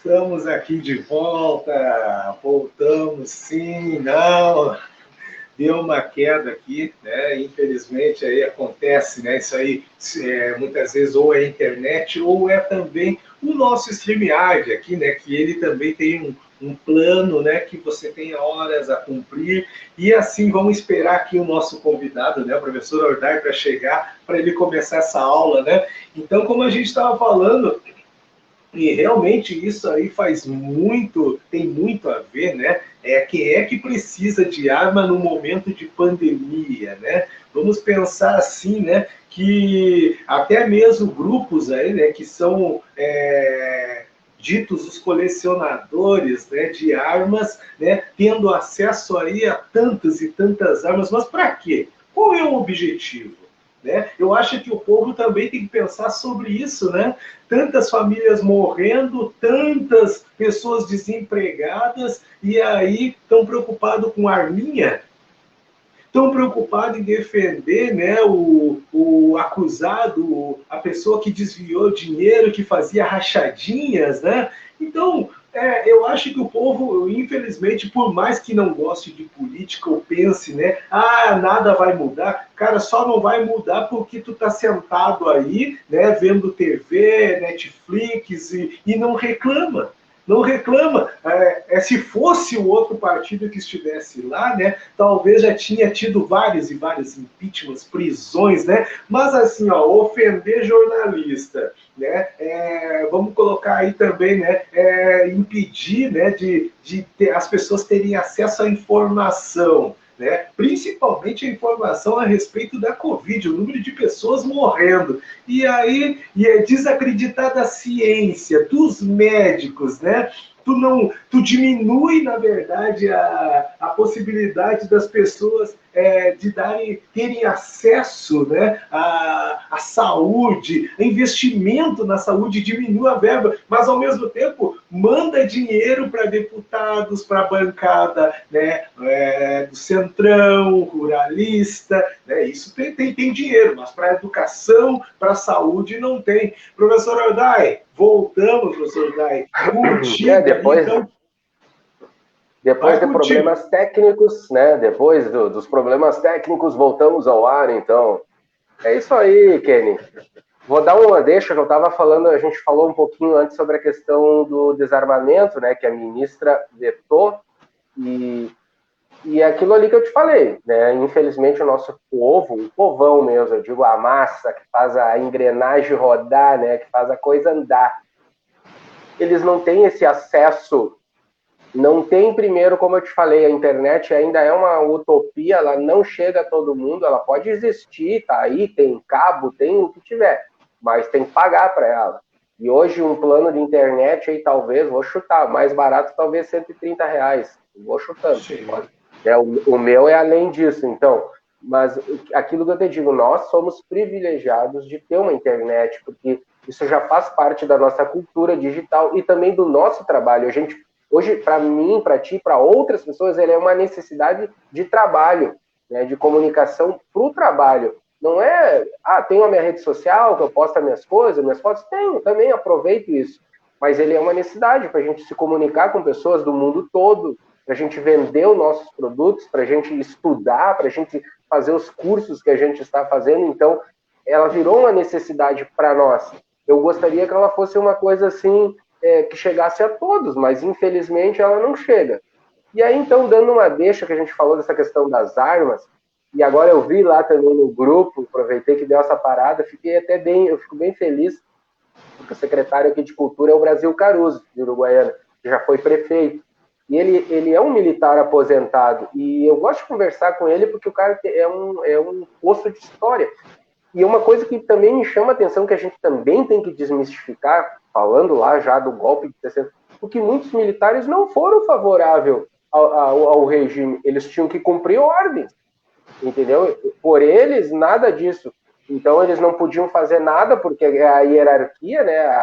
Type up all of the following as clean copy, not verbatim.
Estamos aqui de volta, voltamos sim, não, deu uma queda aqui, né? Infelizmente aí acontece, né? Isso aí muitas vezes ou é internet ou é também o nosso StreamYard aqui, né? Que ele também tem um plano, né? Que você tem horas a cumprir e assim vamos esperar aqui o nosso convidado, né? O professor Ordai para chegar para ele começar essa aula, né? Então, como a gente estava falando e realmente isso aí faz muito, tem muito a ver, né? Quem é que precisa de arma no momento de pandemia, né? Vamos pensar assim, né? Que até mesmo grupos aí, né? Que são ditos os colecionadores, né, de armas, né? Tendo acesso aí a tantas e tantas armas, mas para quê? Qual é o objetivo? Né? Eu acho que o povo também tem que pensar sobre isso, né? Tantas famílias morrendo, tantas pessoas desempregadas, e aí estão preocupados com arminha, estão preocupados em defender, né, o acusado, a pessoa que desviou dinheiro, que fazia rachadinhas, né? Então, eu acho que o povo, infelizmente, por mais que não goste de política ou pense, né, nada vai mudar, cara, só não vai mudar porque tu tá sentado aí, né, vendo TV, Netflix e não reclama. Não reclama. Se fosse o outro partido que estivesse lá, né, talvez já tinha tido vários e vários impeachments, prisões, né? Mas assim, ó, ofender jornalista, né? Vamos colocar aí também, né? Impedir, né, de as pessoas terem acesso à informação. Né? Principalmente a informação a respeito da Covid, o número de pessoas morrendo. E aí é desacreditar da ciência, dos médicos, né? Tu diminui, na verdade, a possibilidade das pessoas de terem acesso, né, à saúde, a investimento na saúde, diminui a verba, mas ao mesmo tempo manda dinheiro para deputados, para a bancada, né, do centrão, ruralista, né, isso tem dinheiro, mas para a educação, para a saúde não tem. Professor Ordai, voltamos, professor Ordai, contigo depois, então. Depois de problemas técnicos, né? Depois dos problemas técnicos, voltamos ao ar, então. É isso aí, Kenny. Vou dar uma deixa que eu estava falando, a gente falou um pouquinho antes sobre a questão do desarmamento, né? Que a ministra vetou, e é aquilo ali que eu te falei, né? Infelizmente o nosso povo, o povão mesmo, eu digo a massa que faz a engrenagem rodar, né? Que faz a coisa andar. Eles não têm esse acesso. Não tem, primeiro, como eu te falei, a internet ainda é uma utopia, ela não chega a todo mundo, ela pode existir, tá aí, tem cabo, tem o que tiver, mas tem que pagar para ela. E hoje um plano de internet aí talvez, vou chutar, mais barato talvez R$130, vou chutando. O meu é além disso, então, mas aquilo que eu te digo, nós somos privilegiados de ter uma internet, porque isso já faz parte da nossa cultura digital e também do nosso trabalho. A gente hoje, para mim, para ti, para outras pessoas, ele é uma necessidade de trabalho, né, de comunicação para o trabalho. Não é, tenho a minha rede social, que eu posto as minhas coisas, minhas fotos, tenho, também aproveito isso. Mas ele é uma necessidade para a gente se comunicar com pessoas do mundo todo, para a gente vender os nossos produtos, para a gente estudar, para a gente fazer os cursos que a gente está fazendo. Então, ela virou uma necessidade para nós. Eu gostaria que ela fosse uma coisa assim, que chegasse a todos, mas infelizmente ela não chega. E aí, então, dando uma deixa que a gente falou dessa questão das armas, e agora eu vi lá também no grupo, aproveitei que deu essa parada, eu fico bem feliz, porque o secretário aqui de Cultura é o Brasil Caruso, de Uruguaiana, que já foi prefeito. E ele é um militar aposentado, e eu gosto de conversar com ele porque o cara é um poço de história. E uma coisa que também me chama a atenção, que a gente também tem que desmistificar, falando lá já do golpe de 60, porque muitos militares não foram favoráveis ao regime, eles tinham que cumprir ordens, entendeu? Por eles, nada disso. Então, eles não podiam fazer nada, porque a hierarquia, né,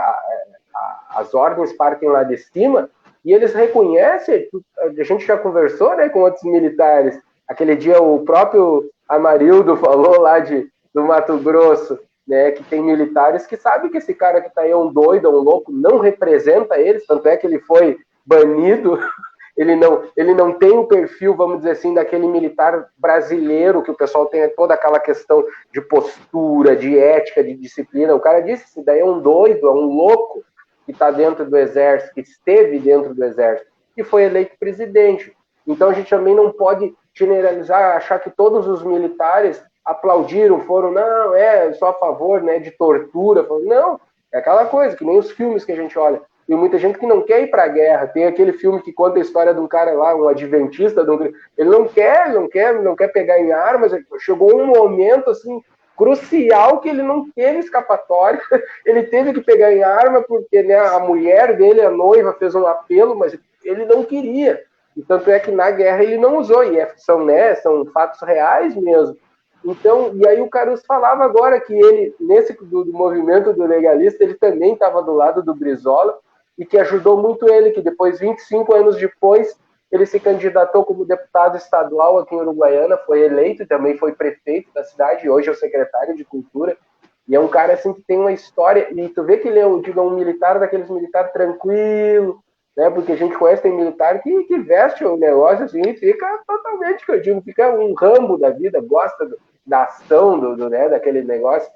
as ordens partem lá de cima, e eles reconhecem, a gente já conversou, né, com outros militares, aquele dia o próprio Amarildo falou lá do Mato Grosso, né, que tem militares que sabem que esse cara que está aí é um doido, é um louco, não representa eles, tanto é que ele foi banido. Ele não tem o perfil, vamos dizer assim, daquele militar brasileiro, que o pessoal tem toda aquela questão de postura, de ética, de disciplina. O cara disse, isso daí é um doido, é um louco que está dentro do exército, que esteve dentro do exército, e foi eleito presidente. Então a gente também não pode generalizar, achar que todos os militares aplaudiram, foram, não, só a favor, né, de tortura. Não, é aquela coisa, que nem os filmes que a gente olha. Tem muita gente que não quer ir para a guerra. Tem aquele filme que conta a história de um cara lá, um adventista, ele não quer pegar em armas. Chegou um momento assim crucial que ele não teve escapatória. Ele teve que pegar em arma porque, né, a mulher dele, a noiva, fez um apelo, mas ele não queria. E tanto é que na guerra ele não usou. E são fatos reais mesmo. Então, e aí o Caruso falava agora que ele, nesse do movimento do legalista, ele também estava do lado do Brizola, e que ajudou muito ele, que depois, 25 anos depois, ele se candidatou como deputado estadual aqui em Uruguaiana, foi eleito, também foi prefeito da cidade, e hoje é o secretário de Cultura, e é um cara assim que tem uma história, e tu vê que ele é um militar, daqueles militar tranquilo, né, porque a gente conhece, tem militar que veste o negócio assim e fica totalmente, que eu digo, fica um Rambo da vida, gosta da ação, né, daquele negócio.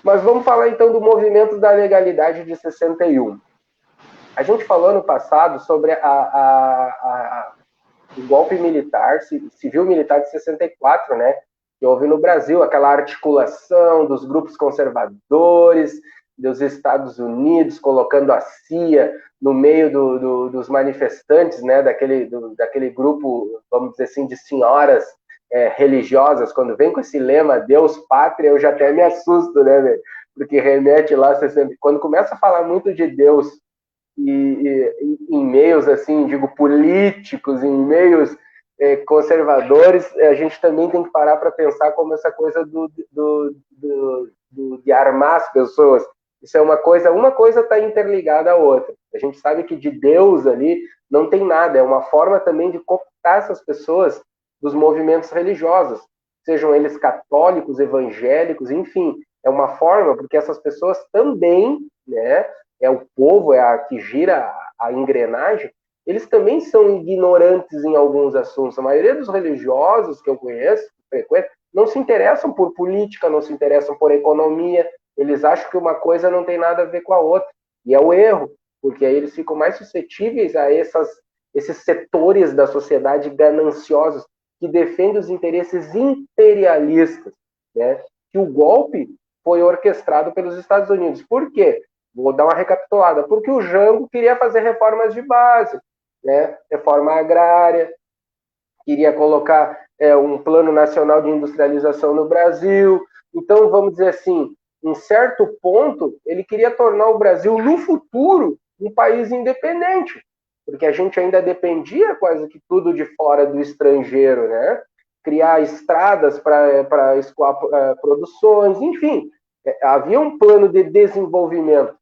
Mas vamos falar então do movimento da legalidade de 61. A gente falou no passado sobre o golpe militar, civil-militar de 64, né? Que houve no Brasil, aquela articulação dos grupos conservadores, dos Estados Unidos, colocando a CIA no meio dos manifestantes, né? Daquele grupo, vamos dizer assim, de senhoras religiosas. Quando vem com esse lema Deus, Pátria, eu já até me assusto, né, velho? Porque remete lá, quando começa a falar muito de Deus, e em meios, assim, digo, políticos, em meios conservadores, a gente também tem que parar para pensar como essa coisa de armar as pessoas. Isso é uma coisa está interligada à outra. A gente sabe que de Deus ali não tem nada, é uma forma também de cooptar essas pessoas dos movimentos religiosos, sejam eles católicos, evangélicos, enfim, é uma forma, porque essas pessoas também, né, é o povo, é a que gira a engrenagem, eles também são ignorantes em alguns assuntos. A maioria dos religiosos que eu conheço, não se interessam por política, não se interessam por economia, eles acham que uma coisa não tem nada a ver com a outra. E é o erro, porque aí eles ficam mais suscetíveis a esses setores da sociedade gananciosos que defendem os interesses imperialistas, né? Que o golpe foi orquestrado pelos Estados Unidos. Por quê? Vou dar uma recapitulada. Porque o Jango queria fazer reformas de base, né? Reforma agrária, queria colocar um plano nacional de industrialização no Brasil. Então, vamos dizer assim, em certo ponto, ele queria tornar o Brasil, no futuro, um país independente, porque a gente ainda dependia quase que tudo de fora do estrangeiro, né? Criar estradas para escoar produções, enfim, havia um plano de desenvolvimento.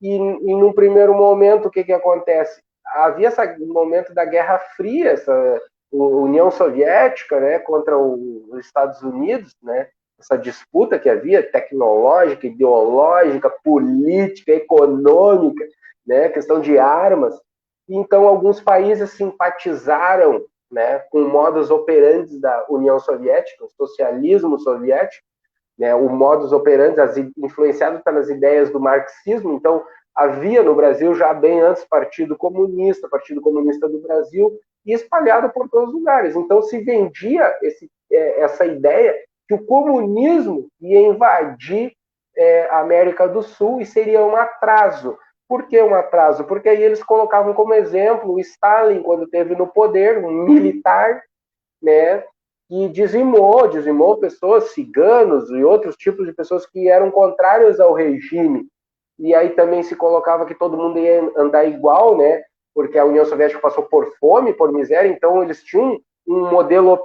E num primeiro momento, o que acontece? Havia esse momento da Guerra Fria, essa União Soviética, né, contra os Estados Unidos, né, essa disputa que havia, tecnológica, ideológica, política, econômica, né, questão de armas. Então, alguns países simpatizaram, né, com o modus operandi da União Soviética, o socialismo soviético, né, o modus operandi influenciado pelas ideias do marxismo. Então, havia no Brasil já bem antes Partido Comunista do Brasil, e espalhado por todos os lugares. Então, se vendia essa ideia que o comunismo ia invadir a América do Sul e seria um atraso. Por que um atraso? Porque aí eles colocavam como exemplo o Stalin, quando esteve no poder, um militar, né, que dizimou pessoas, ciganos e outros tipos de pessoas que eram contrárias ao regime. E aí também se colocava que todo mundo ia andar igual, né, porque a União Soviética passou por fome, por miséria, então eles tinham um modelo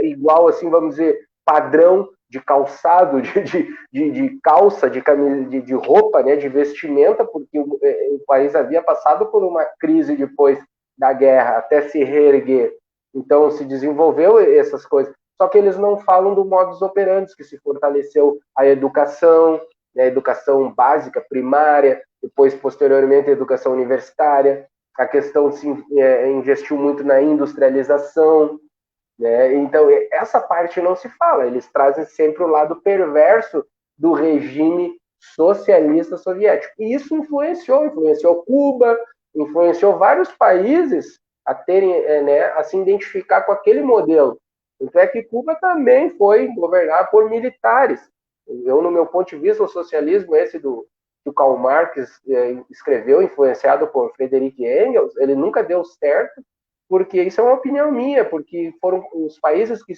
igual, assim, vamos dizer, padrão de calçado, de calça, de camisa, de roupa, né, de vestimenta, porque o país havia passado por uma crise depois da guerra, até se reerguer. Então se desenvolveu essas coisas. Só que eles não falam do modus operandi, que se fortaleceu a educação, né, educação básica, primária, depois, posteriormente, a educação universitária. A questão se investiu muito na industrialização, né? Então, essa parte não se fala. Eles trazem sempre o lado perverso do regime socialista soviético. E isso influenciou Cuba, influenciou vários países a terem, né, a se identificar com aquele modelo. Tanto é que Cuba também foi governada por militares. Eu, no meu ponto de vista, o socialismo, esse que o Karl Marx escreveu, influenciado por Friedrich Engels, ele nunca deu certo, porque isso é uma opinião minha, porque foram os países que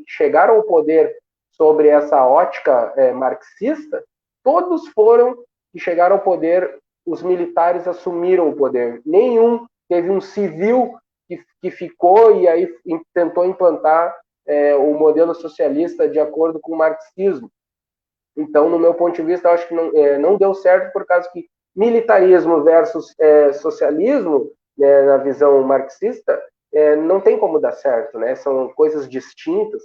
chegaram ao poder sobre essa ótica marxista, todos foram que chegaram ao poder, os militares assumiram o poder. Nenhum teve um civil que ficou e aí tentou implantar o modelo socialista de acordo com o marxismo. Então, no meu ponto de vista, eu acho que não deu certo por causa que militarismo versus socialismo, né, na visão marxista, não tem como dar certo, né? São coisas distintas.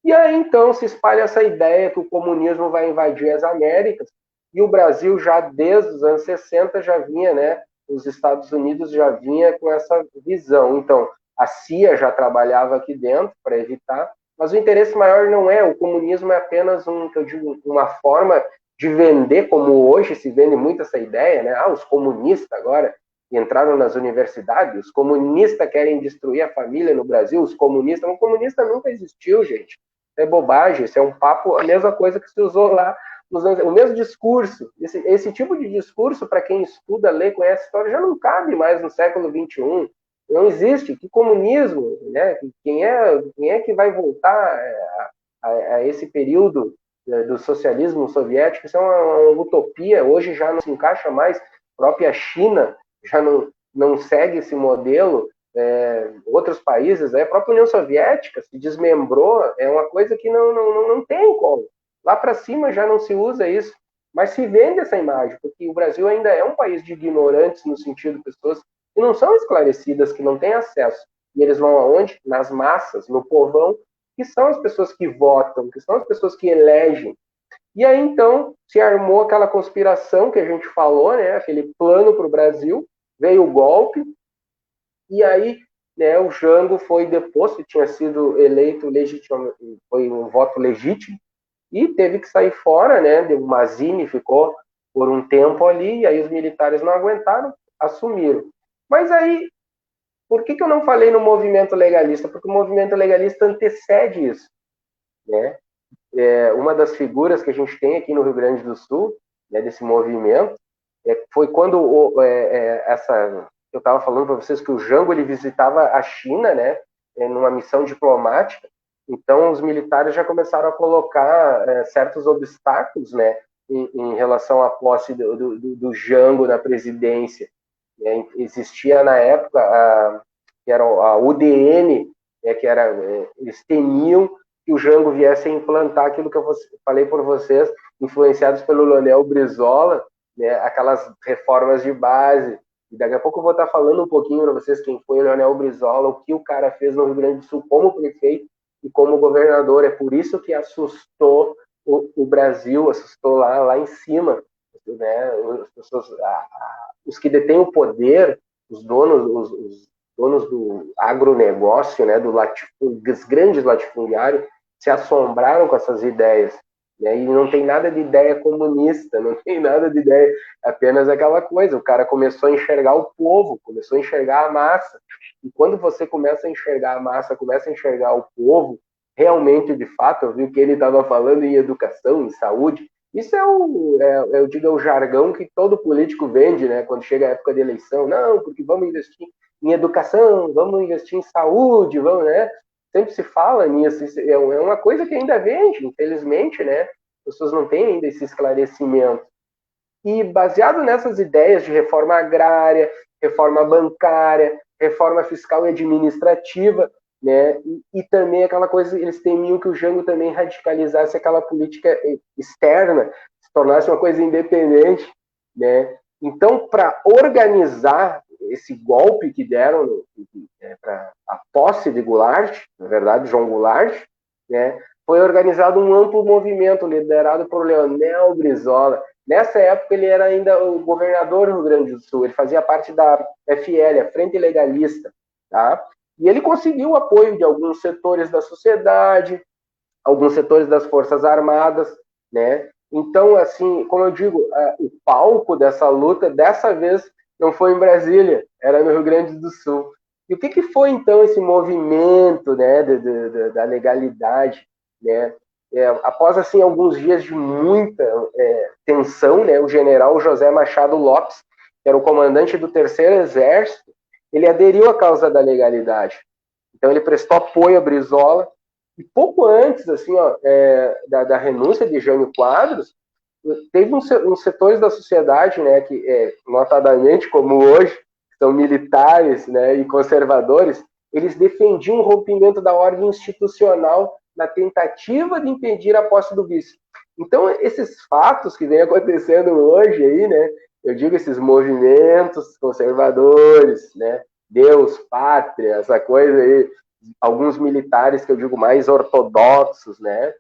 E aí, então, se espalha essa ideia que o comunismo vai invadir as Américas, e o Brasil já desde os anos 60 já vinha, né? Os Estados Unidos já vinha com essa visão. Então, a CIA já trabalhava aqui dentro para evitar, mas o interesse maior não é, o comunismo é apenas uma forma de vender, como hoje se vende muito essa ideia, né? Os comunistas agora entraram nas universidades, os comunistas querem destruir a família no Brasil, o comunista nunca existiu, gente. É bobagem, isso é um papo, a mesma coisa que se usou lá nos anos, o mesmo discurso. Esse tipo de discurso, para quem estuda, lê, conhece a história, já não cabe mais no século XXI. Não existe. Que comunismo, né? Quem é que vai voltar a esse período do socialismo soviético? Isso é uma utopia. Hoje já não se encaixa mais. A própria China já não segue esse modelo. Outros países, a própria União Soviética se desmembrou, é uma coisa que não tem como. Lá para cima já não se usa isso, mas se vende essa imagem, porque o Brasil ainda é um país de ignorantes, no sentido de pessoas que não são esclarecidas, que não têm acesso. E eles vão aonde? Nas massas, no povão, que são as pessoas que votam, que são as pessoas que elegem. E aí, então, se armou aquela conspiração que a gente falou, né? Aquele plano para o Brasil, veio o golpe, e aí, né, o Jango foi deposto, tinha sido eleito legítimo, foi um voto legítimo, e teve que sair fora, né? O Mazzini ficou por um tempo ali, e aí os militares não aguentaram, assumiram. Mas aí, por que eu não falei no movimento legalista? Porque o movimento legalista antecede isso, né? Uma das figuras que a gente tem aqui no Rio Grande do Sul, né, desse movimento, foi quando eu estava falando para vocês que o Jango ele visitava a China, né, numa missão diplomática. Então os militares já começaram a colocar certos obstáculos, né, em relação à posse do Jango na presidência. Existia na época que era a UDN, que era eles temiam que o Jango viesse a implantar aquilo que eu falei por vocês, influenciados pelo Leonel Brizola, né, aquelas reformas de base. E daqui a pouco eu vou estar falando um pouquinho para vocês quem foi o Leonel Brizola, o que o cara fez no Rio Grande do Sul como prefeito e como governador. É por isso que assustou o Brasil, assustou lá em cima, né, as pessoas, os que detêm o poder, os donos do agronegócio, né, dos grandes latifundiários, se assombraram com essas ideias. Né? E não tem nada de ideia comunista, não tem nada de ideia, apenas aquela coisa. O cara começou a enxergar o povo, começou a enxergar a massa. E quando você começa a enxergar a massa, começa a enxergar o povo, realmente, de fato, eu vi o que ele estava falando em educação, em saúde. Isso eu digo, é o jargão que todo político vende, né? Quando chega a época de eleição. Não, porque vamos investir em educação, vamos investir em saúde, vamos, né? Sempre se fala nisso, é uma coisa que ainda vende, infelizmente, né? As pessoas não têm ainda esse esclarecimento. E baseado nessas ideias de reforma agrária, reforma bancária, reforma fiscal e administrativa, né? E também aquela coisa, eles temiam que o Jango também radicalizasse aquela política externa, se tornasse uma coisa independente, né? Então, para organizar esse golpe que deram para a posse de Goulart, na verdade, João Goulart, né? foi organizado um amplo movimento liderado por Leonel Brizola. Nessa época ele era ainda o governador do Rio Grande do Sul, ele fazia parte da FL, a Frente Legalista, tá? E ele conseguiu o apoio de alguns setores da sociedade, alguns setores das Forças Armadas, né? Então, assim, como eu digo, o palco dessa luta, dessa vez, não foi em Brasília, era no Rio Grande do Sul. E o que foi, então, esse movimento, né, da legalidade, né? Após, assim, alguns dias de muita tensão, né, o general José Machado Lopes, que era o comandante do Terceiro Exército, ele aderiu à causa da legalidade. Então, ele prestou apoio a Brizola, e pouco antes, assim, ó, da renúncia de Jânio Quadros, teve uns setores da sociedade, né, que, notadamente, como hoje, são militares, né, e conservadores, eles defendiam o rompimento da ordem institucional na tentativa de impedir a posse do vice. Então, esses fatos que vêm acontecendo hoje aí, né, eu digo esses movimentos conservadores, né, Deus, pátria, essa coisa aí, alguns militares que eu digo mais ortodoxos, né,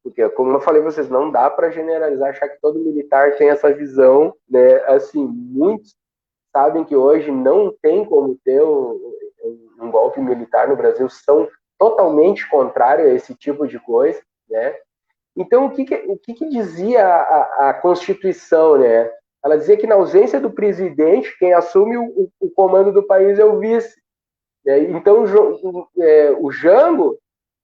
porque, como eu falei, vocês não dá para generalizar, achar que todo militar tem essa visão, né? Assim, muitos sabem que hoje não tem como ter um golpe militar no Brasil, são totalmente contrários a esse tipo de coisa, né? Então, o que dizia a Constituição, né? Ela dizia que na ausência do presidente, quem assume o comando do país é o vice. Né? Então, o Jango,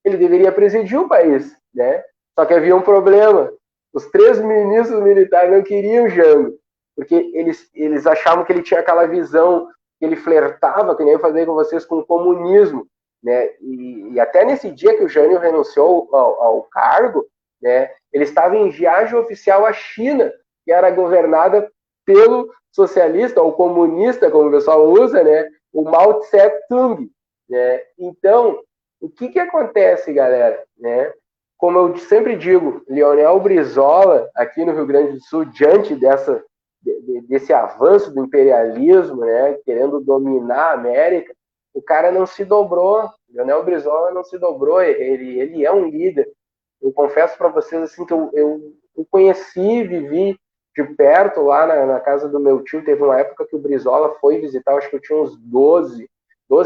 ele deveria presidir o país, né? Só que havia um problema. Os 3 ministros militares não queriam o Jango, porque eles achavam que ele tinha aquela visão, que ele flertava, que nem eu falei com vocês, com o comunismo, né? E até nesse dia que o Jânio renunciou ao cargo, né, ele estava em viagem oficial à China, que era governada pelo socialista, ou comunista, como o pessoal usa, né, o Mao Tse-tung. Né? Então, o que acontece, galera? Né? Como eu sempre digo, Leonel Brizola, aqui no Rio Grande do Sul, diante desse avanço do imperialismo, né, querendo dominar a América, o cara não se dobrou. Leonel Brizola não se dobrou, ele é um líder. Eu confesso para vocês assim que eu conheci, vivi de perto lá na casa do meu tio. Teve uma época que o Brizola foi visitar, acho que eu tinha uns 12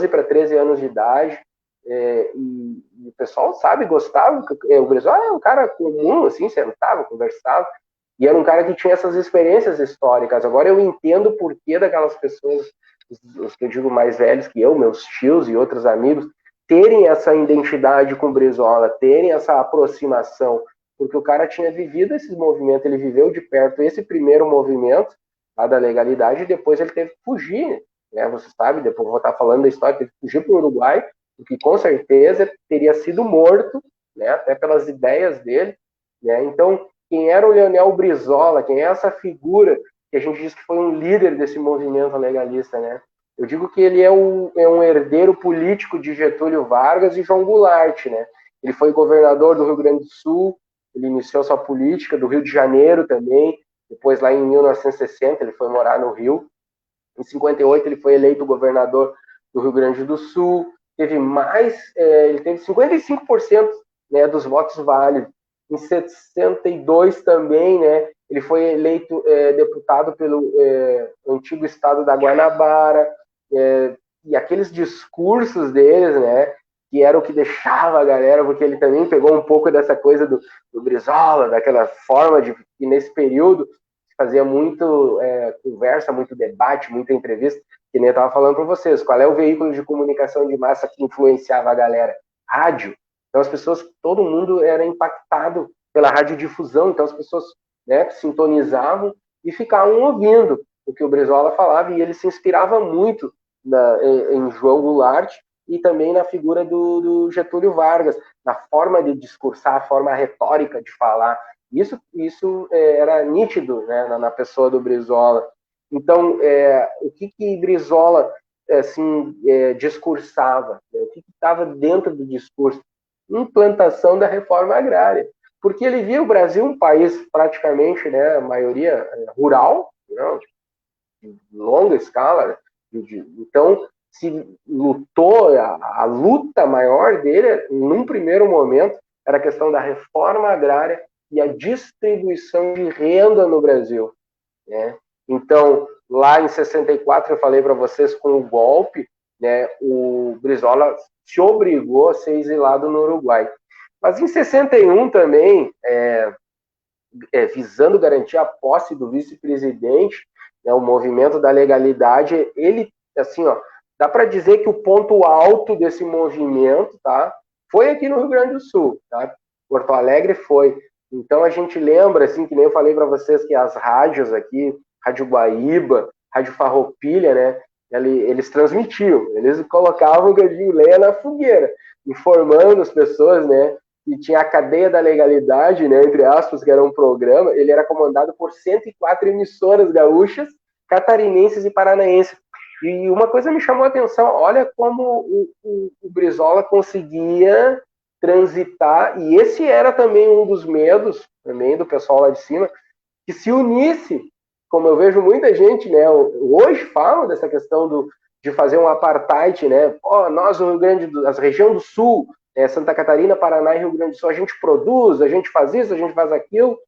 para 13 anos de idade. E o pessoal, sabe, gostava. O Brizola é um cara comum, assim, sentava, conversava. E era um cara que tinha essas experiências históricas. Agora eu entendo o porquê daquelas pessoas, os que eu digo mais velhos que eu, meus tios e outros amigos, terem essa identidade com o Brizola, terem essa aproximação, porque o cara tinha vivido esses movimentos, ele viveu de perto esse primeiro movimento lá da legalidade, e depois ele teve que fugir, né? Você sabe, depois vou estar falando da história, teve que fugir para o Uruguai, porque com certeza teria sido morto, né? Até pelas ideias dele, né? Então, quem era o Leonel Brizola, quem é essa figura que a gente diz que foi um líder desse movimento legalista, né? Eu digo que ele é um herdeiro político de Getúlio Vargas e João Goulart, né? Ele foi governador do Rio Grande do Sul, ele iniciou sua política do Rio de Janeiro também, depois lá em 1960 ele foi morar no Rio, em 58 ele foi eleito governador do Rio Grande do Sul, ele teve 55%, né, dos votos válidos. Em 62 também, né, ele foi eleito deputado pelo antigo estado da Guanabara, e aqueles discursos deles, né, que era o que deixava a galera, porque ele também pegou um pouco dessa coisa do Brizola, daquela forma de que nesse período fazia muito conversa, muito debate, muita entrevista, que nem eu estava falando para vocês. Qual é o veículo de comunicação de massa que influenciava a galera? Rádio. Então as pessoas, todo mundo era impactado pela radiodifusão, então as pessoas, né, sintonizavam e ficavam ouvindo o que o Brizola falava, e ele se inspirava muito em João Goulart e também na figura do Getúlio Vargas, na forma de discursar, a forma retórica de falar. Isso era nítido, né, na pessoa do Brizola. Então, o que Brizola assim, discursava? Né? O que estava dentro do discurso? Implantação da reforma agrária. Porque ele via o Brasil um país praticamente, né, a maioria rural, não, de longa escala. Né? Então, se lutou, a luta maior dele, num primeiro momento, era a questão da reforma agrária e a distribuição de renda no Brasil, né? Então, lá em 64, eu falei para vocês, com o golpe, né, o Brizola se obrigou a ser exilado no Uruguai. Mas em 61 também, visando garantir a posse do vice-presidente, né, o movimento da legalidade, ele, assim, ó, dá para dizer que o ponto alto desse movimento, tá, foi aqui no Rio Grande do Sul, tá? Porto Alegre foi. Então a gente lembra, assim, que nem eu falei para vocês, que as rádios aqui, Rádio Guaíba, Rádio Farroupilha, né, eles transmitiam, eles colocavam o lenha na fogueira, informando as pessoas, né, e tinha a cadeia da legalidade, né, entre aspas, que era um programa. Ele era comandado por 104 emissoras gaúchas, catarinenses e paranaenses. E uma coisa me chamou a atenção, olha como o Brizola conseguia transitar, e esse era também um dos medos também do pessoal lá de cima, que se unisse, como eu vejo muita gente, né, hoje falam dessa questão de fazer um apartheid, né, nós, o Rio Grande a região do Sul, Santa Catarina, Paraná e Rio Grande do Sul, a gente produz, a gente faz isso, a gente faz aquilo,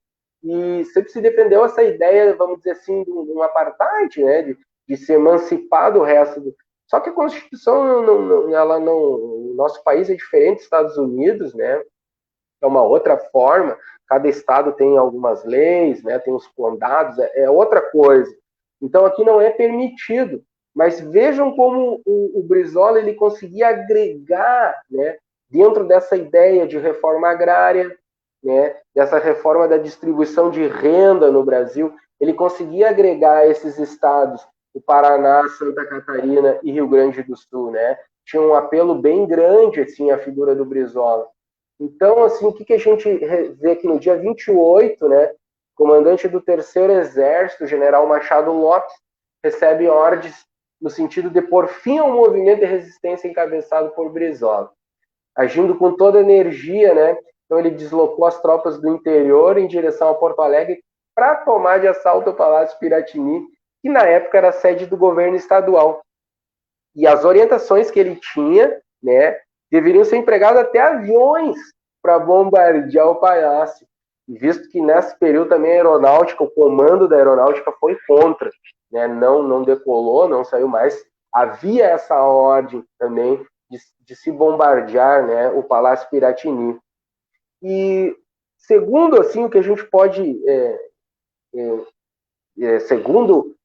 e sempre se defendeu essa ideia, vamos dizer assim, de um apartheid, né, de se emancipar do resto. Só que a Constituição, o nosso país é diferente dos Estados Unidos, né, é uma outra forma, cada estado tem algumas leis, né, tem os condados, é outra coisa. Então aqui não é permitido, mas vejam como o Brizola ele conseguia agregar, né, dentro dessa ideia de reforma agrária, né, dessa reforma da distribuição de renda no Brasil, ele conseguia agregar esses estados, o Paraná, Santa Catarina e Rio Grande do Sul, né? Tinha um apelo bem grande, assim, a figura do Brizola. Então, assim, o que a gente vê aqui no dia 28, né, comandante do 3º Exército, general Machado Lopes, recebe ordens no sentido de pôr fim ao movimento de resistência encabeçado por Brizola. Agindo com toda a energia, né? Então ele deslocou as tropas do interior em direção a Porto Alegre para tomar de assalto o Palácio Piratini, que na época era sede do governo estadual. E as orientações que ele tinha, né, deveriam ser empregados até aviões para bombardear o palácio. E visto que nesse período também a aeronáutica, o comando da aeronáutica foi contra, né? Não decolou, não saiu mais. Havia essa ordem também de se bombardear, né, o Palácio Piratini. E segundo assim o que a gente pode, segundo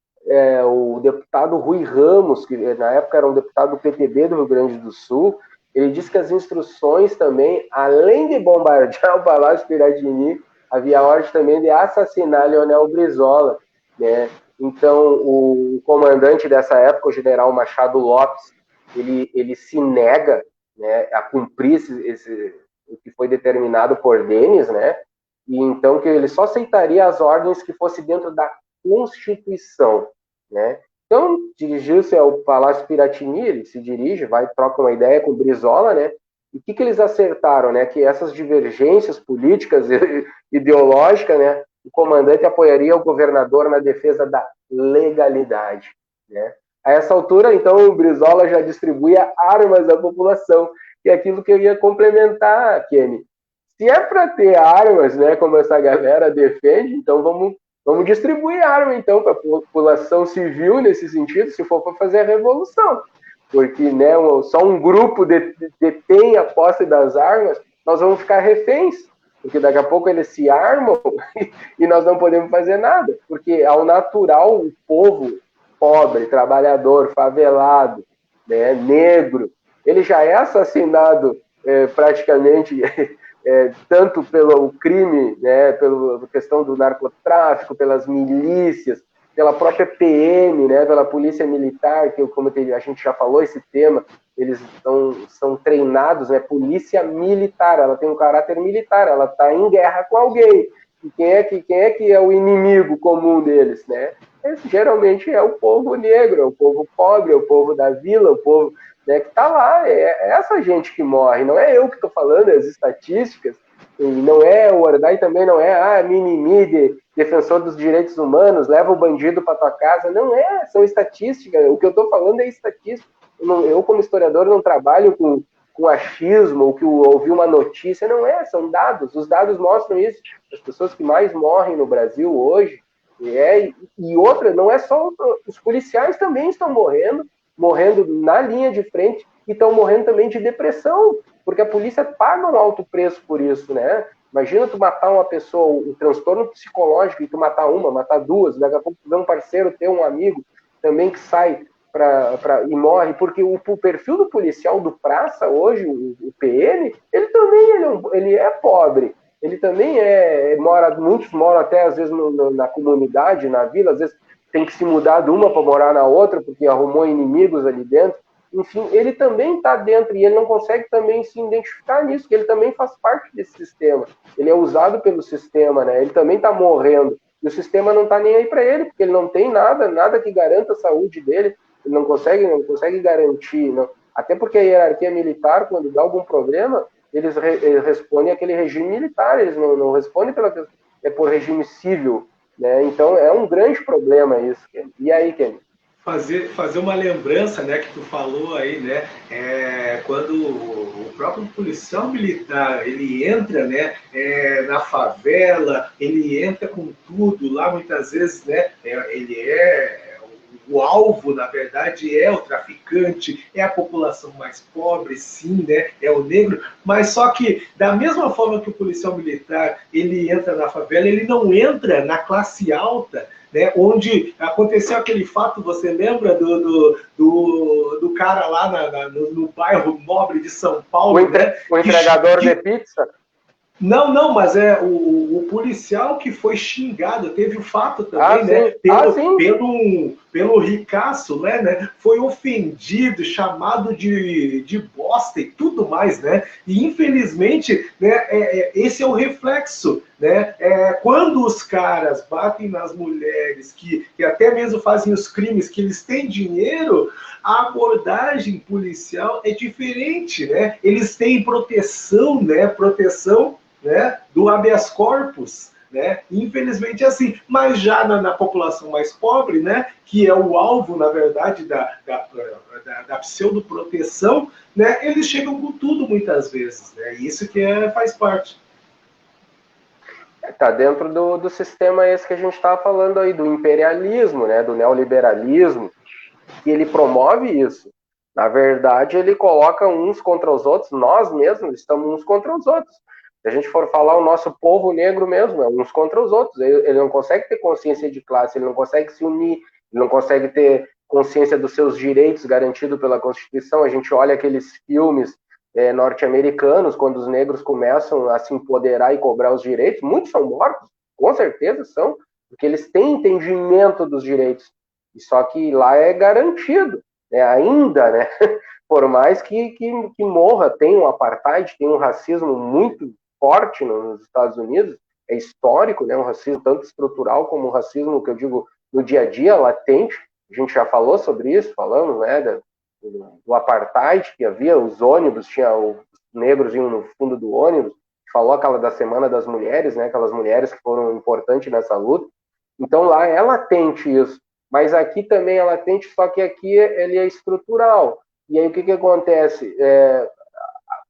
o deputado Rui Ramos, que na época era um deputado do PTB do Rio Grande do Sul, ele disse que as instruções também, além de bombardear o Palácio Piratini, havia a ordem também de assassinar Leonel Brizola, né? Então o comandante dessa época, o general Machado Lopes, ele se nega, né, a cumprir o que foi determinado por Denis, né? E então que ele só aceitaria as ordens que fosse dentro da Constituição, né? Então dirigiu-se ao Palácio Piratini, ele se dirige, troca uma ideia com o Brizola, né? E o que eles acertaram, né? Que essas divergências políticas e ideológicas, né? O comandante apoiaria o governador na defesa da legalidade, né? A essa altura, então, o Brizola já distribuía armas à população, que é aquilo que eu ia complementar, Kenny. Se é para ter armas, né, como essa galera defende, então vamos distribuir arma, então, para a população civil, nesse sentido, se for para fazer a revolução. Porque, né, só um grupo detém a posse das armas, nós vamos ficar reféns, porque daqui a pouco eles se armam e nós não podemos fazer nada. Porque, ao natural, o povo pobre, trabalhador, favelado, né, negro, ele já é assassinado praticamente tanto pelo crime, né, pela questão do narcotráfico, pelas milícias, pela própria PM, né, pela polícia militar, que como a gente já falou esse tema, eles são treinados, né, polícia militar, ela tem um caráter militar, ela está em guerra com alguém. E quem é que é o inimigo comum deles, né? Esse geralmente é o povo negro, é o povo pobre, é o povo da vila, o povo, né, que está lá, é essa gente que morre, não é eu que estou falando, as estatísticas, e não é o Ordai também, não é mimimi, defensor dos direitos humanos, leva o bandido para tua casa, não são estatísticas, o que eu estou falando é estatística. Eu, como historiador, não trabalho com com achismo, ou que ouviu uma notícia, não é, são dados, os dados mostram isso, as pessoas que mais morrem no Brasil hoje, e outra, não é só, os policiais também estão morrendo na linha de frente, e estão morrendo também de depressão, porque a polícia paga um alto preço por isso, né? Imagina tu matar uma pessoa, o transtorno psicológico, e tu matar uma, matar duas, daqui a pouco tu vê um parceiro teu, um amigo, também que sai e morre, porque o perfil do policial do praça hoje, o PM, ele também ele é pobre, ele também muitos moram até às vezes na comunidade, na vila, às vezes tem que se mudar de uma para morar na outra, porque arrumou inimigos ali dentro, enfim, ele também está dentro e ele não consegue também se identificar nisso, que ele também faz parte desse sistema, ele é usado pelo sistema, né? Ele também está morrendo, e o sistema não está nem aí para ele, porque ele não tem nada que garanta a saúde dele, ele não consegue garantir, não. Até porque a hierarquia militar, quando dá algum problema, eles respondem àquele regime militar, eles não respondem por regime civil, né? Então é um grande problema isso, Kenny. E aí, Kenny? Fazer uma lembrança, né, que tu falou aí, né, quando o próprio policial militar, ele entra, né, na favela, ele entra com tudo, lá muitas vezes, né, ele o alvo, na verdade, é o traficante, é a população mais pobre, sim, né? É o negro, mas só que, da mesma forma que o policial militar, ele entra na favela, ele não entra na classe alta, né, onde aconteceu aquele fato, você lembra do cara lá no bairro nobre de São Paulo, né? O entregador de pizza? Não, mas o policial que foi xingado, teve o fato também, né? Pelo ricaço, né? Foi ofendido, chamado de bosta e tudo mais, né? E infelizmente, né, esse é o reflexo, né? Quando os caras batem nas mulheres, que até mesmo fazem os crimes, que eles têm dinheiro, a abordagem policial é diferente, né? Eles têm proteção, né? Né, do habeas corpus, né? Infelizmente é assim, mas já na população mais pobre, né, que é o alvo, na verdade, da pseudoproteção, né, eles chegam com tudo muitas vezes, né? Isso que faz parte. Está dentro do sistema esse que a gente estava falando aí, do imperialismo, né, do neoliberalismo, que ele promove isso. Na verdade, ele coloca uns contra os outros, nós mesmos estamos uns contra os outros. Se a gente for falar o nosso povo negro mesmo, é uns contra os outros. Ele não consegue ter consciência de classe, ele não consegue se unir, ele não consegue ter consciência dos seus direitos garantidos pela Constituição. A gente olha aqueles filmes norte-americanos, quando os negros começam a se empoderar e cobrar os direitos, muitos são mortos, com certeza são, porque eles têm entendimento dos direitos. E só que lá é garantido, né? Ainda, né? Por mais que morra, tem um apartheid, tem um racismo muito forte nos Estados Unidos, é histórico, né? Um racismo tanto estrutural como um racismo, que eu digo, no dia a dia, latente. A gente já falou sobre isso, falamos, né, do apartheid que havia, os ônibus, os negros iam no fundo do ônibus, falou aquela da Semana das Mulheres, né, aquelas mulheres que foram importantes nessa luta. Então lá é latente isso, mas aqui também é latente, só que aqui ele é estrutural. E aí o que acontece?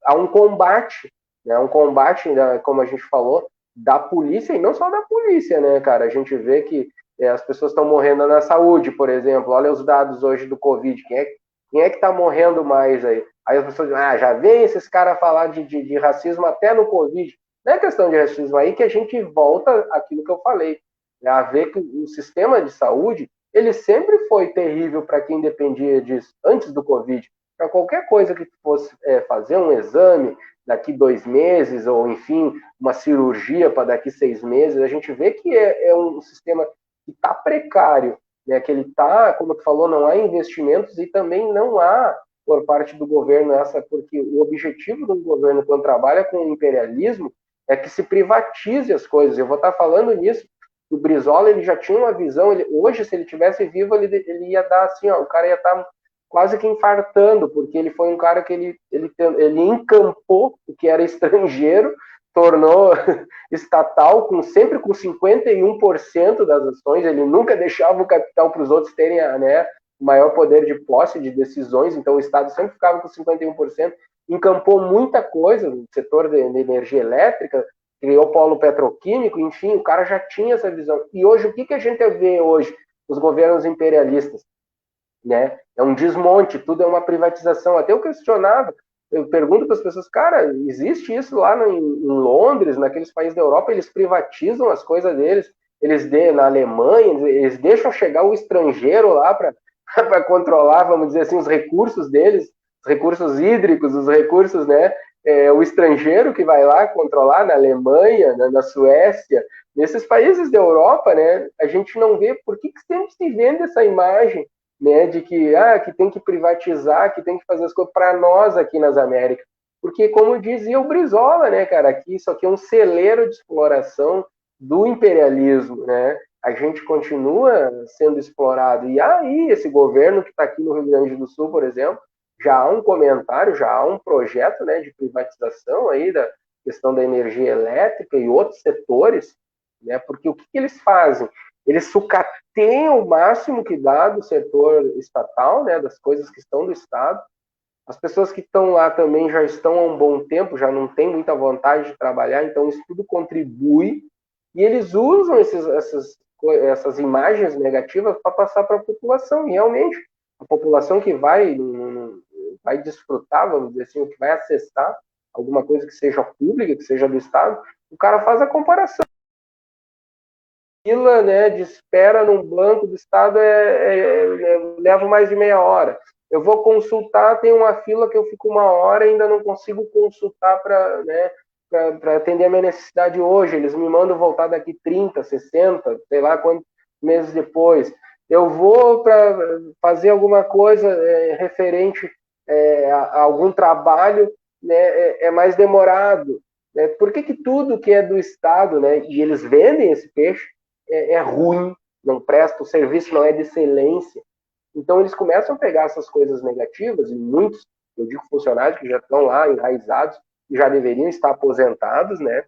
Há um combate, né, como a gente falou, da polícia, e não só da polícia, né, cara? A gente vê que as pessoas estão morrendo na saúde, por exemplo. Olha os dados hoje do Covid. Quem é que está morrendo mais aí? Aí as pessoas dizem, já vem esses caras falar de racismo até no Covid. Não é questão de racismo aí que a gente volta àquilo que eu falei. A ver que o sistema de saúde, ele sempre foi terrível para quem dependia disso, antes do Covid. Para qualquer coisa que fosse fazer um exame daqui 2 meses, ou enfim, uma cirurgia para daqui 6 meses, a gente vê que é um sistema que está precário, né? Que ele está, como tu falou, não há investimentos e também não há, por parte do governo, porque o objetivo do governo, quando trabalha com o imperialismo, é que se privatize as coisas. Eu vou estar falando nisso. O Brizola, ele já tinha uma visão, hoje, se ele tivesse vivo, ele ia dar assim, ó, o cara ia estar quase que infartando, porque ele foi um cara que ele encampou o que era estrangeiro, tornou estatal, sempre com 51% das ações, ele nunca deixava o capital para os outros terem o maior poder de posse de decisões, então o Estado sempre ficava com 51%, encampou muita coisa no setor de energia elétrica, criou polo petroquímico, enfim, o cara já tinha essa visão. E hoje, o que a gente vê hoje? Os governos imperialistas, né? É um desmonte, tudo é uma privatização. Até eu questionava, eu pergunto para as pessoas, cara, existe isso lá em Londres, naqueles países da Europa, eles privatizam as coisas deles, na Alemanha, eles deixam chegar o estrangeiro lá para controlar, vamos dizer assim, os recursos deles, os recursos hídricos, os recursos, né? O estrangeiro que vai lá controlar na Alemanha, na Suécia, nesses países da Europa, né? A gente não vê, por que sempre se vende essa imagem, né, de que tem que privatizar, que tem que fazer as coisas para nós aqui nas Américas. Porque, como dizia o Brizola, né, cara, aqui isso aqui é um celeiro de exploração do imperialismo, né? A gente continua sendo explorado. E aí, esse governo que está aqui no Rio Grande do Sul, por exemplo, já há um comentário, já há um projeto, né, de privatização aí da questão da energia elétrica e outros setores, né? Porque o que eles fazem? Eles sucateiam o máximo que dá do setor estatal, né, das coisas que estão do Estado. As pessoas que estão lá também já estão há um bom tempo, já não têm muita vontade de trabalhar, então isso tudo contribui. E eles usam essas imagens negativas para passar para a população. E realmente, a população que vai desfrutar, vamos dizer assim, que vai acessar alguma coisa que seja pública, que seja do Estado, o cara faz a comparação. Fila, né, de espera num banco do Estado leva mais de meia hora. Eu vou consultar, tem uma fila que eu fico uma hora e ainda não consigo consultar para, né, para atender a minha necessidade hoje. Eles me mandam voltar daqui 30, 60, sei lá quantos meses depois. Eu vou para fazer alguma coisa referente a algum trabalho, né, é mais demorado. Né? Por que tudo que é do Estado, né, e eles vendem esse peixe, é ruim, não presta, o serviço não é de excelência. Então, eles começam a pegar essas coisas negativas, e muitos, eu digo funcionários que já estão lá enraizados e já deveriam estar aposentados, né?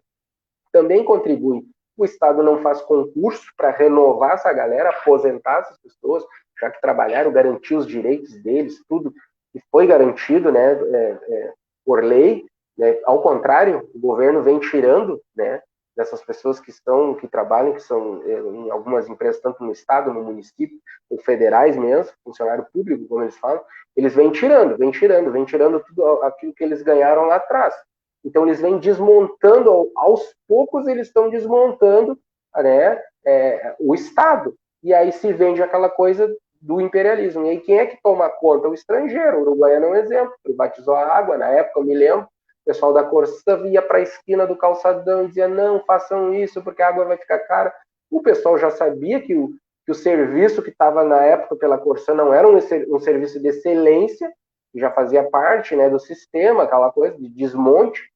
Também contribuem. O Estado não faz concurso para renovar essa galera, aposentar essas pessoas, já que trabalharam, garantir os direitos deles, tudo que foi garantido, né, por lei. Né? Ao contrário, o governo vem tirando, né, dessas pessoas que trabalham, que são em algumas empresas, tanto no estado, no município, ou federais mesmo, funcionário público, como eles falam, eles vêm tirando tudo aquilo que eles ganharam lá atrás. Então, eles vêm desmontando, aos poucos eles estão desmontando, né, o Estado. E aí se vende aquela coisa do imperialismo. E aí quem é que toma conta? O estrangeiro. O Uruguaiano é um exemplo. Privatizou a água, na época, eu me lembro, o pessoal da Corsã ia para a esquina do calçadão e dizia, não, façam isso, porque a água vai ficar cara. O pessoal já sabia que o serviço que estava na época pela Corsã não era um serviço de excelência, que já fazia parte, né, do sistema, aquela coisa de desmonte.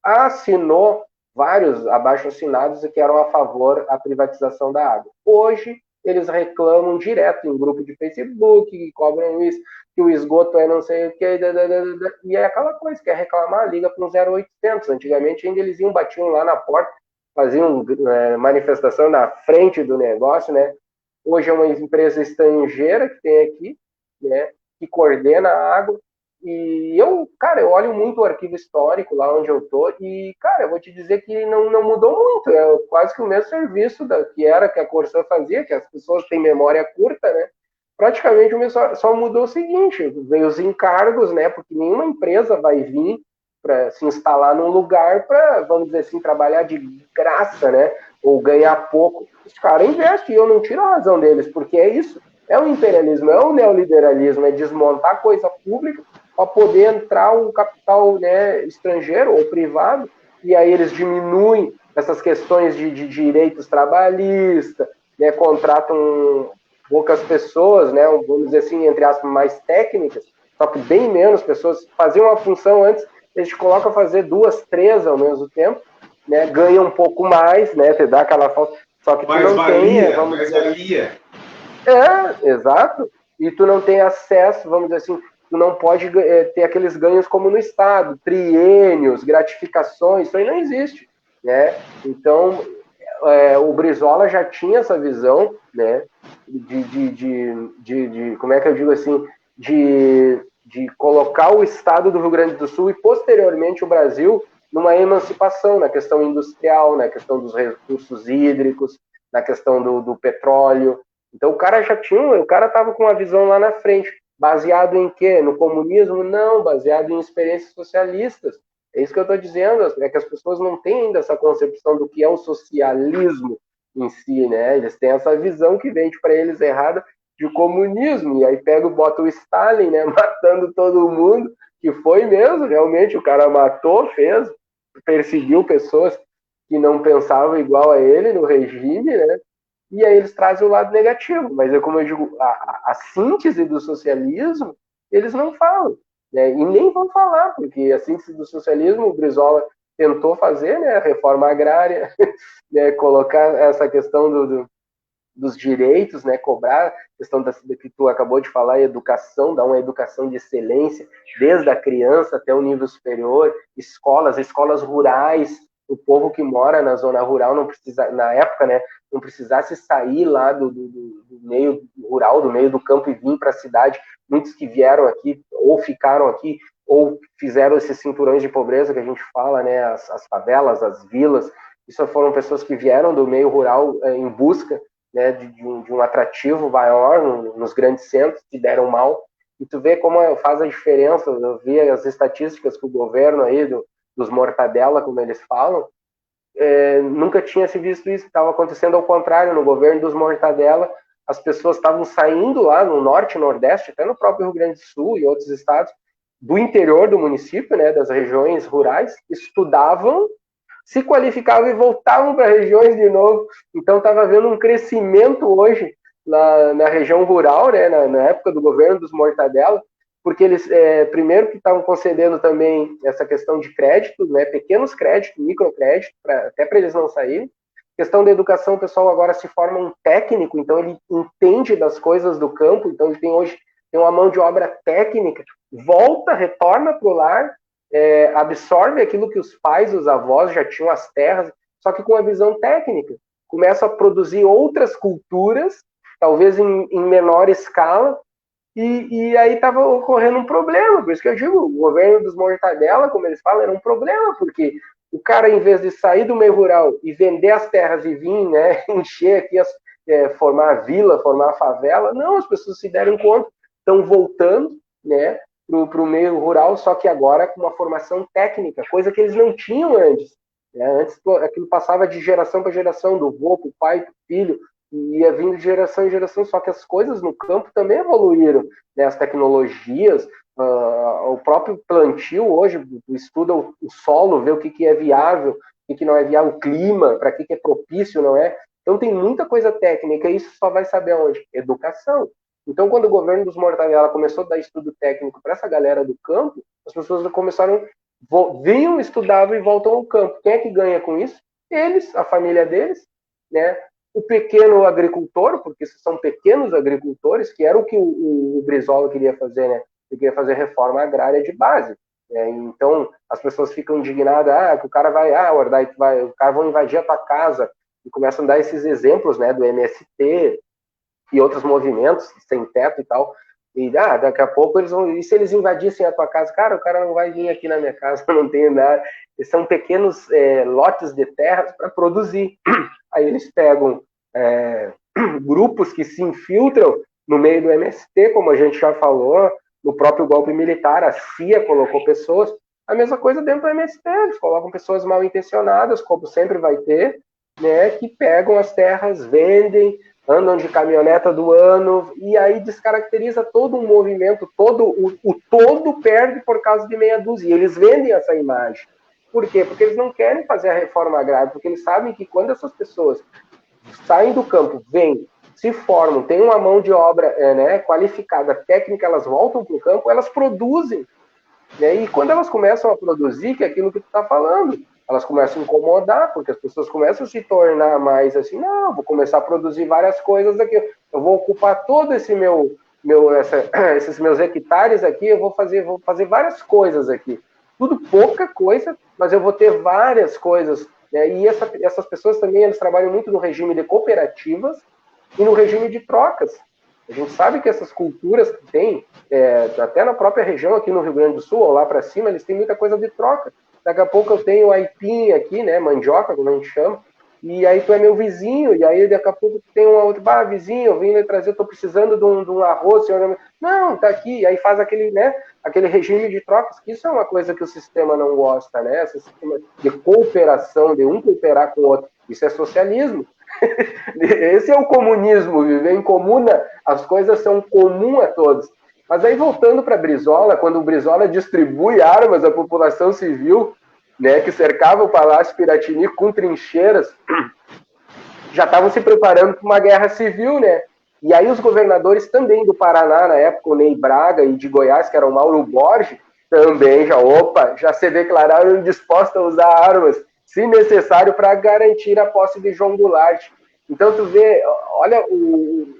Assinou vários abaixo-assinados que eram a favor da privatização da água. Hoje, eles reclamam direto em grupo de Facebook, que cobram isso, que o esgoto é não sei o que, e é aquela coisa, quer reclamar, liga para um 0800. Antigamente ainda eles batiam lá na porta, faziam manifestação na frente do negócio, né? Hoje é uma empresa estrangeira que tem aqui, né, que coordena a água. E eu olho muito o arquivo histórico lá onde eu tô e, cara, eu vou te dizer que não mudou muito. É quase que o mesmo serviço que a Corsã fazia, que as pessoas têm memória curta, né? Praticamente o mesmo, só mudou o seguinte, veio os encargos, né? Porque nenhuma empresa vai vir para se instalar num lugar para, vamos dizer assim, trabalhar de graça, né? Ou ganhar pouco. Os caras investem e eu não tiro a razão deles, porque é isso. É o imperialismo, é o neoliberalismo, é desmontar coisa pública para poder entrar um capital, né, estrangeiro ou privado, e aí eles diminuem essas questões de direitos trabalhistas, né, contratam poucas pessoas, né, vamos dizer assim, entre aspas, mais técnicas, só que bem menos pessoas. Faziam uma função antes, eles te colocam a fazer 2, 3 ao mesmo tempo, né, ganha um pouco mais, né, te dá aquela falta, só que tu não tem, vamos dizer, exato, e tu não tem acesso, vamos dizer assim, tu não pode ter aqueles ganhos como no Estado, triênios, gratificações, isso aí não existe, né? Então, o Brizola já tinha essa visão, né, como é que eu digo assim, de de colocar o estado do Rio Grande do Sul e, posteriormente, o Brasil numa emancipação na questão industrial, na questão dos recursos hídricos, na questão do petróleo. Então, o cara estava com uma visão lá na frente. Baseado em quê? No comunismo? Não, baseado em experiências socialistas. É isso que eu estou dizendo, é que as pessoas não têm ainda essa concepção do que é o socialismo em si, né? Eles têm essa visão que vende para eles errada de comunismo, e aí bota o Stalin, né, matando todo mundo, que foi mesmo, realmente, o cara matou, perseguiu pessoas que não pensavam igual a ele no regime, né? E aí eles trazem o lado negativo, mas é como eu digo, a síntese do socialismo, eles não falam, né? E nem vão falar, porque a síntese do socialismo, o Brizola tentou fazer, né, a reforma agrária, né, colocar essa questão dos direitos, né, cobrar a questão da que tu acabou de falar, educação, dar uma educação de excelência, desde a criança até o nível superior, escolas rurais, o povo que mora na zona rural não precisa, na época, né, não precisasse sair lá do meio rural, do meio do campo e vir para a cidade. Muitos que vieram aqui, ou ficaram aqui, ou fizeram esses cinturões de pobreza que a gente fala, né, as favelas, as vilas. Isso foram pessoas que vieram do meio rural em busca, né, de um atrativo maior nos grandes centros, que deram mal. E tu vê como faz a diferença. Eu vi as estatísticas que o governo aí, dos mortadela, como eles falam, nunca tinha se visto isso. Estava acontecendo ao contrário. No governo dos mortadela, as pessoas estavam saindo lá no norte e nordeste, até no próprio Rio Grande do Sul e outros estados, do interior do município, né, das regiões rurais, estudavam, se qualificavam e voltavam para regiões de novo. Então estava havendo um crescimento hoje na região rural, né, na época do governo dos mortadela, porque eles, primeiro que estavam concedendo também essa questão de crédito, né, pequenos créditos, microcrédito, até para eles não saírem. Questão da educação, o pessoal agora se forma um técnico, então ele entende das coisas do campo, então ele hoje tem uma mão de obra técnica, retorna para o lar, absorve aquilo que os pais, os avós já tinham as terras, só que com a visão técnica. Começa a produzir outras culturas, talvez em menor escala, e aí estava ocorrendo um problema. Por isso que eu digo, o governo dos mortadela, como eles falam, era um problema, porque o cara, em vez de sair do meio rural e vender as terras e vir, né, encher aqui, formar a vila, formar a favela, não, as pessoas se deram conta, estão voltando, né, para o meio rural, só que agora com uma formação técnica, coisa que eles não tinham antes. Né? Antes aquilo passava de geração para geração, do avô para o pai, para o filho, e ia vindo de geração em geração, só que as coisas no campo também evoluíram, né? As tecnologias, o próprio plantio hoje estuda o solo, vê o que é viável, o que não é viável, o clima, para que é propício, não é? Então tem muita coisa técnica, e isso só vai saber aonde? Educação. Então, quando o governo dos mortadela começou a dar estudo técnico para essa galera do campo, as pessoas começaram, vinham, estudavam e voltam ao campo. Quem é que ganha com isso? Eles, a família deles, né? O pequeno agricultor, porque são pequenos agricultores, que era o que o Brizola queria fazer, né? Ele queria fazer reforma agrária de base. Né? Então, as pessoas ficam indignadas, que o cara o cara vai invadir a tua casa, e começam a dar esses exemplos, né, do MST e outros movimentos sem teto e tal. E daqui a pouco eles vão. E se eles invadissem a tua casa? Cara, o cara não vai vir aqui na minha casa, não tem nada. São pequenos lotes de terras para produzir. Aí eles pegam grupos que se infiltram no meio do MST, como a gente já falou, no próprio golpe militar, a CIA colocou pessoas. A mesma coisa dentro do MST, eles colocam pessoas mal intencionadas, como sempre vai ter, né, que pegam as terras, vendem, andam de caminhoneta do ano, e aí descaracteriza todo um movimento, o todo perde por causa de meia dúzia, e eles vendem essa imagem. Por quê? Porque eles não querem fazer a reforma agrária, porque eles sabem que quando essas pessoas saem do campo, vêm, se formam, têm uma mão de obra né, qualificada, técnica, elas voltam para o campo, elas produzem. Né? E quando elas começam a produzir, que é aquilo que tu está falando, elas começam a incomodar, porque as pessoas começam a se tornar mais assim, não, vou começar a produzir várias coisas aqui, eu vou ocupar todo esses meus hectares aqui, eu vou fazer várias coisas aqui. Tudo pouca coisa, mas eu vou ter várias coisas. Né? E essas pessoas também, eles trabalham muito no regime de cooperativas e no regime de trocas. A gente sabe que essas culturas que tem, até na própria região aqui no Rio Grande do Sul, ou lá para cima, eles têm muita coisa de troca. Daqui a pouco eu tenho aipim aqui, né, mandioca, como a gente chama, e aí tu é meu vizinho, e aí daqui a pouco tu tem uma outra, vizinho, eu vim lhe trazer, tô precisando de um arroz, senhor. Não, tá aqui, e aí faz aquele, né, aquele regime de trocas, que isso é uma coisa que o sistema não gosta, né, esse sistema de cooperação, de um cooperar com o outro, isso é socialismo. Esse é o comunismo, viver em comuna, as coisas são comum a todos. Mas aí voltando para Brizola, quando o Brizola distribui armas à população civil, né, que cercava o Palácio Piratini com trincheiras, já estavam se preparando para uma guerra civil, né? E aí os governadores também do Paraná, na época, o Ney Braga, e de Goiás, que era o Mauro Borges, também já se declararam dispostos a usar armas, se necessário, para garantir a posse de João Goulart. Então tu vê, olha o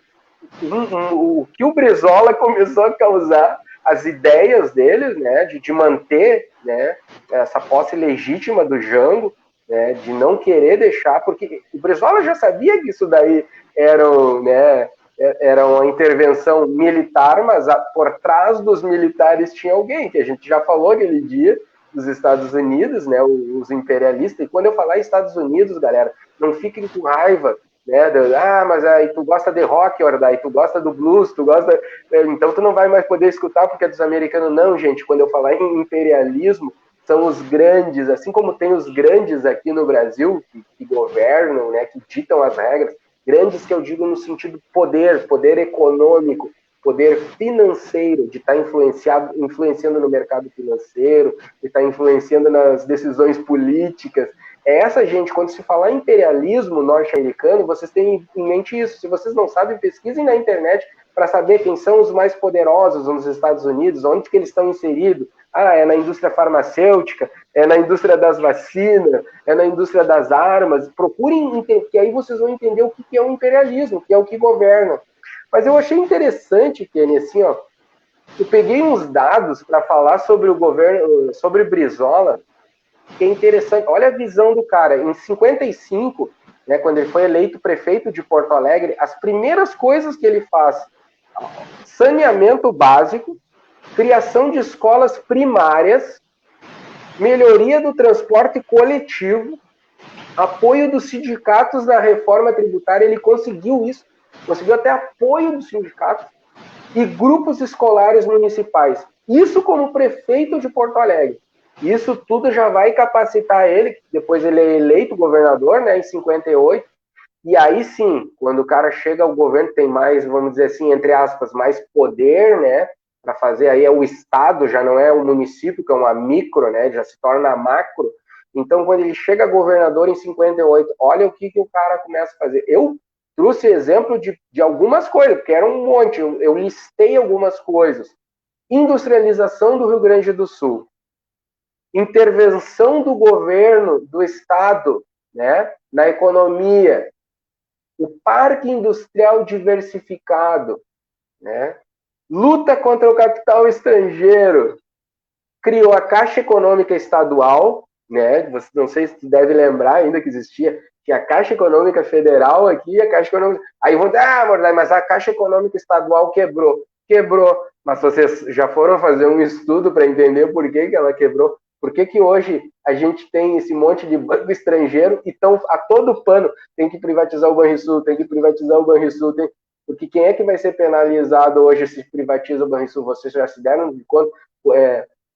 que o Brizola começou a causar, as ideias dele, né, de manter, né, essa posse legítima do Jango, né, de não querer deixar, porque o Brizola já sabia que isso daí era uma intervenção militar, mas por trás dos militares tinha alguém, que a gente já falou aquele dia, dos Estados Unidos, né, os imperialistas, e quando eu falar Estados Unidos, galera, não fiquem com raiva, né, mas aí tu gosta de rock, Ordai, tu gosta do blues, tu gosta, então tu não vai mais poder escutar porque é dos americanos. Não, gente, quando eu falar em imperialismo, são os grandes, assim como tem os grandes aqui no Brasil, que governam, né, que ditam as regras, grandes que eu digo no sentido poder econômico, poder financeiro, de estar influenciando no mercado financeiro, de estar influenciando nas decisões políticas. Essa gente, quando se falar imperialismo norte-americano, vocês têm em mente isso. Se vocês não sabem, pesquisem na internet para saber quem são os mais poderosos nos Estados Unidos, onde que eles estão inseridos. É na indústria farmacêutica, é na indústria das vacinas, é na indústria das armas. Procurem entender, que aí vocês vão entender o que é o imperialismo, que é o que governa. Mas eu achei interessante, Kenny, assim, ó, eu peguei uns dados para falar sobre o governo, sobre Brizola, que é interessante. Olha a visão do cara. Em 55, né, quando ele foi eleito prefeito de Porto Alegre, as primeiras coisas que ele faz: saneamento básico, criação de escolas primárias, melhoria do transporte coletivo, apoio dos sindicatos na reforma tributária. Ele conseguiu isso, conseguiu até apoio dos sindicatos e grupos escolares municipais. Isso como prefeito de Porto Alegre. Isso tudo já vai capacitar ele, depois ele é eleito governador, né, em 58, e aí sim, quando o cara chega ao governo, tem mais, vamos dizer assim, entre aspas, mais poder, né, para fazer, aí é o estado, já não é o município, que é uma micro, né, já se torna macro. Então, quando ele chega governador em 58, olha o que o cara começa a fazer. Eu trouxe exemplo de algumas coisas, porque era um monte, eu listei algumas coisas. Industrialização do Rio Grande do Sul, intervenção do governo do estado, né, na economia, o parque industrial diversificado, né, luta contra o capital estrangeiro, criou a Caixa Econômica Estadual, né, você não sei se deve lembrar ainda que existia, que a Caixa Econômica Federal aqui, a Caixa Econômica... Aí vão dizer, Mordai, mas a Caixa Econômica Estadual quebrou. Quebrou, mas vocês já foram fazer um estudo para entender por que ela quebrou? Por que hoje a gente tem esse monte de banco estrangeiro e estão a todo pano, tem que privatizar o Banrisul, tem que privatizar o Banrisul, porque quem é que vai ser penalizado hoje se privatiza o Banrisul? Vocês já se deram de conta?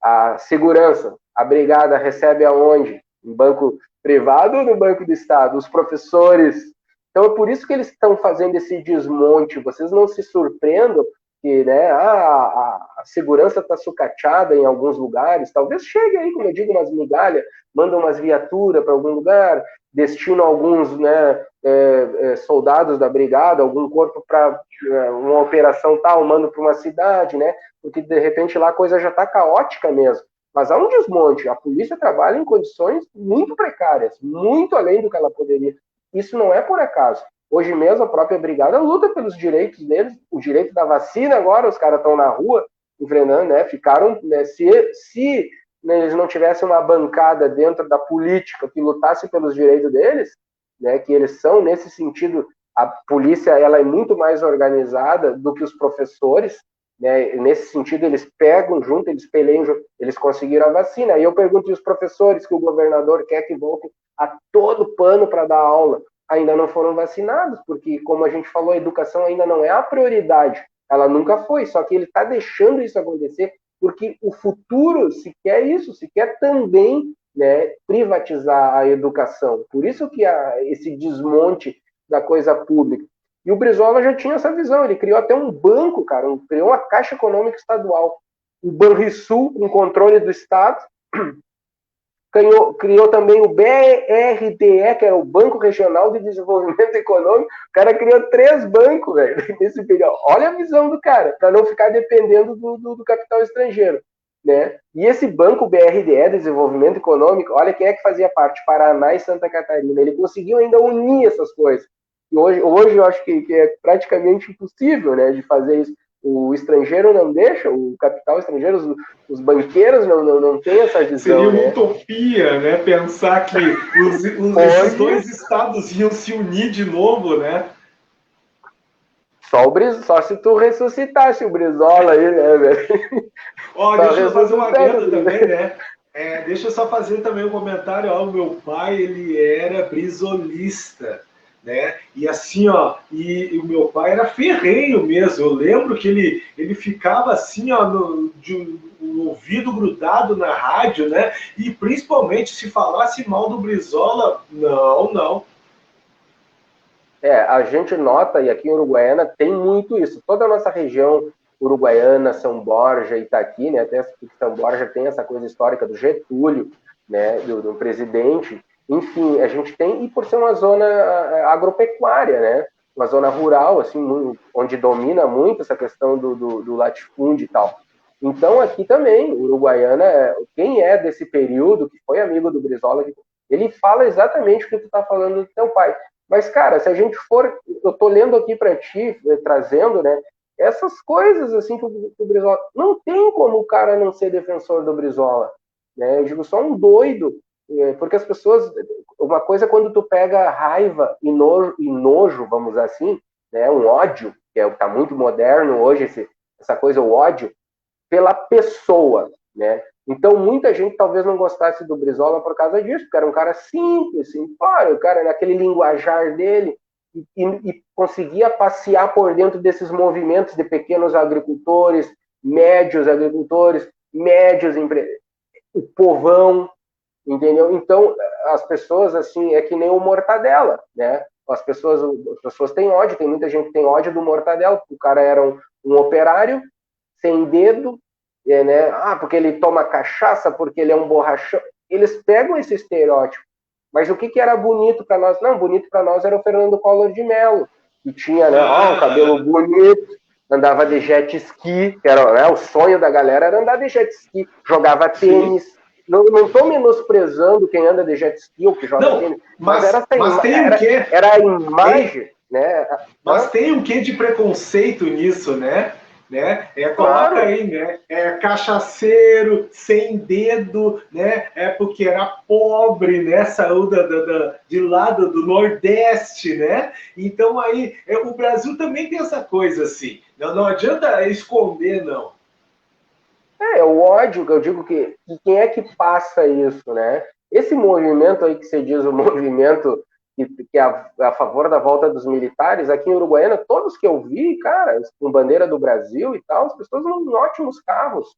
A segurança, a brigada recebe aonde? No banco privado ou no banco do Estado? Os professores. Então é por isso que eles estão fazendo esse desmonte. Vocês não se surpreendam que, né, a segurança está sucateada em alguns lugares, talvez chegue aí, como eu digo, umas migalhas, mandam umas viaturas para algum lugar, destinam alguns, né, soldados da brigada, algum corpo para uma operação tal, mandam para uma cidade, né, porque de repente lá a coisa já está caótica mesmo. Mas há um desmonte, a polícia trabalha em condições muito precárias, muito além do que ela poderia. Isso não é por acaso. Hoje mesmo a própria brigada luta pelos direitos deles, o direito da vacina agora, os caras estão na rua enfrentando, né? Ficaram, né? Se né, eles não tivessem uma bancada dentro da política que lutasse pelos direitos deles, né? Que eles são nesse sentido A polícia ela é muito mais organizada do que os professores, né? Nesse sentido, eles pegam junto, eles peleiam junto, eles conseguiram a vacina. E eu pergunto aos professores que o governador quer que voltem a todo pano para dar aula, ainda não foram vacinados, porque, como a gente falou, a educação ainda não é a prioridade. Ela nunca foi, só que ele está deixando isso acontecer porque o futuro se quer isso, se quer também, né, privatizar a educação. Por isso que há esse desmonte da coisa pública. E o Brizola já tinha essa visão, ele criou até um banco, cara, criou uma Caixa Econômica Estadual. O Banrisul, com controle do Estado, criou também o BRDE, que era o Banco Regional de Desenvolvimento Econômico. O cara criou 3 bancos, velho, nesse período. Olha a visão do cara, para não ficar dependendo do capital estrangeiro, né? E esse Banco BRDE, Desenvolvimento Econômico, olha quem é que fazia parte, Paraná e Santa Catarina. Ele conseguiu ainda unir essas coisas. E hoje eu acho que é praticamente impossível, né, de fazer isso. O estrangeiro não deixa, o capital estrangeiro, os banqueiros não têm essa visão. Seria uma utopia, né? Pensar que esses 2 estados iam se unir de novo, né? Só se tu ressuscitasse o Brizola aí, né, velho? Ó, deixa eu fazer uma adendo também, né? Deixa eu só fazer também um comentário. Ó, o meu pai, ele era brizolista, né? E assim, ó, e o meu pai era ferrenho mesmo. Eu lembro que ele ficava assim, ó, no ouvido grudado na rádio, né? E principalmente se falasse mal do Brizola, não. A gente nota, e aqui em Uruguaiana tem muito isso. Toda a nossa região uruguaiana, São Borja, Itaqui, né? Até São Borja tem essa coisa histórica do Getúlio, né? Do presidente. Enfim, a gente tem, e por ser uma zona agropecuária, né? Uma zona rural, assim, onde domina muito essa questão do latifúndio e tal. Então, aqui também, Uruguaiana, quem é desse período, que foi amigo do Brizola, ele fala exatamente o que tu está falando do teu pai. Mas, cara, se a gente for... Eu tô lendo aqui para ti, trazendo, né? Essas coisas, assim, que o Brizola... Não tem como o cara não ser defensor do Brizola, né? Eu digo, só um doido. Porque as pessoas... Uma coisa é quando tu pega raiva e nojo, vamos dizer assim, né? Um ódio, que tá muito moderno hoje, essa coisa, o ódio, pela pessoa, né? Então, muita gente talvez não gostasse do Brizola por causa disso, porque era um cara simples, simplório, o cara naquele linguajar dele, e conseguia passear por dentro desses movimentos de pequenos agricultores, médios o povão, entendeu? Então, as pessoas, assim, é que nem o Mortadela, né? As pessoas têm ódio, tem muita gente que tem ódio do Mortadela, o cara era um operário, sem dedo, né? Porque ele toma cachaça, porque ele é um borrachão. Eles pegam esse estereótipo. Mas o que era bonito para nós? Não, bonito para nós era o Fernando Collor de Mello, que tinha, né, um cabelo bonito, andava de jet ski, que era, né, o sonho da galera era andar de jet ski, jogava tênis. Sim. Não estou menosprezando quem anda de jet ski ou que joga tênis, era a imagem, né? Mas tem um quê de preconceito nisso, né? Coloca claro. Aí, né? Cachaceiro, sem dedo, né? Porque era pobre, né? Saiu de lado do Nordeste, né? Então aí o Brasil também tem essa coisa assim. Não adianta esconder, não. O ódio, que eu digo que quem é que passa isso, né? Esse movimento aí que você diz, o movimento que é a favor da volta dos militares, aqui em Uruguaiana, todos que eu vi, cara, com bandeira do Brasil e tal, as pessoas em ótimos carros.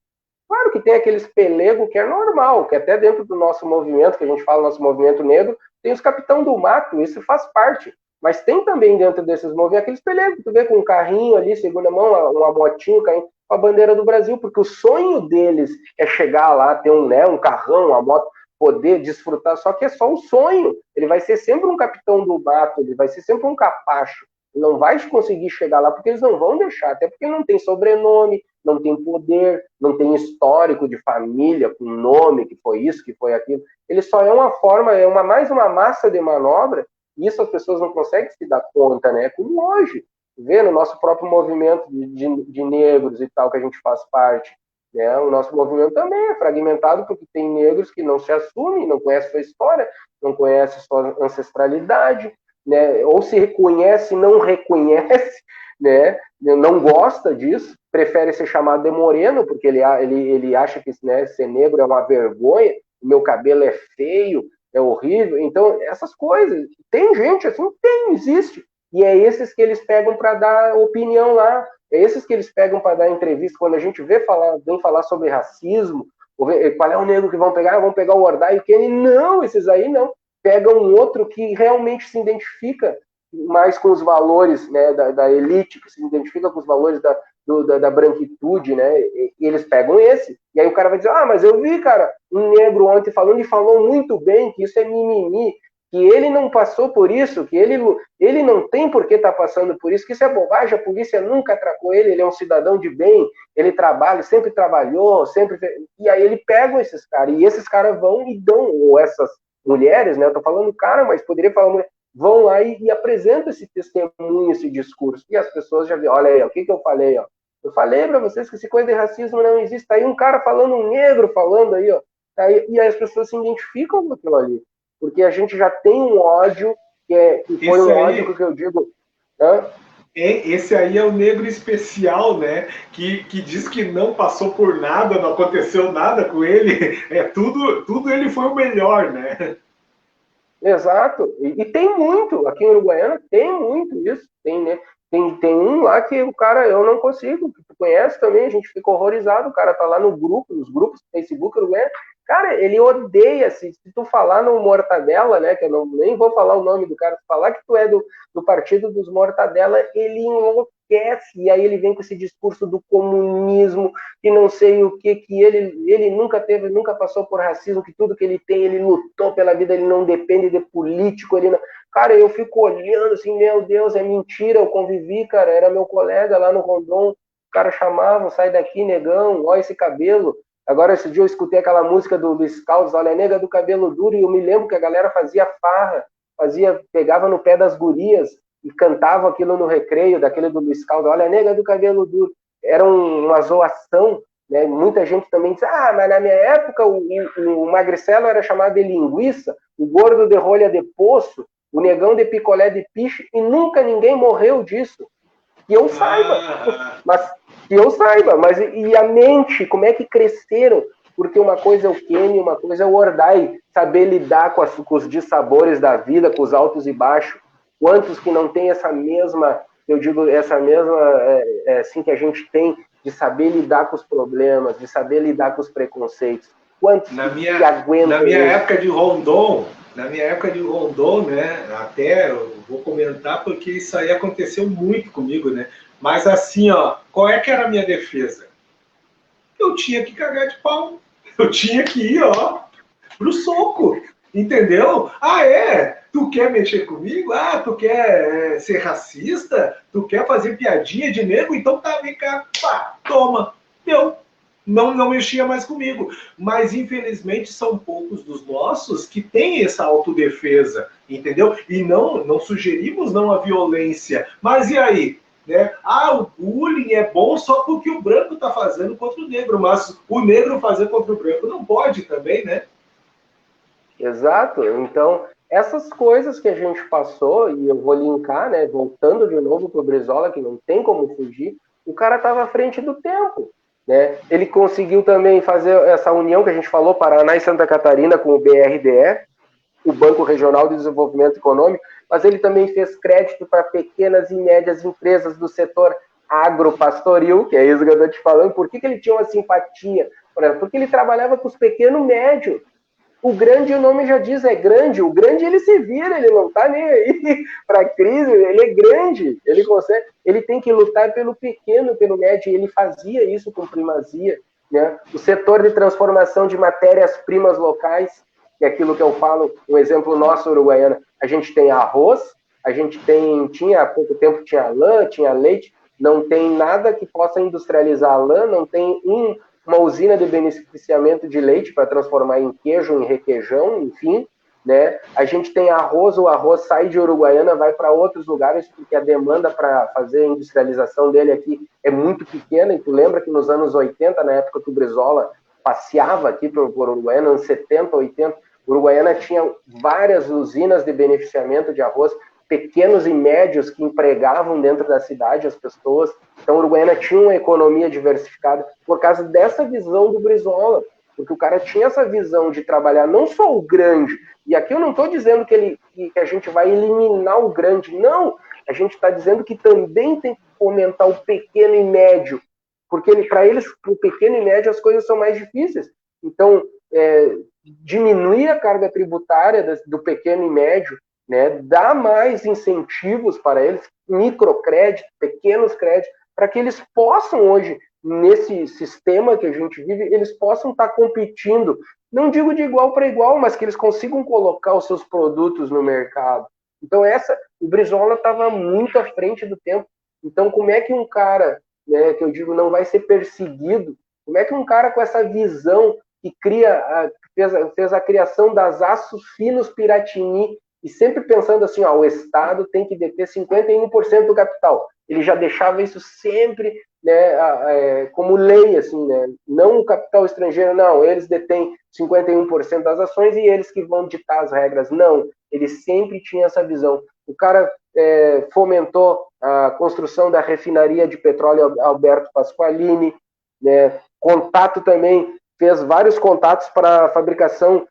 Claro que tem aqueles pelego que é normal, que até dentro do nosso movimento, que a gente fala nosso movimento negro, tem os capitão do mato, isso faz parte. Mas tem também dentro desses movimentos aqueles pelegos que tu vê com um carrinho ali, segunda mão, uma motinho caindo com a bandeira do Brasil, porque o sonho deles é chegar lá, ter um carrão, uma moto, poder desfrutar, só que é só um sonho. Ele vai ser sempre um capitão do mato, ele vai ser sempre um capacho. Ele não vai conseguir chegar lá porque eles não vão deixar, até porque não tem sobrenome, não tem poder, não tem histórico de família com nome, que foi isso, que foi aquilo. Ele só é uma forma, mais uma massa de manobra, e isso as pessoas não conseguem se dar conta, né? Como hoje, vê no nosso próprio movimento de negros e tal, que a gente faz parte. Né? O nosso movimento também é fragmentado porque tem negros que não se assumem, não conhecem sua história, não conhecem sua ancestralidade, né, ou se reconhece, não reconhece, né, não gosta disso, prefere ser chamado de moreno, porque ele acha que, né, ser negro é uma vergonha, o meu cabelo é feio, é horrível. Então, essas coisas. Tem gente assim? Tem, existe. E é esses que eles pegam para dar opinião lá. É esses que eles pegam para dar entrevista. Quando a gente vem falar sobre racismo, qual é o negro que vão pegar? Vão pegar o Ordai e o Kenny? Não, esses aí não. Pegam um outro que realmente se identifica mais com os valores, né, da elite, que se identifica com os valores da branquitude, né? E eles pegam esse. E aí o cara vai dizer, mas eu vi, cara, um negro ontem falando e falou muito bem que isso é mimimi, que ele não passou por isso, que ele não tem por que estar passando por isso, que isso é bobagem, a polícia nunca atracou ele é um cidadão de bem, ele trabalha, sempre trabalhou, sempre... E aí ele pega esses caras, e esses caras vão e dão, ou essas mulheres, né? Eu tô falando cara, mas poderia falar mulher, vão lá e apresentam esse testemunho, esse discurso. E as pessoas já viram, olha aí, o que eu falei, ó. Eu falei para vocês que essa coisa de racismo não existe. Tá aí um cara falando, um negro falando aí, ó. Tá aí, e aí as pessoas se identificam com aquilo ali. Porque a gente já tem um ódio, que foi um ódio que eu digo... Esse aí é o negro especial, né? Que diz que não passou por nada, não aconteceu nada com ele. Tudo ele foi o melhor, né? Exato. E tem muito, aqui em Uruguaiana tem muito isso. Tem, né? Tem um lá que o cara, eu não consigo, que tu conhece também, a gente fica horrorizado, o cara tá lá no grupo, nos grupos do Facebook Uruguaiana. Cara, ele odeia, se tu falar no Mortadela, né, que eu nem vou falar o nome do cara, se falar que tu é do partido dos Mortadela, ele enlouquece, e aí ele vem com esse discurso do comunismo, que não sei o que ele nunca passou por racismo, que tudo que ele tem, ele lutou pela vida, ele não depende de político, ele não... Cara, eu fico olhando assim, meu Deus, é mentira, eu convivi, cara, era meu colega lá no Rondon, o cara chamava, sai daqui, negão, olha esse cabelo. Agora, esse dia eu escutei aquela música do Luiz Caldas, olha, nega do cabelo duro, e eu me lembro que a galera fazia farra, pegava no pé das gurias e cantava aquilo no recreio, daquele do Luiz Caldas, olha, nega do cabelo duro. Era uma zoação, né? Muita gente também diz, mas na minha época o magricelo era chamado de linguiça, o gordo de rolha de poço, o negão de picolé de piche, e nunca ninguém morreu disso. Que eu saiba. Mas e a mente, como é que cresceram? Porque uma coisa é o Kenny, uma coisa é o Ordai, saber lidar com os dissabores da vida, com os altos e baixos. Quantos que não tem essa mesma, assim que a gente tem, de saber lidar com os problemas, de saber lidar com os preconceitos. Quantos que aguentam? Na minha época de Rondon, né? Até eu vou comentar porque isso aí aconteceu muito comigo, né? Mas assim, ó, qual é que era a minha defesa? Eu tinha que cagar de pau. Eu tinha que ir, ó, pro soco. Entendeu? Tu quer mexer comigo? Tu quer ser racista? Tu quer fazer piadinha de negro? Então tá, vem cá, pá, toma. Deu. Não mexia mais comigo. Mas, infelizmente, são poucos dos nossos que têm essa autodefesa, entendeu? E não sugerimos não a violência. Mas e aí? Né? O bullying é bom só porque o branco está fazendo contra o negro, mas o negro fazer contra o branco não pode também, né? Exato. Então, essas coisas que a gente passou, e eu vou linkar, né, voltando de novo para o Brizola, que não tem como fugir, o cara estava à frente do tempo. Né? Ele conseguiu também fazer essa união que a gente falou, Paraná e Santa Catarina, com o BRDE, o Banco Regional de Desenvolvimento Econômico, mas ele também fez crédito para pequenas e médias empresas do setor agropastoril, que é isso que eu estou te falando. Por que ele tinha uma simpatia? Porque ele trabalhava com os pequenos e médios. O grande, o nome já diz, é grande. O grande, ele se vira, ele não está nem aí para a crise, ele é grande, ele consegue, ele tem que lutar pelo pequeno, pelo médio, e ele fazia isso com primazia. Né? O setor de transformação de matérias-primas locais, que é aquilo que eu falo, um exemplo nosso, uruguaiana, a gente tem arroz, há pouco tempo tinha lã, tinha leite, não tem nada que possa industrializar a lã, não tem uma usina de beneficiamento de leite para transformar em queijo, em requeijão, enfim, né? A gente tem arroz, o arroz sai de Uruguaiana, vai para outros lugares, porque a demanda para fazer a industrialização dele aqui é muito pequena, e tu lembra que nos anos 80, na época que o Brizola passeava aqui por Uruguaiana, anos 70, 80, Uruguaiana tinha várias usinas de beneficiamento de arroz, pequenos e médios que empregavam dentro da cidade as pessoas. Então, Uruguaiana tinha uma economia diversificada por causa dessa visão do Brizola, porque o cara tinha essa visão de trabalhar não só o grande, e aqui eu não estou dizendo que a gente vai eliminar o grande, não, a gente está dizendo que também tem que fomentar o pequeno e médio, porque para eles, o pequeno e médio, as coisas são mais difíceis. Então, diminuir a carga tributária do pequeno e médio, né, dar mais incentivos para eles, microcrédito, pequenos créditos, para que eles possam hoje, nesse sistema que a gente vive, eles possam estar competindo, não digo de igual para igual, mas que eles consigam colocar os seus produtos no mercado. Então, o Brizola estava muito à frente do tempo. Então, como é que um cara, né, que eu digo não vai ser perseguido, como é que um cara com essa visão que fez a criação das Aços Finos Piratini, e sempre pensando assim, o Estado tem que deter 51% do capital. Ele já deixava isso sempre, né, como lei, assim, né? Não o capital estrangeiro, não, eles detêm 51% das ações e eles que vão ditar as regras. Não, ele sempre tinha essa visão. O cara fomentou a construção da refinaria de petróleo Alberto Pasqualini, né? Contato também, fez vários contatos para a fabricação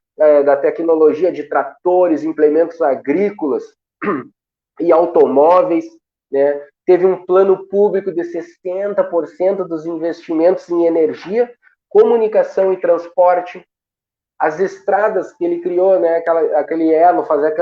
da tecnologia de tratores, implementos agrícolas e automóveis, né? Teve um plano público de 60% dos investimentos em energia, comunicação e transporte. As estradas que ele criou, né? Aquele elo, fazer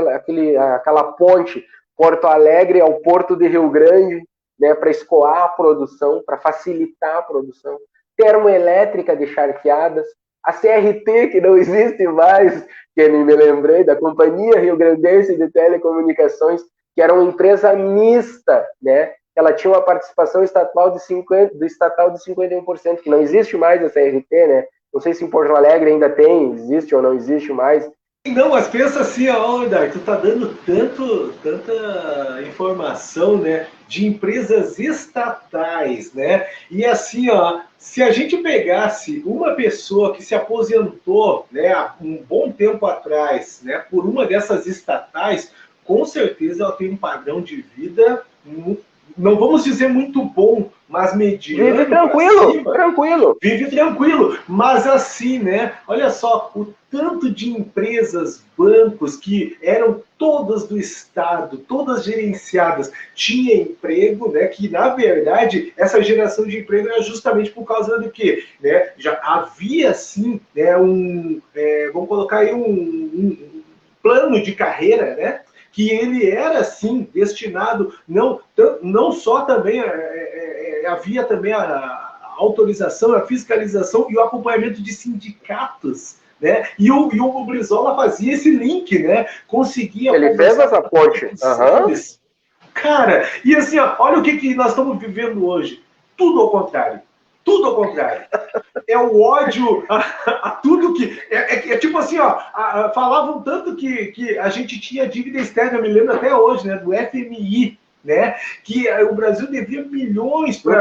aquela ponte Porto Alegre ao Porto de Rio Grande, né? Para escoar a produção, para facilitar a produção. Termoelétrica de Charqueadas, a CRT, que não existe mais, que nem me lembrei, da Companhia Rio Grandense de Telecomunicações, que era uma empresa mista, né? Ela tinha uma participação estatal de 51%, que não existe mais a CRT, né? Não sei se em Porto Alegre ainda tem, existe ou não existe mais. Não, mas pensa assim, Dar, tu tá dando tanta informação, né, de empresas estatais, né? E assim, se a gente pegasse uma pessoa que se aposentou, né, há um bom tempo atrás, né, por uma dessas estatais, com certeza ela tem um padrão de vida, não vamos dizer muito bom, mas mediano. Vive tranquilo. Vive tranquilo, mas assim, né? Olha só, o tanto de empresas, bancos que eram todas do Estado, todas gerenciadas, tinha emprego, né? Que na verdade essa geração de emprego era justamente por causa do quê? Né? Já havia sim, né? Vamos colocar aí um plano de carreira, né? Que ele era, sim, destinado, não só também, havia também a autorização, a fiscalização e o acompanhamento de sindicatos, né? E o Brizola fazia esse link, né? Conseguia... Ele fez essa ponte. Uhum. Cara, e assim, olha o que nós estamos vivendo hoje. Tudo ao contrário. Tudo ao contrário. É o ódio a tudo que... É tipo assim, falavam tanto que a gente tinha dívida externa, eu me lembro até hoje, né, do FMI, né, que o Brasil devia milhões por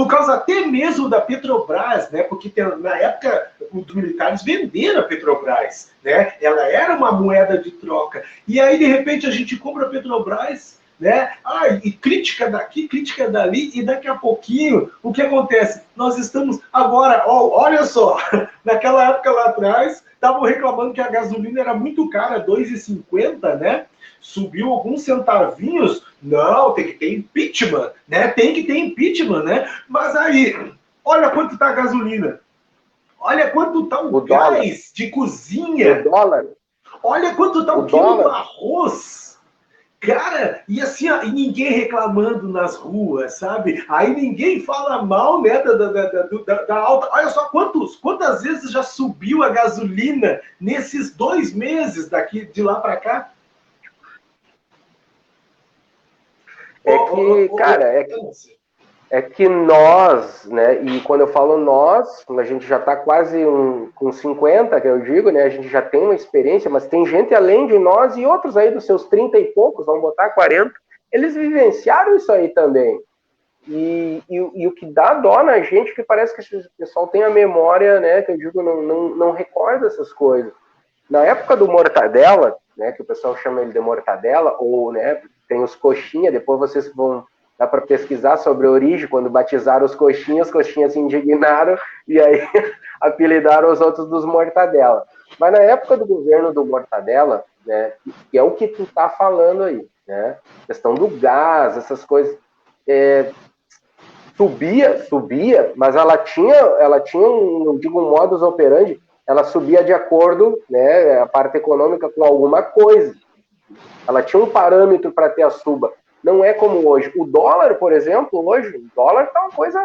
causa até mesmo da Petrobras, né, porque na época os militares venderam a Petrobras, né, ela era uma moeda de troca. E aí, de repente, a gente compra a Petrobras, né? E crítica daqui, crítica dali, e daqui a pouquinho, o que acontece? Nós estamos agora, olha só, naquela época lá atrás, estavam reclamando que a gasolina era muito cara, R$2,50, né? Subiu alguns centavinhos, não, tem que ter impeachment, né? Tem que ter impeachment, né? Mas aí, olha quanto tá a gasolina, olha quanto tá o gás dólar de cozinha, o dólar. Olha quanto tá o quilo do arroz. Cara, e assim, e ninguém reclamando nas ruas, sabe? Aí ninguém fala mal, né, da alta. Olha só quantas vezes já subiu a gasolina nesses 2 meses de lá para cá? É que nós, né, e quando eu falo nós, a gente já está quase com 50, que eu digo, né, a gente já tem uma experiência, mas tem gente além de nós e outros aí dos seus 30 e poucos, vamos botar 40, eles vivenciaram isso aí também. E o que dá dó na gente, que parece que o pessoal tem a memória, né, que eu digo, não recorda essas coisas. Na época do Mortadela, né, que o pessoal chama ele de mortadela, ou, né, tem os coxinha, depois vocês vão dar para pesquisar sobre a origem, quando batizaram os coxinhas se indignaram e aí apelidaram os outros dos mortadela. Mas na época do governo do Mortadela, né, que é o que tu tá falando aí, né, questão do gás, essas coisas, subia, mas ela tinha eu digo, um modus operandi, ela subia de acordo, né, a parte econômica com alguma coisa. Ela tinha um parâmetro para ter a suba. Não é como hoje. O dólar, por exemplo, hoje, o dólar tá uma coisa...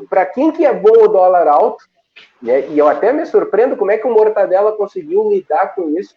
Para quem que é bom o dólar alto, né, e eu até me surpreendo como é que o Mortadela conseguiu lidar com isso,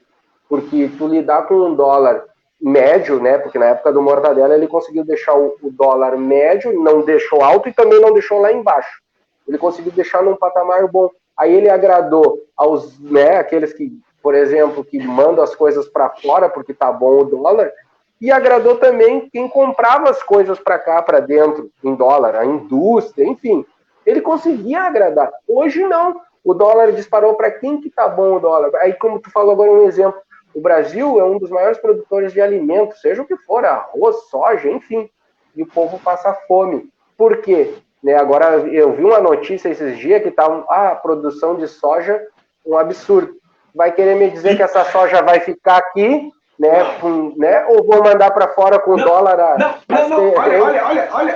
porque tu lidar com um dólar médio, né, porque na época do Mortadela ele conseguiu deixar o dólar médio, não deixou alto e também não deixou lá embaixo. Ele conseguiu deixar num patamar bom. Aí ele agradou aos, né, aqueles que, por exemplo, que mandam as coisas para fora porque tá bom o dólar, e agradou também quem comprava as coisas para cá, para dentro, em dólar, a indústria, enfim. Ele conseguia agradar. Hoje não. O dólar disparou. Para quem que tá bom o dólar? Aí, como tu falou agora, um exemplo. O Brasil é um dos maiores produtores de alimentos, seja o que for, arroz, soja, enfim. E o povo passa fome. Por quê? Né, agora, eu vi uma notícia esses dias que tá a produção de soja um absurdo. Vai querer me dizer que essa soja vai ficar aqui, né, ou vou mandar para fora com dólar não.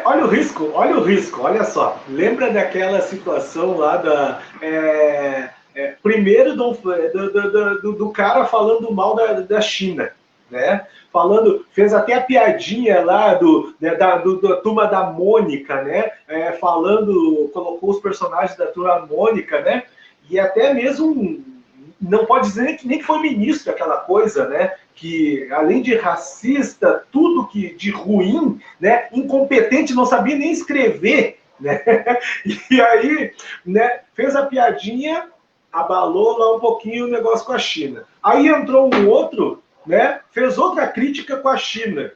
Olha o risco, olha só. Lembra daquela situação lá primeiro do cara falando mal da China, né? Fez até a piadinha lá da turma da Mônica, né? Colocou os personagens da turma Mônica, né? E até mesmo não pode dizer nem que foi ministro aquela coisa, né? Que além de racista, tudo que de ruim, né? Incompetente, não sabia nem escrever, né? E aí, né? Fez a piadinha, abalou lá um pouquinho o negócio com a China. Aí entrou um outro, né? Fez outra crítica com a China.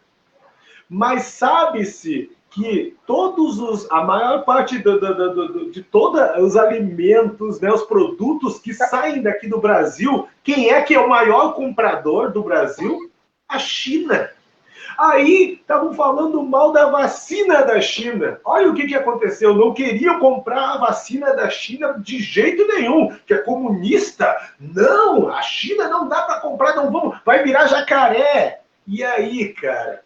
Mas sabe-se que a maior parte de todos os alimentos, né, os produtos que saem daqui do Brasil, quem é que é o maior comprador do Brasil? A China. Aí estavam falando mal da vacina da China. Olha o que aconteceu. Não queriam comprar a vacina da China de jeito nenhum, que é comunista. Não, a China não dá para comprar, não vamos, vai virar jacaré. E aí, cara?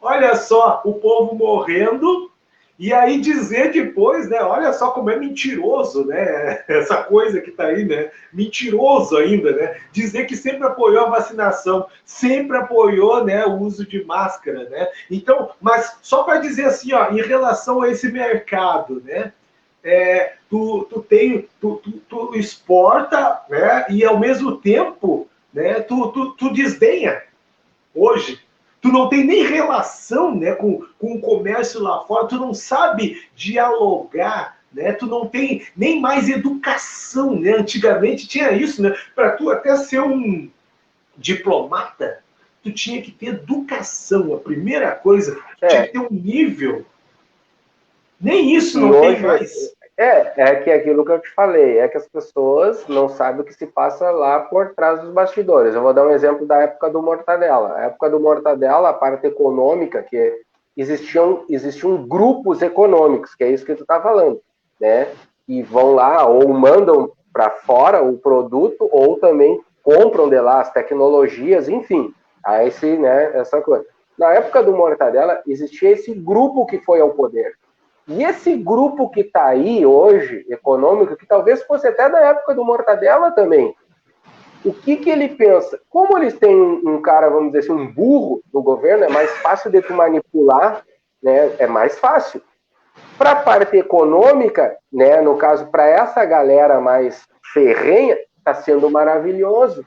Olha só, o povo morrendo, e aí dizer depois, né? Olha só como é mentiroso, né? Essa coisa que tá aí, né? Mentiroso ainda, né? Dizer que sempre apoiou a vacinação, sempre apoiou, né, o uso de máscara, né? Então, mas só para dizer assim, ó, em relação a esse mercado, né? Tu exporta, né? E ao mesmo tempo, né? Tu desdenha hoje. Tu não tem nem relação, né, com o comércio lá fora, tu não sabe dialogar, né, tu não tem nem mais educação, né? Antigamente tinha isso, né? Para tu até ser um diplomata, tu tinha que ter educação, a primeira coisa, tu tinha que ter um nível. Nem isso não tem mais. É que aquilo que eu te falei, é que as pessoas não sabem o que se passa lá por trás dos bastidores. Eu vou dar um exemplo da época do Mortadela. A época do Mortadela, a parte econômica, que existiam grupos econômicos, que é isso que tu está falando, né? E vão lá ou mandam para fora o produto ou também compram de lá as tecnologias, enfim, essa coisa. Na época do Mortadela, existia esse grupo que foi ao poder. E esse grupo que está aí hoje, econômico, que talvez fosse até da época do Mortadela também, o que ele pensa? Como eles têm um cara, vamos dizer assim, um burro no governo, é mais fácil de tu manipular, né? É mais fácil. Para a parte econômica, né, no caso, para essa galera mais ferrenha, está sendo maravilhoso.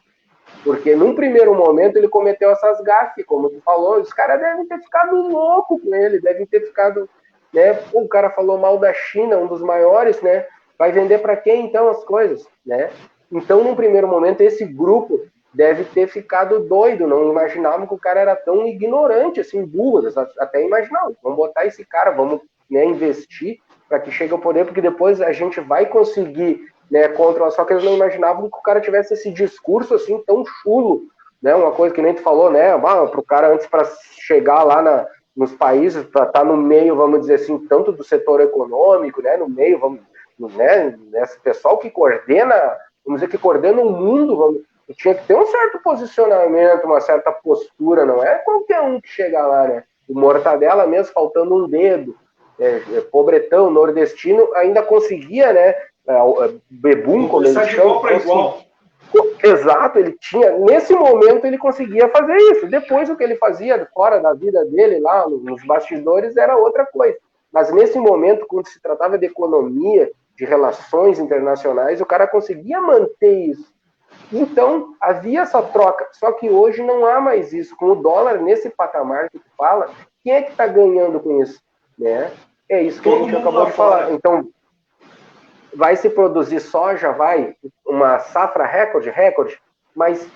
Porque num primeiro momento ele cometeu essas gafes, como tu falou, os caras devem ter ficado louco com ele, devem ter ficado... Né? Pô, o cara falou mal da China, um dos maiores, né? Vai vender para quem então as coisas, né? Então, num primeiro momento, esse grupo deve ter ficado doido, não imaginavam que o cara era tão ignorante, assim, burro, até imaginavam, vamos botar esse cara, vamos, né, investir para que chegue ao poder, porque depois a gente vai conseguir né, contra, só que eles não imaginavam que o cara tivesse esse discurso assim tão chulo, né, uma coisa que nem tu falou, né, para o cara antes para chegar lá nos países, para estar no meio, vamos dizer assim, tanto do setor econômico, né, no meio, vamos, né, esse pessoal que coordena, vamos dizer que coordena o mundo, tinha que ter um certo posicionamento, uma certa postura, não é qualquer um que chega lá, né, o Mortadela mesmo, faltando um dedo, pobretão, nordestino, ainda conseguia, né, bebum, como ele chama. Igual para igual. Exato, ele tinha, nesse momento ele conseguia fazer isso. Depois o que ele fazia fora da vida dele, lá nos bastidores, era outra coisa. Mas nesse momento, quando se tratava de economia, de relações internacionais, o cara conseguia manter isso. Então, havia essa troca. Só que hoje não há mais isso. Com o dólar nesse patamar que tu fala, quem é que está ganhando com isso? Né? É isso que a gente acabou de falar. Então, vai se produzir soja, vai uma safra recorde, mas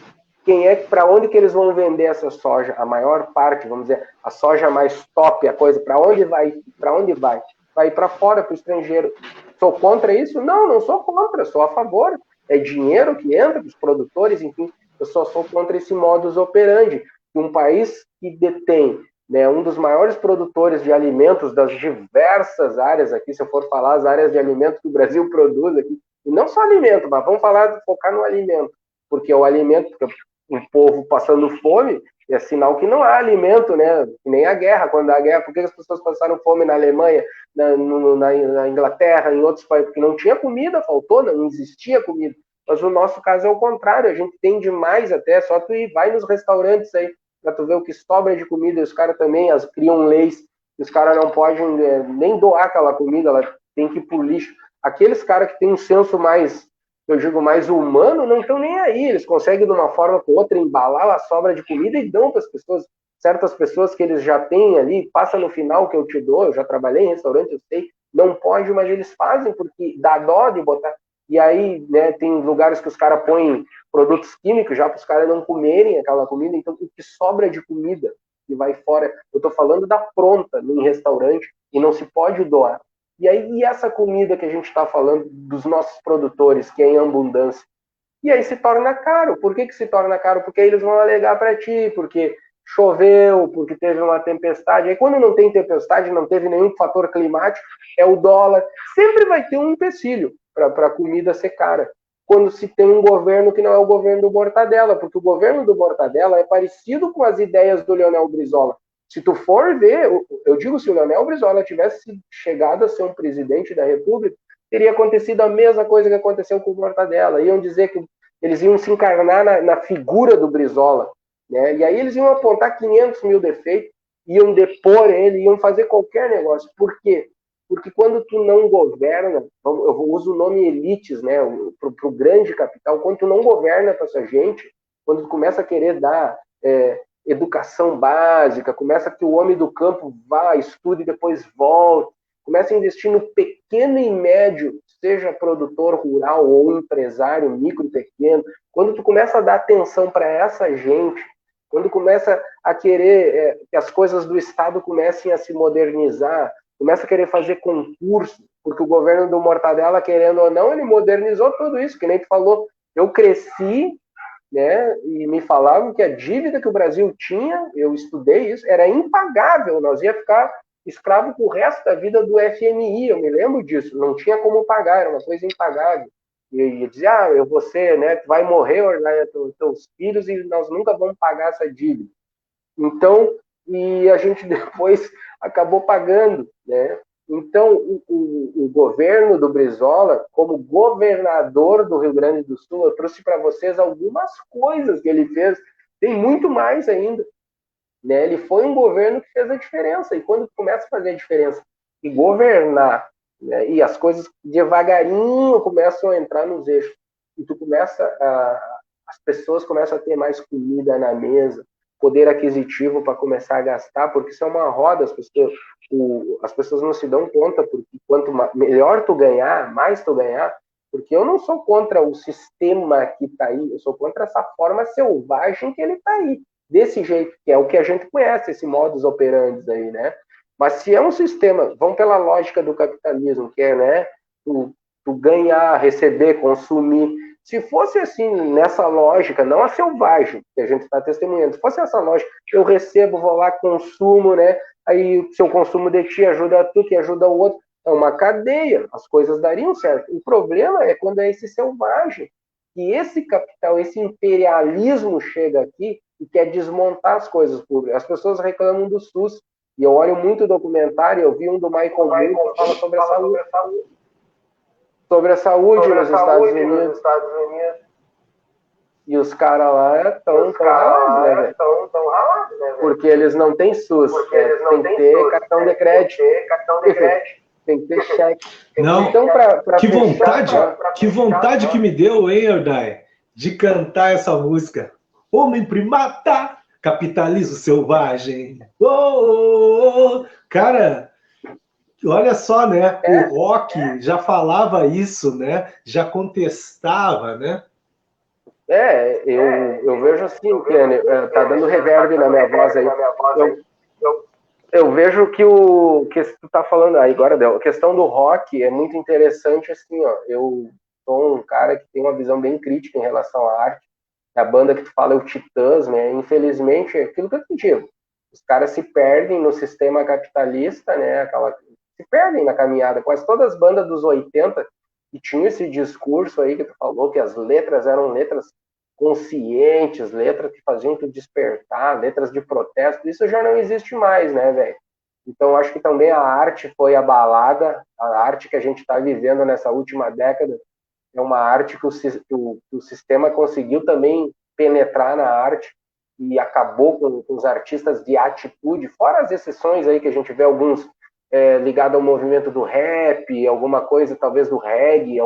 quem é, para onde que eles vão vender essa soja? A maior parte, vamos dizer, a soja mais top, a coisa, para onde vai? Para onde vai? Vai para fora, para o estrangeiro. Sou contra isso? Não, não sou contra, sou a favor. É dinheiro que entra dos produtores, enfim, eu só sou contra esse modus operandi. Um país que detém, né, um dos maiores produtores de alimentos das diversas áreas aqui, se eu for falar as áreas de alimentos que o Brasil produz aqui, e não só alimento, mas vamos focar no alimento, porque o alimento, porque um povo passando fome, é sinal que não há alimento, né? Nem a guerra, quando há guerra, por que as pessoas passaram fome na Alemanha, na Inglaterra, em outros países? Porque não tinha comida, faltou, não existia comida. Mas o nosso caso é o contrário, a gente tem demais até, só tu ir, vai nos restaurantes aí, para tu ver o que sobra de comida, e os caras também criam leis, que os caras não podem nem doar aquela comida, ela tem que ir pro lixo. Aqueles caras que têm um senso mais, eu digo, mais humano, não estão nem aí, eles conseguem de uma forma ou outra embalar a sobra de comida e dão para as pessoas, certas pessoas que eles já têm ali, passa no final que eu te dou, eu já trabalhei em restaurante, eu sei, não pode, mas eles fazem, porque dá dó de botar. E aí, né, tem lugares que os caras põem produtos químicos já para os caras não comerem aquela comida, então o que sobra de comida que vai fora, eu estou falando da pronta em restaurante e não se pode doar. E aí, e essa comida que a gente está falando dos nossos produtores, que é em abundância, e aí se torna caro. Por que se torna caro? Porque aí eles vão alegar para ti, porque choveu, porque teve uma tempestade. Aí quando não tem tempestade, não teve nenhum fator climático, é o dólar. Sempre vai ter um empecilho para a comida ser cara. Quando se tem um governo que não é o governo do Mortadela, porque o governo do Mortadela é parecido com as ideias do Leonel Brizola. Se tu for ver, eu digo, se o Leonel Brizola tivesse chegado a ser um presidente da República, teria acontecido a mesma coisa que aconteceu com o Mortadela. Iam dizer que eles iam se encarnar na figura do Brizola, né? E aí eles iam apontar 500 mil defeitos, iam depor ele, iam fazer qualquer negócio. Por quê? Porque quando tu não governa, eu uso o nome elites, né, para o grande capital, quando tu não governa para essa gente, quando tu começa a querer dar educação básica, começa que o homem do campo vá, estude e depois volte, começa a investir no pequeno e médio, seja produtor rural ou empresário, micro e pequeno, quando tu começa a dar atenção para essa gente, quando começa a querer que as coisas do Estado comecem a se modernizar, começa a querer fazer concurso, porque o governo do Mortadela, querendo ou não, ele modernizou tudo isso, que nem tu falou. Eu cresci, né, e me falavam que a dívida que o Brasil tinha, eu estudei isso, era impagável, nós ia ficar escravo pro resto da vida do FMI, eu me lembro disso, não tinha como pagar, era uma coisa impagável. E dizia, eu vou ser, né, tu vai morrer, Orlaia, teus filhos, e nós nunca vamos pagar essa dívida. Então, e a gente depois acabou pagando, né? Então, o governo do Brizola, como governador do Rio Grande do Sul, eu trouxe para vocês algumas coisas que ele fez, tem muito mais ainda. Né? Ele foi um governo que fez a diferença, e quando começa a fazer a diferença e governar, né, e as coisas devagarinho começam a entrar nos eixos, e tu as pessoas começam a ter mais comida na mesa, poder aquisitivo para começar a gastar, porque isso é uma roda, as pessoas não se dão conta, porque quanto melhor tu ganhar, mais tu ganhar, porque eu não sou contra o sistema que está aí, eu sou contra essa forma selvagem que ele está aí, desse jeito, que é o que a gente conhece, esse modus operandi aí, né? Mas se é um sistema, vamos pela lógica do capitalismo, que é, né, tu ganhar, receber, consumir. Se fosse assim, nessa lógica, não a selvagem, que a gente está testemunhando, se fosse essa lógica, eu recebo, vou lá, consumo, né? Aí o seu consumo de ti ajuda tu, que ajuda o outro. É uma cadeia, as coisas dariam certo. O problema é quando é esse selvagem, que esse capital, esse imperialismo chega aqui e quer desmontar as coisas públicas. As pessoas reclamam do SUS, e eu olho muito documentário, eu vi um do Michael Moore que fala sobre a saúde. Sobre a saúde nos Estados Unidos. E os caras lá estão ralados, né, velho? Porque eles não têm SUS. Tem que ter cartão de crédito. Tem que ter cheque. Não, então, que vontade que me deu, hein, Erdai, de cantar essa música. Homem primata, capitalismo selvagem. Oh, oh, oh. Cara, olha só, né? O rock já falava isso, né? Já contestava, né? Eu vejo assim, Kenny, tá dando reverb na minha voz aí. Eu vejo que tu tá falando aí agora, a questão do rock é muito interessante, assim, ó. Eu sou um cara que tem uma visão bem crítica em relação à arte. A banda que tu fala é o Titãs, né? Infelizmente, é aquilo que eu te digo. Os caras se perdem no sistema capitalista, né? Se perdem na caminhada. Quase todas as bandas dos 80 que tinham esse discurso aí que tu falou, que as letras eram letras conscientes, letras que faziam tu despertar, letras de protesto, isso já não existe mais, né, velho? Então, acho que também a arte foi abalada, a arte que a gente está vivendo nessa última década é uma arte que o sistema conseguiu também penetrar na arte e acabou com os artistas de atitude, fora as exceções aí que a gente vê alguns ligados ao movimento do rap, alguma coisa talvez do reggae,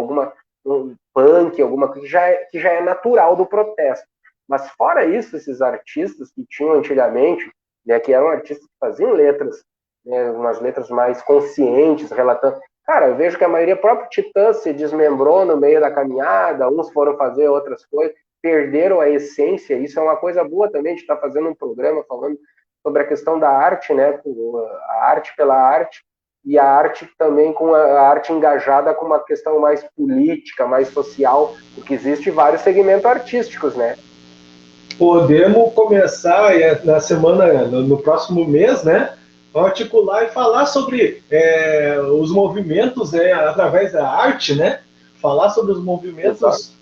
um punk, alguma coisa que já é natural do protesto. Mas fora isso, esses artistas que tinham antigamente, né, que eram artistas que faziam letras, né, umas letras mais conscientes, relatando. Cara, eu vejo que a maioria, próprio Titãs, se desmembrou no meio da caminhada, uns foram fazer outras coisas, perderam a essência. Isso é uma coisa boa também de estar fazendo um programa falando sobre a questão da arte, né, a arte pela arte, e a arte também com a arte engajada com uma questão mais política, mais social, porque existe vários segmentos artísticos, né? Podemos começar na semana, no próximo mês, né? Articular e falar sobre os movimentos através da arte, né? Falar sobre os movimentos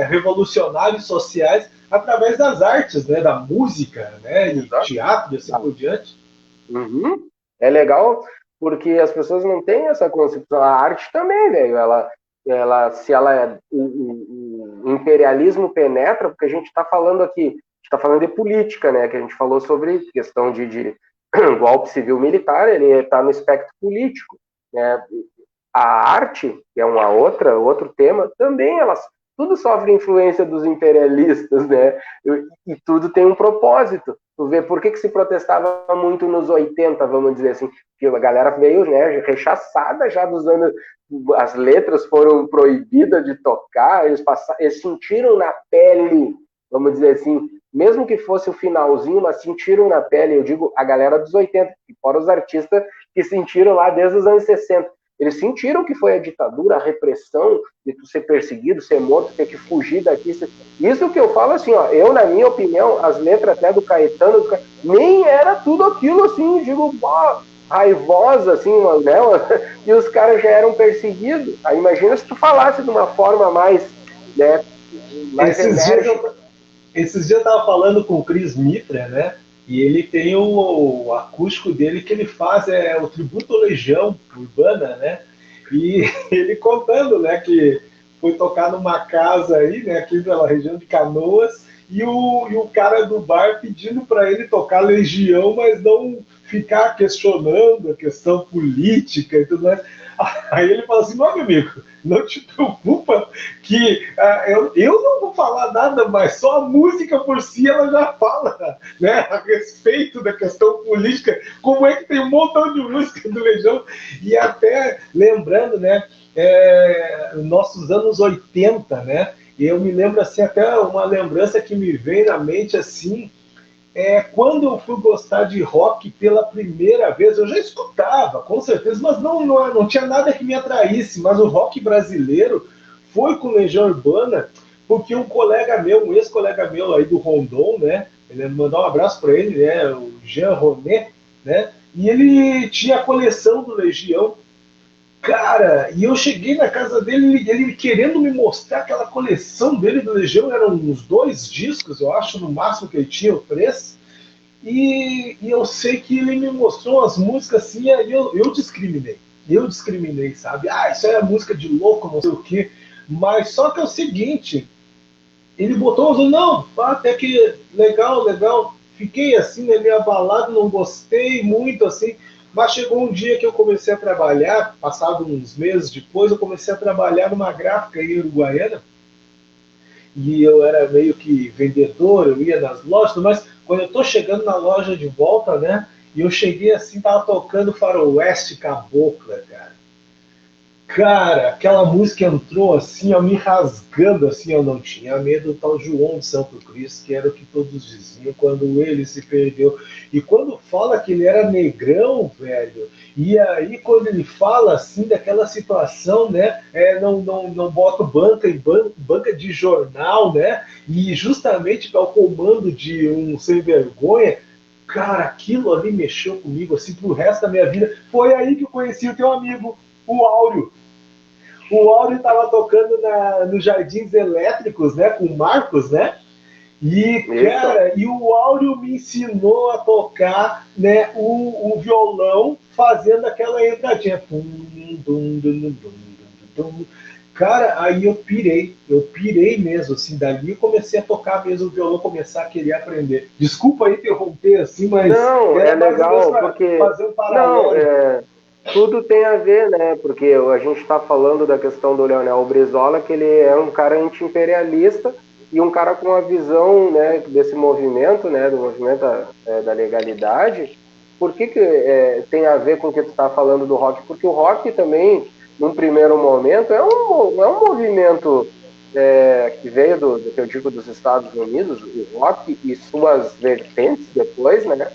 revolucionários sociais através das artes, né? Da música, né? E teatro e assim por diante. Uhum. É legal porque as pessoas não têm essa concepção. A arte também, velho. O imperialismo penetra, porque a gente está falando aqui, a gente está falando de política, né? Que a gente falou sobre questão de golpe civil-militar, ele está no espectro político, né? A arte, que é outro tema, também tudo sofre influência dos imperialistas, né? E tudo tem um propósito. Tu vê por que se protestava muito nos 80, vamos dizer assim, que a galera veio, né, rechaçada já dos anos, as letras foram proibidas de tocar, eles sentiram na pele, vamos dizer assim, mesmo que fosse o finalzinho, mas sentiram na pele, eu digo, a galera dos 80, fora os artistas que sentiram lá desde os anos 60. Eles sentiram que foi a ditadura, a repressão de tu ser perseguido, ser morto, ter que fugir daqui. Isso que eu falo assim, ó, eu, na minha opinião, as letras até do Caetano, nem era tudo aquilo assim, digo, raivosa, assim, né? E os caras já eram perseguidos. Aí imagina se tu falasse de uma forma mais, né, mais enérgica. Esses dias eu tava falando com o Cris Mitra, né? E ele tem o acústico dele que ele faz o tributo Legião Urbana, né? E ele contando, né, que foi tocar numa casa aí, né, aqui pela região de Canoas, e o cara do bar pedindo para ele tocar Legião, mas não ficar questionando a questão política e tudo mais. Aí ele fala assim, meu amigo, não te preocupa que eu não vou falar nada, mas só a música por si ela já fala, né, a respeito da questão política, como é que tem um montão de música do Legião, e até lembrando, né, nossos anos 80, né, e eu me lembro assim, até uma lembrança que me vem na mente assim, quando eu fui gostar de rock pela primeira vez, eu já escutava, com certeza, mas não tinha nada que me atraísse. Mas o rock brasileiro foi com Legião Urbana, porque um colega meu, um ex-colega meu aí do Rondon, né? Ele mandou um abraço para ele, né? O Jean Ronet, né? E ele tinha a coleção do Legião. Cara, e eu cheguei na casa dele, ele querendo me mostrar aquela coleção dele do Legião, eram uns 2 discos, eu acho, no máximo que ele tinha, ou 3. E eu sei que ele me mostrou as músicas assim, aí eu discriminei. Eu discriminei, sabe? Ah, isso é música de louco, não sei o quê. Mas só que é o seguinte, ele botou, não, até que legal, legal. Fiquei assim, né, meio abalado, não gostei muito assim. Mas chegou um dia que eu comecei a trabalhar, passado uns meses depois, eu comecei a trabalhar numa gráfica em Uruguaiana. E eu era meio que vendedor, eu ia nas lojas, mas quando eu tô chegando na loja de volta, né? E eu cheguei assim, tava tocando Faroeste Cabocla, cara. Cara, aquela música entrou assim, ó, me rasgando assim, eu não tinha medo do tal João de Santo Cristo, que era o que todos diziam quando ele se perdeu. E quando fala que ele era negrão, velho, e aí quando ele fala assim daquela situação, né, não bota banca em banca de jornal, né, e justamente para o comando de um sem vergonha, cara, aquilo ali mexeu comigo assim pro resto da minha vida. Foi aí que eu conheci o teu amigo, o Áureo. O Áureo estava tocando nos Jardins Elétricos, né, com o Marcos, né? E, cara, e o Áureo me ensinou a tocar, né, o violão fazendo aquela entradinha. Cara, aí eu pirei mesmo, assim, dali eu comecei a tocar mesmo o violão, começar a querer aprender. Desculpa interromper assim, mas não, era é mais ou menos legal, para porque fazer um não, paralelo. tudo tem a ver, né? Porque a gente está falando da questão do Leonel Brizola, que ele é um cara anti-imperialista e um cara com a visão, né, desse movimento, né, do movimento da legalidade. Por que tem a ver com o que tu está falando do rock? Porque o rock também, num primeiro momento, é um movimento que veio do que eu digo dos Estados Unidos, o rock e suas vertentes depois, né?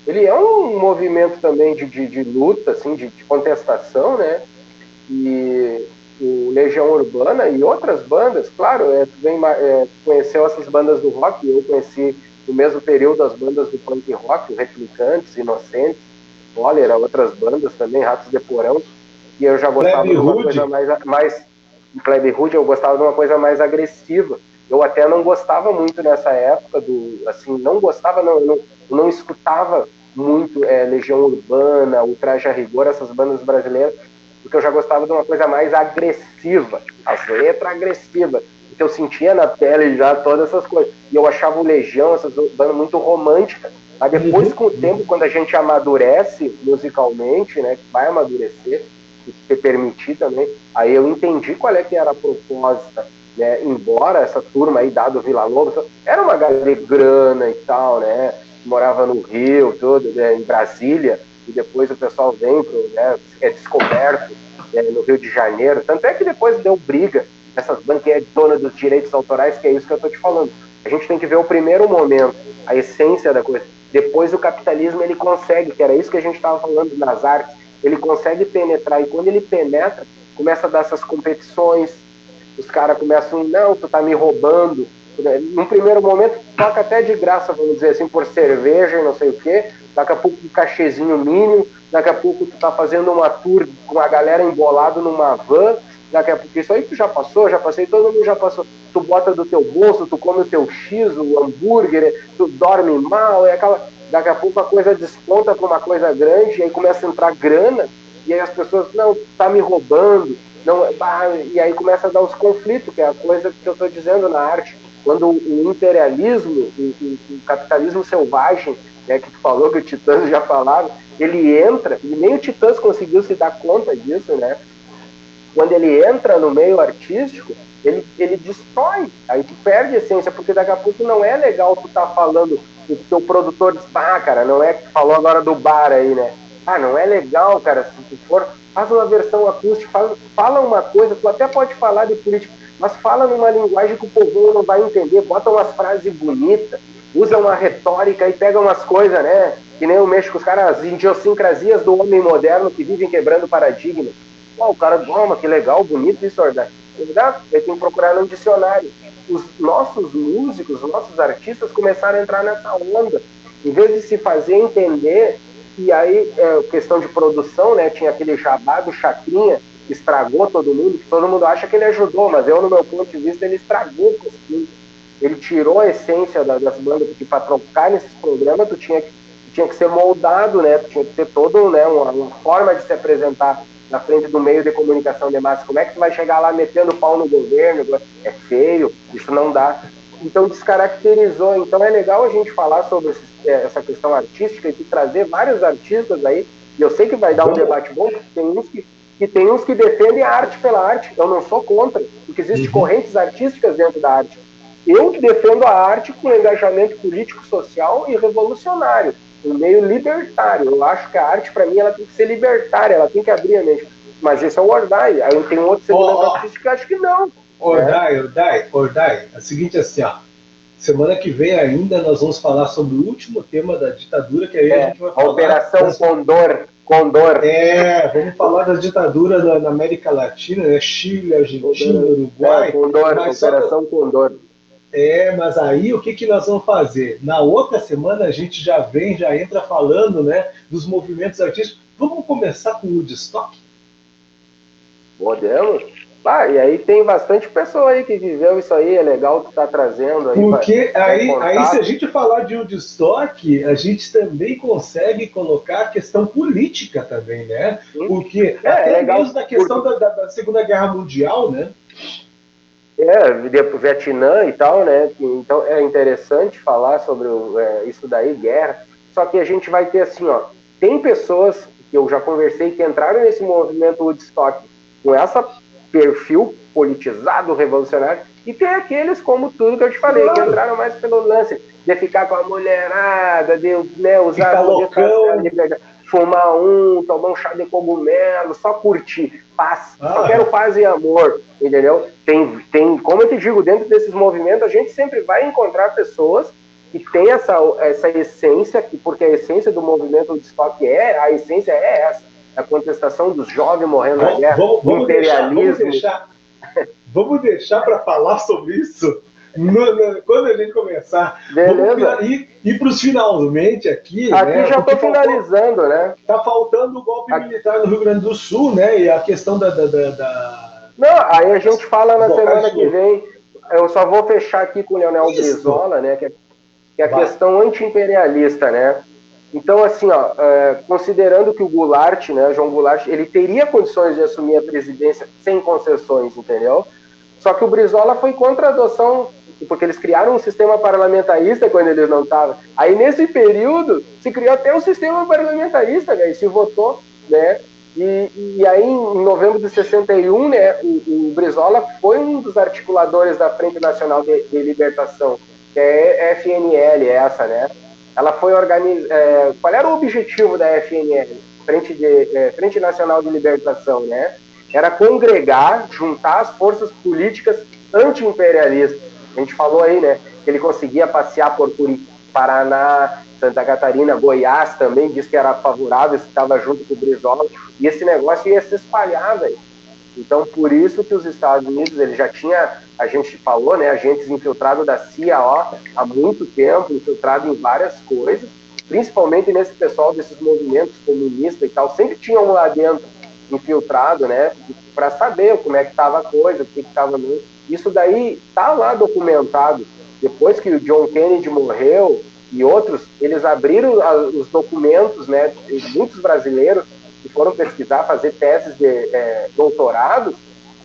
Ele é um movimento também de luta, assim, de contestação, né? E o Legião Urbana e outras bandas, claro, tu conheceu essas bandas do rock, eu conheci no mesmo período as bandas do punk rock, o Replicantes, Inocentes, Cólera, outras bandas também, Ratos de Porão, e eu já gostava Plebe de uma coisa Rude. mais Plebe Rude, eu gostava de uma coisa mais agressiva. Eu até não gostava muito nessa época assim, não gostava, eu não escutava muito Legião Urbana, o Traje a Rigor, essas bandas brasileiras, porque eu já gostava de uma coisa mais agressiva, as letras agressivas, porque eu sentia na pele já todas essas coisas. E eu achava o Legião, essas bandas muito românticas. Mas depois, com o tempo, quando a gente amadurece musicalmente, né, que vai amadurecer, e se permitir também, aí eu entendi qual é que era a proposta, né, embora essa turma aí, dado Vila Lobos, era uma galera de grana e tal, né, morava no Rio, tudo, né, em Brasília, e depois o pessoal vem, né, é descoberto no Rio de Janeiro, tanto é que depois deu briga, essas banquinhas donas dos direitos autorais, que é isso que eu estou te falando. A gente tem que ver o primeiro momento, a essência da coisa. Depois o capitalismo ele consegue, que era isso que a gente estava falando nas artes, ele consegue penetrar, e quando ele penetra, começa a dar essas competições, os caras começam, não, tu tá me roubando. Num primeiro momento, toca até de graça, vamos dizer assim, por cerveja e não sei o quê, daqui a pouco um cachezinho mínimo, daqui a pouco tu tá fazendo uma tour com a galera embolado numa van, daqui a pouco, isso aí tu já passou, já passei, todo mundo já passou. Tu bota do teu bolso, tu come o teu X, o hambúrguer, tu dorme mal, daqui a pouco a coisa desponta para uma coisa grande, e aí começa a entrar grana, e aí as pessoas, não, tá me roubando, não, e aí começa a dar os conflitos, que é a coisa que eu estou dizendo na arte. Quando o imperialismo, o capitalismo selvagem, né, que tu falou, que o Titãs já falava, ele entra, e nem o Titãs conseguiu se dar conta disso, né? Quando ele entra no meio artístico, ele destrói, aí tu perde a essência, porque daqui a pouco não é legal tu tá falando, o teu produtor diz, cara, não é que tu falou agora do bar aí, né? Não é legal, cara, se tu for, faz uma versão acústica, fala uma coisa, tu até pode falar de política, mas fala numa linguagem que o povo não vai entender, bota umas frases bonitas, usa uma retórica e pega umas coisas, né? Que nem o México, os caras, as idiosincrasias do homem moderno que vivem quebrando paradigma. Pô, o cara, mas que legal, bonito isso, verdade. Ele tem que procurar no dicionário. Os nossos músicos, os nossos artistas começaram a entrar nessa onda. Em vez de se fazer entender, e aí, questão de produção, né? Tinha aquele jabá do Chacrinha, que estragou todo mundo acha que ele ajudou, mas eu, no meu ponto de vista, ele estragou o costume. Ele tirou a essência das bandas, porque para trocar nesses programas tu tinha que ser moldado, né? Tu tinha que ter todo, né, uma forma de se apresentar na frente do meio de comunicação de massa. Como é que tu vai chegar lá metendo pau no governo? É feio, isso não dá. Então descaracterizou. Então é legal a gente falar sobre essa questão artística e trazer vários artistas aí. E eu sei que vai dar um debate bom, porque tem uns que defendem a arte pela arte. Eu não sou contra, porque existem correntes artísticas dentro da arte. Eu que defendo a arte com engajamento político-social e revolucionário, um meio libertário. Eu acho que a arte, para mim, ela tem que ser libertária, ela tem que abrir a mente. Mas esse é o Ordai. Aí tem um outro segmento artístico que acho que não. Ordai. É o seguinte, assim, ó. Semana que vem ainda nós vamos falar sobre o último tema da ditadura, que aí a gente vai falar... Operação Condor. Vamos falar da ditadura na América Latina, né? Chile, Argentina, Uruguai. Operação Condor. Mas aí o que nós vamos fazer? Na outra semana a gente já entra falando, né, dos movimentos artísticos. Vamos começar com o Woodstock? Podemos? E aí tem bastante pessoa aí que viveu isso aí, é legal tu tá trazendo aí. Porque aí se a gente falar de Woodstock, a gente também consegue colocar a questão política também, né? Porque até mesmo da questão da Segunda Guerra Mundial, né? Do Vietnã e tal, né? Então é interessante falar sobre isso daí, guerra. Só que a gente vai ter assim, ó, tem pessoas que eu já conversei que entraram nesse movimento Woodstock com essa perfil politizado, revolucionário, e tem aqueles, como tudo que eu te falei, que entraram mais pelo lance de ficar com a mulherada, de, né, usar a fumar tomar um chá de cogumelo, só curtir, paz, só quero paz e amor, entendeu? Tem, como eu te digo, dentro desses movimentos, a gente sempre vai encontrar pessoas que têm essa essência, porque a essência do movimento Woodstock a essência é essa, a contestação dos jovens morrendo na guerra, do imperialismo. Vamos deixar para falar sobre isso quando a gente começar. Beleza. E para os finalmente aqui. Aqui já estou finalizando, né? Está faltando o golpe militar no Rio Grande do Sul, né? E a questão da... Não, aí a gente fala na semana que vem. Eu só vou fechar aqui com o Leonel Brizola, né? Que é a questão anti-imperialista, né? Então, assim, considerando que o Goulart, né, João Goulart, ele teria condições de assumir a presidência sem concessões, entendeu? Só que o Brizola foi contra a adoção, porque eles criaram um sistema parlamentarista quando eles não estavam. Aí, nesse período, se criou até um sistema parlamentarista, né, e se votou, né? E aí, em novembro de 61, né, o Brizola foi um dos articuladores da Frente Nacional de Libertação, que é a FNL, essa, né? Ela foi organizada... qual era o objetivo da FNL? Frente Nacional de Libertação, né? Era congregar, juntar as forças políticas anti-imperialistas. A gente falou aí, né? Que ele conseguia passear por Paraná, Santa Catarina, Goiás também, disse que era favorável, estava junto com o Brizola, e esse negócio ia se espalhar, velho. Então, por isso que os Estados Unidos, ele já tinha, a gente falou, né, agentes infiltrados da CIA há muito tempo, infiltrado em várias coisas, principalmente nesse pessoal desses movimentos comunistas e tal, sempre tinham lá dentro infiltrado, né, para saber como é que estava a coisa, o que estava no... Isso daí está lá documentado. Depois que o John Kennedy morreu e outros, eles abriram os documentos, né, muitos brasileiros que foram pesquisar, fazer teses de doutorado,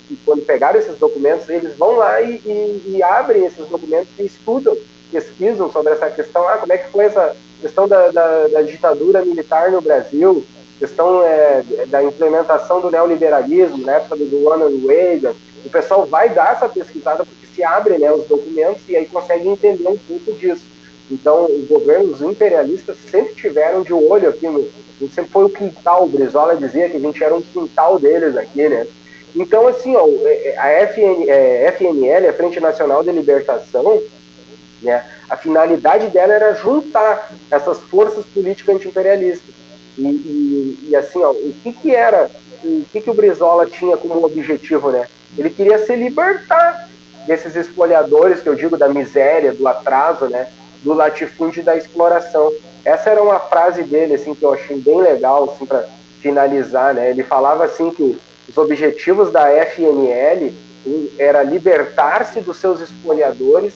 e quando pegaram esses documentos, eles vão lá e abrem esses documentos e estudam, pesquisam sobre essa questão, como é que foi essa questão da ditadura militar no Brasil, questão da implementação do neoliberalismo, na época do Ronald Reagan. O pessoal vai dar essa pesquisada porque se abrem, né, os documentos e aí consegue entender um pouco disso. Então, os governos imperialistas sempre tiveram de olho aqui sempre foi o quintal. O Brizola dizia que a gente era um quintal deles aqui, né? Então, assim, a FNL, a Frente Nacional de Libertação, né, A finalidade dela era juntar essas forças políticas anti-imperialistas. E assim, ó, o que o Brizola tinha como objetivo, né? Ele queria se libertar desses espoliadores, que eu digo da miséria, do atraso, né? Do latifúndio e da exploração. Essa era uma frase dele, assim, que eu achei bem legal, assim, para finalizar, né? Ele falava assim que os objetivos da FNL era libertar-se dos seus espoliadores,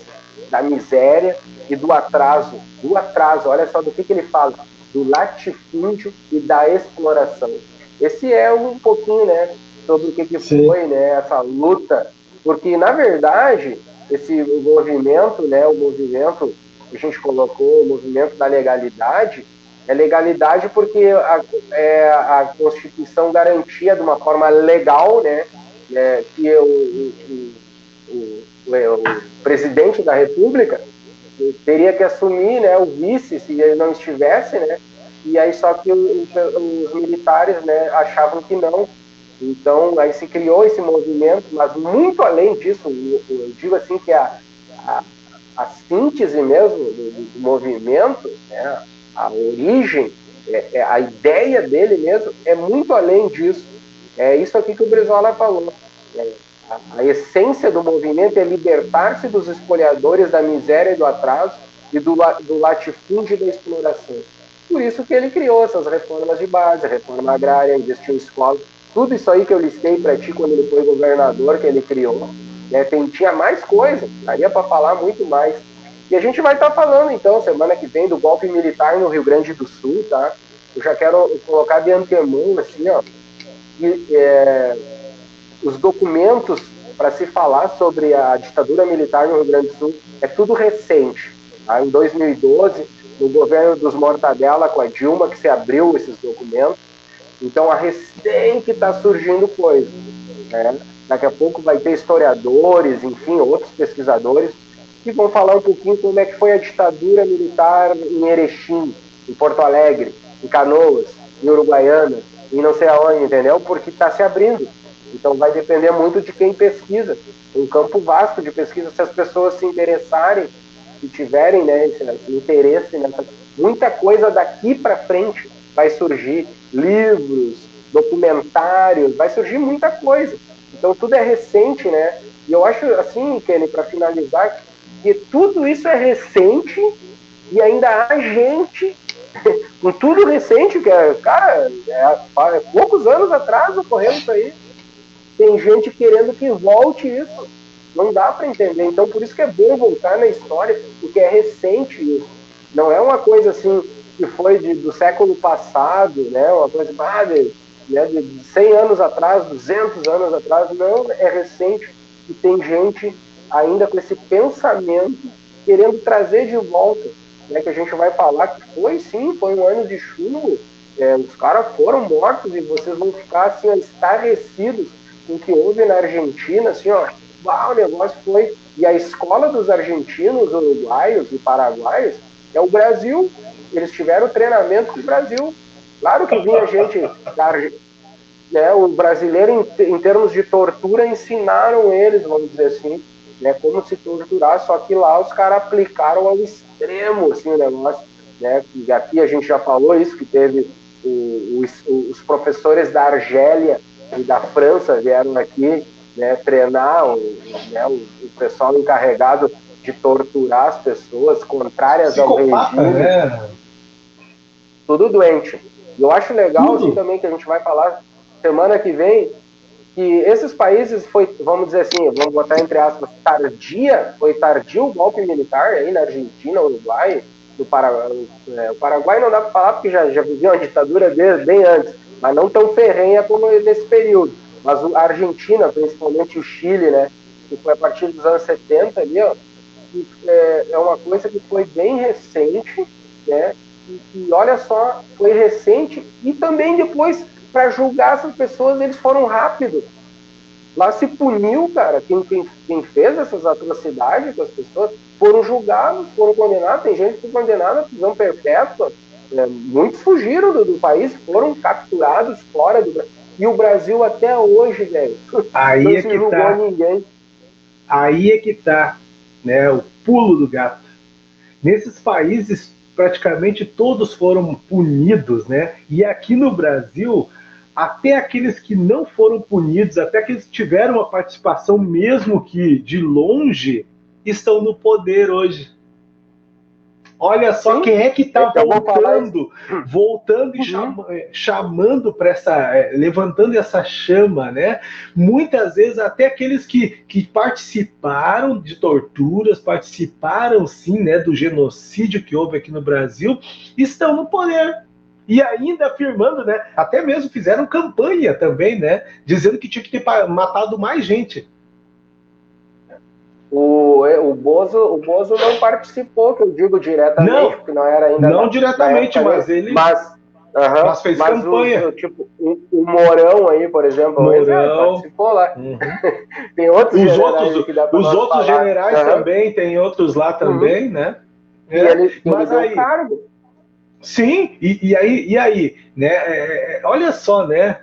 da miséria e do atraso. Do atraso, olha só do que ele fala, do latifúndio e da exploração. Esse é um pouquinho, né, sobre o que foi, né, essa luta, porque, na verdade, esse movimento, né, o movimento que a gente colocou, o movimento da legalidade, é legalidade porque a Constituição garantia de uma forma legal, né, que o presidente da República teria que assumir, né, o vice se ele não estivesse, né, e aí só que os militares, né, achavam que não. Então aí se criou esse movimento, mas muito além disso, eu digo assim que a síntese mesmo do movimento, né, a origem, a ideia dele mesmo é muito além disso. É isso aqui que o Brizola falou. A essência do movimento é libertar-se dos espoliadores, da miséria e do atraso e do latifúndio e da exploração. Por isso que ele criou essas reformas de base, reforma agrária, investiu em escola, tudo isso aí que eu listei para ti quando ele foi governador, que ele criou, né? Tinha mais coisa, daria para falar muito mais. E a gente vai estar falando, então, semana que vem, do golpe militar no Rio Grande do Sul, tá? Eu já quero colocar de antemão, assim, ó, que os documentos para se falar sobre a ditadura militar no Rio Grande do Sul é tudo recente. Tá? Em 2012, no governo dos Mortadela com a Dilma, que se abriu esses documentos. Então, a recém que está surgindo coisa. Né? Daqui a pouco vai ter historiadores, enfim, outros pesquisadores, que vão falar um pouquinho como é que foi a ditadura militar em Erechim, em Porto Alegre, em Canoas, em Uruguaiana, e não sei aonde, entendeu? Porque está se abrindo. Então vai depender muito de quem pesquisa. Um campo vasto de pesquisa, se as pessoas se interessarem, se tiverem, né, esse interesse, muita coisa daqui para frente vai surgir. Livros, documentários, vai surgir muita coisa. Então tudo é recente, né? E eu acho assim, Kenny, para finalizar, que tudo isso é recente e ainda há gente com tudo recente, que cara, poucos anos atrás ocorreu isso aí. Tem gente querendo que volte isso. Não dá para entender. Então, por isso que é bom voltar na história, porque é recente isso. Não é uma coisa assim que foi do século passado, né? Uma coisa de 100 anos atrás, 200 anos atrás. Não, é recente. E tem gente ainda com esse pensamento querendo trazer de volta. Né? Que a gente vai falar que foi, sim, foi um ano de chumbo. Os caras foram mortos e vocês vão ficar assim, estarrecidos com o que houve na Argentina, assim, ó, o negócio foi... E a escola dos argentinos, uruguaios e paraguaios é o Brasil. Eles tiveram treinamento do Brasil. Claro que vinha gente... né, o brasileiro, em termos de tortura, ensinaram eles, vamos dizer assim, né, como se torturar, só que lá os caras aplicaram ao extremo, assim, o negócio. Né, que aqui a gente já falou isso, que teve os professores da Argélia e da França vieram aqui, né, treinar o pessoal encarregado de torturar as pessoas contrárias ao regime. Né? Tudo doente. E eu acho legal assim, também que a gente vai falar semana que vem que esses países foi, vamos dizer assim, vamos botar entre aspas, foi tardio o golpe militar aí na Argentina, Uruguai, no Paraguai. O Paraguai não dá para falar porque já vivia uma ditadura bem antes, mas não tão ferrenha como nesse período. Mas a Argentina, principalmente o Chile, né, que foi a partir dos anos 70 ali, ó, é uma coisa que foi bem recente, né, e olha só, foi recente e também depois, para julgar essas pessoas, eles foram rápidos. Lá se puniu, cara, quem fez essas atrocidades com as pessoas, foram julgados, foram condenados, tem gente que foi condenada a prisão perpétua, muitos fugiram do país, foram capturados fora do Brasil. E o Brasil até hoje, velho, não se julgou ninguém. Aí é que tá, né, o pulo do gato. Nesses países, praticamente todos foram punidos, né? E aqui no Brasil, até aqueles que não foram punidos, até aqueles que tiveram uma participação, mesmo que de longe, estão no poder hoje. Olha só. Sim, quem é que está voltando e chamando para levantando essa chama, né? Muitas vezes até aqueles que participaram de torturas, participaram sim, né, do genocídio que houve aqui no Brasil, estão no poder. E ainda afirmando, né? Até mesmo fizeram campanha também, né? Dizendo que tinha que ter matado mais gente. O Bozo não participou, que eu digo diretamente, porque não era ainda. Não diretamente, mas ele. Mas fez campanha. Tipo, o Mourão aí, por exemplo, participou lá. Tem outros generais que dá pra Os outros falar. Generais também, tem outros lá também, né? E ele deu aí, cargo. Sim, e aí, né? Olha só, né?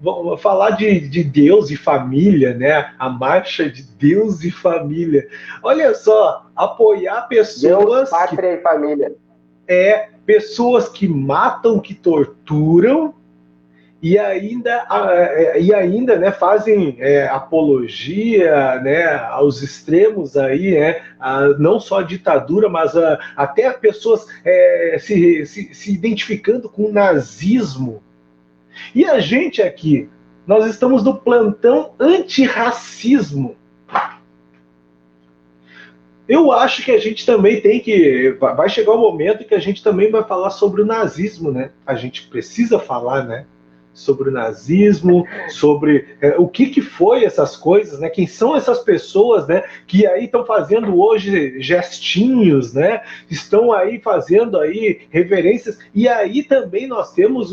Vamos falar de Deus e família, né? A marcha de Deus e família. Olha só, apoiar pessoas... Deus, pátria e família. Pessoas que matam, que torturam e ainda, né, fazem apologia, né, aos extremos aí, não só a ditadura, mas até pessoas se identificando com o nazismo. E a gente aqui, nós estamos no plantão antirracismo. Eu acho que a gente também tem que... Vai chegar um momento que a gente também vai falar sobre o nazismo, né? A gente precisa falar, né? Sobre o nazismo, sobre o que foi essas coisas, né? Quem são essas pessoas, né? Que aí estão fazendo hoje gestinhos, né? Estão aí fazendo aí reverências. E aí também nós temos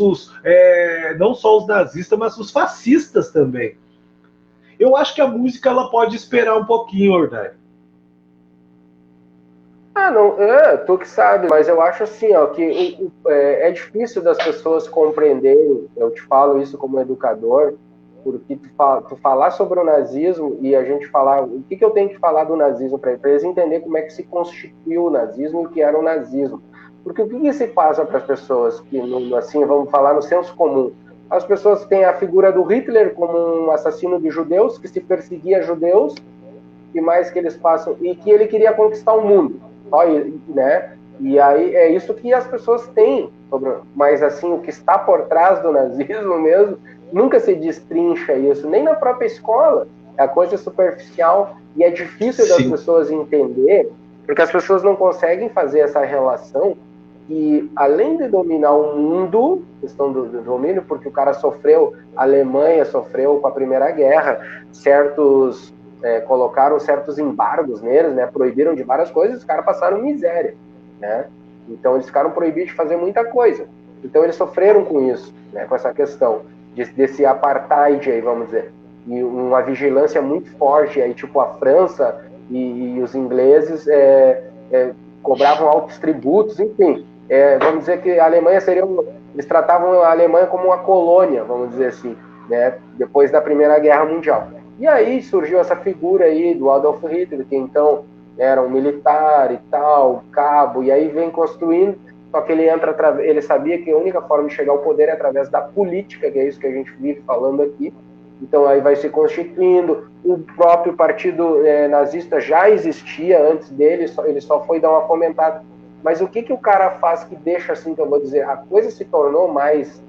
não só os nazistas, mas os fascistas também. Eu acho que a música ela pode esperar um pouquinho, Ordai. Não, tu que sabe, mas eu acho assim, ó, que é difícil das pessoas compreenderem, eu te falo isso como educador, porque tu falar sobre o nazismo e a gente falar, o que eu tenho que falar do nazismo para eles entenderem como é que se constituiu o nazismo e o que era o nazismo. Porque o que se passa para as pessoas, que assim, vamos falar no senso comum, as pessoas têm a figura do Hitler como um assassino de judeus, que se perseguia judeus, e mais que eles passam, e que ele queria conquistar o mundo. Né? E aí é isso que as pessoas têm, mas assim, o que está por trás do nazismo mesmo, nunca se destrincha isso, nem na própria escola, é a coisa superficial, e é difícil das pessoas entender, porque as pessoas não conseguem fazer essa relação, que além de dominar o mundo, questão do domínio, porque o cara a Alemanha sofreu com a Primeira Guerra, colocaram certos embargos neles, né? Proibiram de várias coisas, os caras passaram miséria, né? Então eles ficaram proibidos de fazer muita coisa. Então eles sofreram com isso, né? Com essa questão desse apartheid aí, vamos dizer, e uma vigilância muito forte aí, tipo a França e os ingleses cobravam altos tributos, enfim, vamos dizer que a Alemanha eles tratavam a Alemanha como uma colônia, vamos dizer assim, né? Depois da Primeira Guerra Mundial. E aí surgiu essa figura aí do Adolf Hitler, que então era um militar e tal, cabo, e aí vem construindo, só que ele sabia que a única forma de chegar ao poder é através da política, que é isso que a gente vive falando aqui. Então aí vai se constituindo, o próprio partido nazista já existia antes dele, ele só foi dar uma fomentada. Mas o que o cara faz que deixa, assim, que eu vou dizer, a coisa se tornou mais,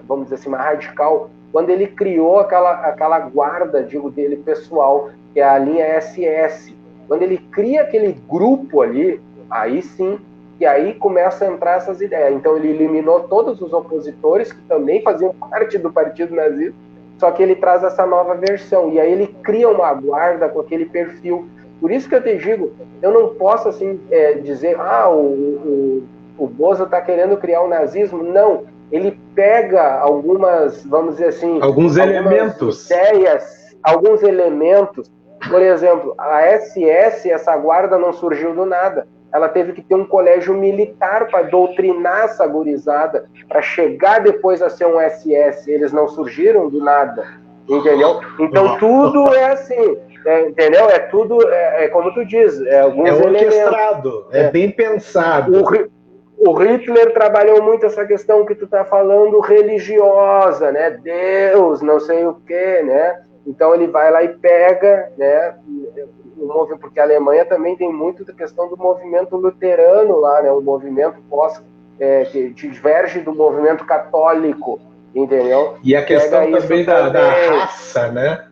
vamos dizer assim, mais radical, quando ele criou aquela guarda, dele, pessoal, que é a linha SS. Quando ele cria aquele grupo ali, aí sim, e aí começa a entrar essas ideias. Então ele eliminou todos os opositores, que também faziam parte do partido nazista, só que ele traz essa nova versão, e aí ele cria uma guarda com aquele perfil. Por isso que eu te digo, eu não posso assim dizer, o Bozo está querendo criar o nazismo. Não, ele pega algumas, vamos dizer assim... Alguns elementos. Ideias, alguns elementos. Por exemplo, a SS, essa guarda não surgiu do nada. Ela teve que ter um colégio militar para doutrinar essa gurizada, para chegar depois a ser um SS. Eles não surgiram do nada, entendeu? Então tudo é assim. entendeu? É tudo, como tu diz, alguns orquestrado, bem pensado. O Hitler trabalhou muito essa questão que tu está falando religiosa, né? Deus, não sei o quê, né? Então ele vai lá e pega, né? Porque a Alemanha também tem muito da questão do movimento luterano lá, né? O movimento que diverge do movimento católico, entendeu? E a questão também da raça, né?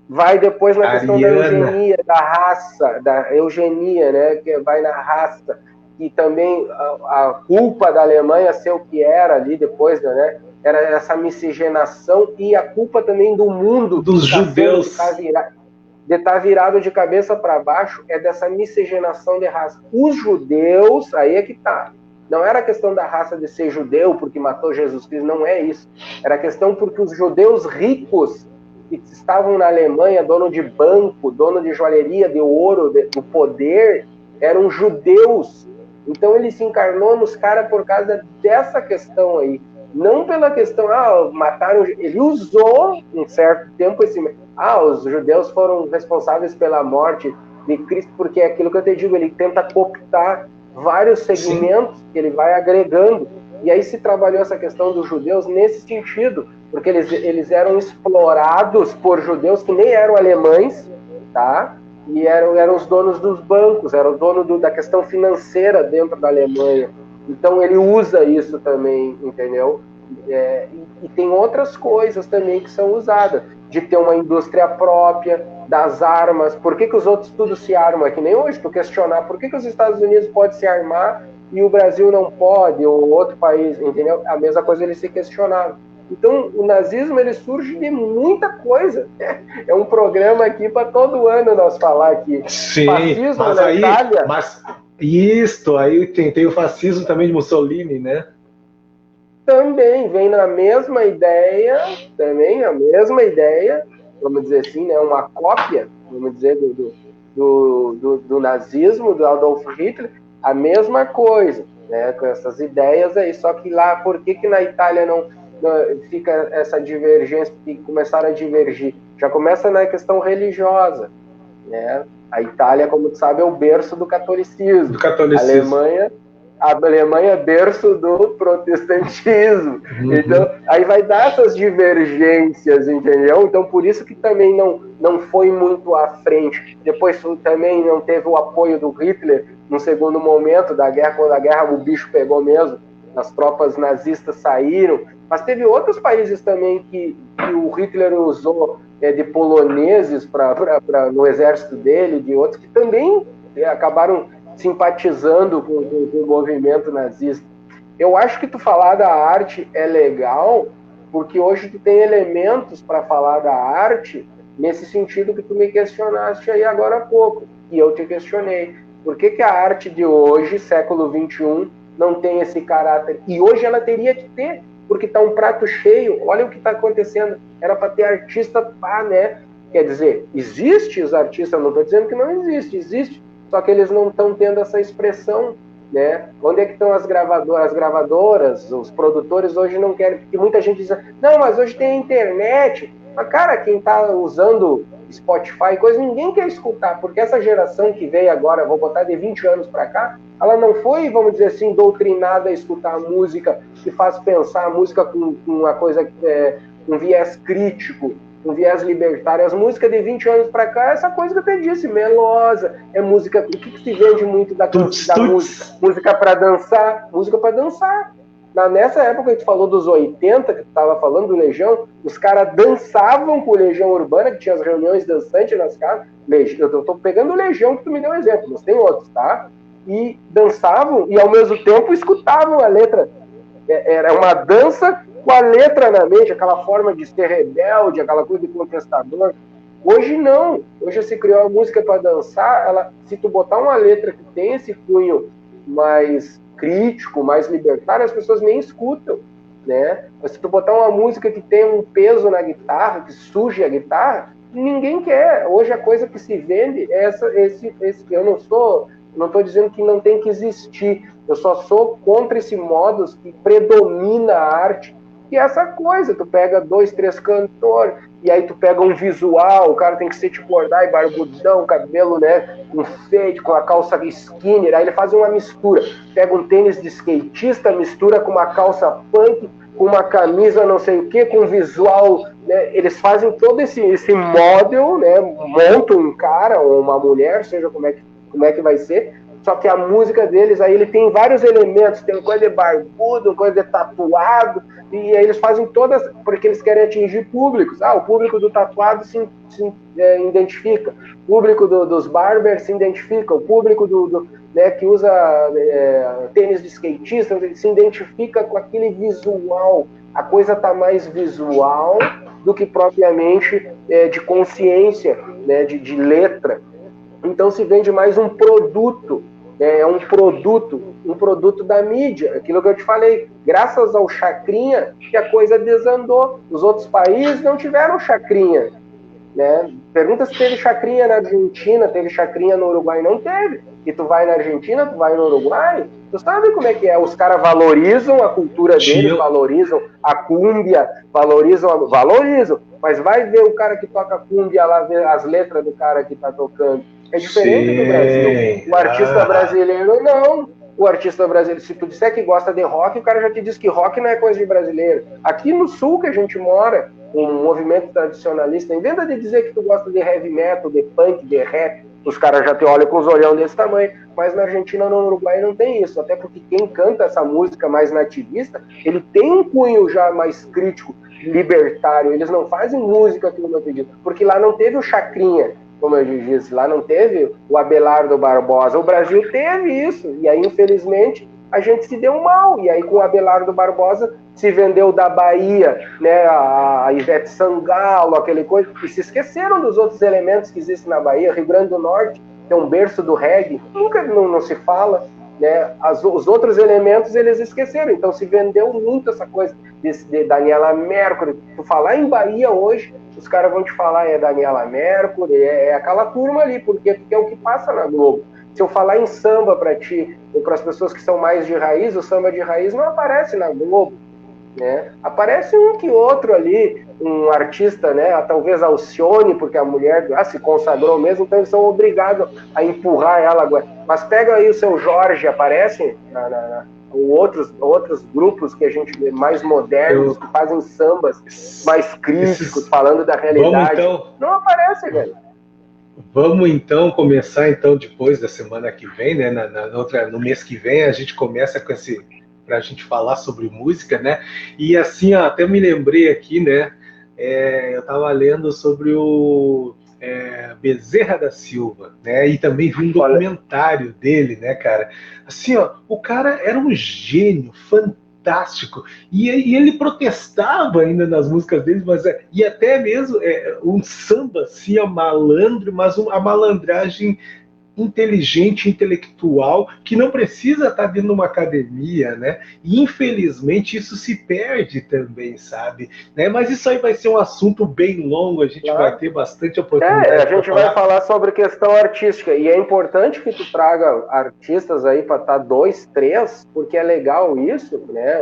Vai depois na questão da eugenia, da raça, da eugenia, né? Que vai na raça. E também a culpa da Alemanha ser o que era ali depois, né? Era essa miscigenação e a culpa também do mundo dos judeus de estar virado de cabeça para baixo é dessa miscigenação de raça. Os judeus, aí é que tá. Não era a questão da raça de ser judeu porque matou Jesus Cristo, não é isso. Era a questão porque os judeus ricos que estavam na Alemanha, dono de banco, dono de joalheria, de ouro, do poder, eram judeus. Então ele se encarnou nos caras por causa dessa questão aí. Não pela questão, mataram... Ele usou, um certo tempo, os judeus foram responsáveis pela morte de Cristo, porque é aquilo que eu te digo, ele tenta cooptar vários segmentos que ele vai agregando. E aí se trabalhou essa questão dos judeus nesse sentido, porque eles eram explorados por judeus que nem eram alemães, tá? E eram os donos dos bancos, eram o dono da questão financeira dentro da Alemanha. Então ele usa isso também, entendeu? E tem outras coisas também que são usadas, de ter uma indústria própria, das armas. Por que os outros tudo se armam? É que nem hoje, tu questionar por que os Estados Unidos podem se armar e o Brasil não pode, ou outro país, entendeu? A mesma coisa eles se questionaram. Então, o nazismo, ele surge de muita coisa. É um programa aqui para todo ano nós falar aqui. Sim, fascismo mas na Itália... aí tem o fascismo também de Mussolini, né? Também vem na mesma ideia, vamos dizer assim, né? Uma cópia, vamos dizer, do nazismo, do Adolf Hitler, a mesma coisa, né? Com essas ideias aí. Só que lá, por que na Itália não fica essa divergência, que começaram a divergir? Já começa na questão religiosa, né? A Itália, como tu sabe, é o berço do catolicismo. A Alemanha é berço do protestantismo. Então, aí vai dar essas divergências, entendeu? Então, por isso que também não foi muito à frente. Depois também não teve o apoio do Hitler no segundo momento da guerra, quando a guerra o bicho pegou mesmo, as tropas nazistas saíram. Mas teve outros países também que o Hitler usou de poloneses no exército dele, de outros que também acabaram simpatizando com o movimento nazista. Eu acho que tu falar da arte é legal, porque hoje tu tem elementos para falar da arte nesse sentido que tu me questionaste aí agora há pouco, e eu te questionei. Por que a arte de hoje, século XXI, não tem esse caráter? E hoje ela teria que ter, porque está um prato cheio. Olha o que está acontecendo. Era para ter artista, né? Quer dizer, existe os artistas, não estou dizendo que não existe, só que eles não estão tendo essa expressão, né? Onde é que estão as gravadoras, os produtores hoje não querem, porque muita gente diz, não, mas hoje tem a internet. Mas, cara, quem está usando Spotify, coisa, ninguém quer escutar, porque essa geração que veio agora, vou botar de 20 anos para cá, ela não foi, vamos dizer assim, doutrinada a escutar a música que faz pensar a música com uma coisa, um viés crítico, um viés libertário. As músicas de 20 anos para cá, essa coisa que eu te disse, melosa, é música, o que se vende muito da música? Música para dançar, Nessa época que a gente falou dos 80, que tu estava falando do Legião, os caras dançavam com o Legião Urbana, que tinha as reuniões dançantes nas casas. Eu estou pegando o Legião que tu me deu um exemplo, mas tem outros, tá? E dançavam e ao mesmo tempo escutavam a letra. Era uma dança com a letra na mente, aquela forma de ser rebelde, aquela coisa de contestador. Hoje não. Hoje se criou a música para dançar, se tu botar uma letra que tem esse cunho mais crítico, mais libertário, as pessoas nem escutam, né? Mas se tu botar uma música que tem um peso na guitarra, que suje a guitarra, ninguém quer. Hoje a coisa que se vende é esse. Eu não estou dizendo que não tem que existir. Eu só sou contra esse modus que predomina a arte, que é essa coisa, tu pega 2, 3 cantores, e aí tu pega um visual, o cara tem que ser tipo Ordai, barbudão, cabelo, né, um fade, com a calça skinner, aí ele faz uma mistura, pega um tênis de skatista, mistura com uma calça punk, com uma camisa não sei o que, com um visual, né, eles fazem todo esse model, né, montam um cara ou uma mulher, seja como é que vai ser, só que a música deles aí ele tem vários elementos, tem coisa de barbudo, coisa de tatuado, e aí eles fazem todas, porque eles querem atingir públicos. O público do tatuado se identifica, o público dos barbers se identifica, o público né, que usa tênis de skatista se identifica com aquele visual. A coisa está mais visual do que propriamente de consciência, né, de letra. Então se vende mais um produto, é um produto da mídia, aquilo que eu te falei, graças ao Chacrinha que a coisa desandou. Os outros países não tiveram Chacrinha, né? Pergunta se teve Chacrinha na Argentina, teve Chacrinha no Uruguai, não teve. E tu vai na Argentina, tu vai no Uruguai, tu sabe como é que é, os caras valorizam a cultura deles, valorizam a cúmbia, valorizam, mas vai ver o cara que toca cúmbia lá, ver as letras do cara que tá tocando. É diferente do Brasil. O artista brasileiro, não. O artista brasileiro, se tu disser que gosta de rock, o cara já te diz que rock não é coisa de brasileiro. Aqui no sul que a gente mora, um movimento tradicionalista, em vez de dizer que tu gosta de heavy metal, de punk, de rap, os caras já te olham com os olhão desse tamanho. Mas na Argentina, no Uruguai, não tem isso. Até porque quem canta essa música mais nativista, ele tem um cunho já mais crítico, libertário. Eles não fazem música que eu pedi, porque lá não teve o Chacrinha, como eu disse, lá não teve o Abelardo Barbosa. O Brasil teve isso, e aí, infelizmente, a gente se deu mal. E aí, com o Abelardo Barbosa, se vendeu da Bahia, né, a Ivete Sangalo, aquele coisa, e se esqueceram dos outros elementos que existem na Bahia. Rio Grande do Norte, que é um berço do reggae, nunca não se fala, né? Os outros elementos eles esqueceram, então se vendeu muito essa coisa de Daniela Mercury. Tu falar em Bahia hoje, os caras vão te falar Daniela Mercury, é aquela turma ali, porque é o que passa na Globo. Se eu falar em samba para ti, ou para as pessoas que são mais de raiz, o samba de raiz não aparece na Globo, né? Aparece um que outro ali, um artista, né? Talvez Alcione, porque a mulher se consagrou mesmo, então eles são obrigados a empurrar ela. Mas pega aí o Seu Jorge, aparece outros grupos que a gente vê mais modernos, que fazem sambas mais críticos, falando da realidade. Então, não aparece, velho. Vamos então começar então depois da semana que vem, né? No mês que vem a gente começa com para a gente falar sobre música, né? E assim, até me lembrei aqui, né? Eu estava lendo sobre o Bezerra da Silva, né? E também vi um documentário dele, né, cara? Assim, ó, o cara era um gênio, fantástico, e ele protestava ainda nas músicas dele, mas e até mesmo um samba assim, malandro, mas a malandragem inteligente, intelectual, que não precisa estar dentro de uma academia, né? E infelizmente isso se perde também, sabe? Né? Mas isso aí vai ser um assunto bem longo, a gente vai ter bastante oportunidade. A gente vai falar sobre questão artística, e é importante que tu traga artistas aí para estar 2, 3, porque é legal isso, né?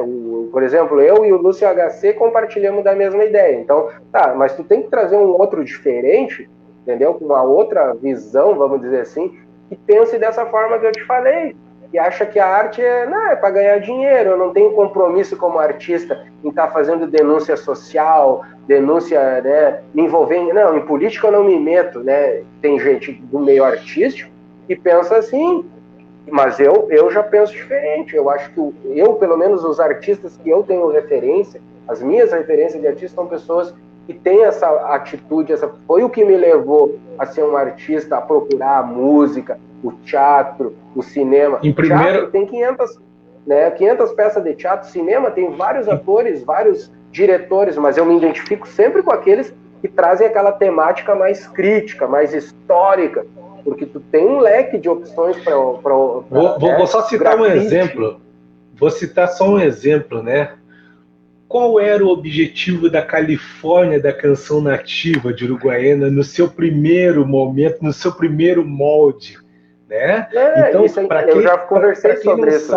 Por exemplo, eu e o Lúcio HC compartilhamos da mesma ideia. Então, mas tu tem que trazer um outro diferente, entendeu? Com uma outra visão, vamos dizer assim, que pense dessa forma que eu te falei, e acha que a arte é para ganhar dinheiro. Eu não tenho compromisso como artista em estar fazendo denúncia social, denúncia, né, me envolvendo. Não, em política eu não me meto, né? Tem gente do meio artístico que pensa assim, mas eu já penso diferente. Eu acho que pelo menos os artistas que eu tenho referência, as minhas referências de artista são pessoas que tem essa atitude, foi o que me levou a ser um artista, a procurar a música, o teatro, o cinema. Teatro tem 500 peças de teatro, cinema tem vários atores, vários diretores, mas eu me identifico sempre com aqueles que trazem aquela temática mais crítica, mais histórica, porque tu tem um leque de opções para... Vou só citar um exemplo. Vou citar só um exemplo, né? Qual era o objetivo da Califórnia, da canção nativa de Uruguaiana, no seu primeiro momento, no seu primeiro molde, né? Então, para quem, eu já conversei sobre isso.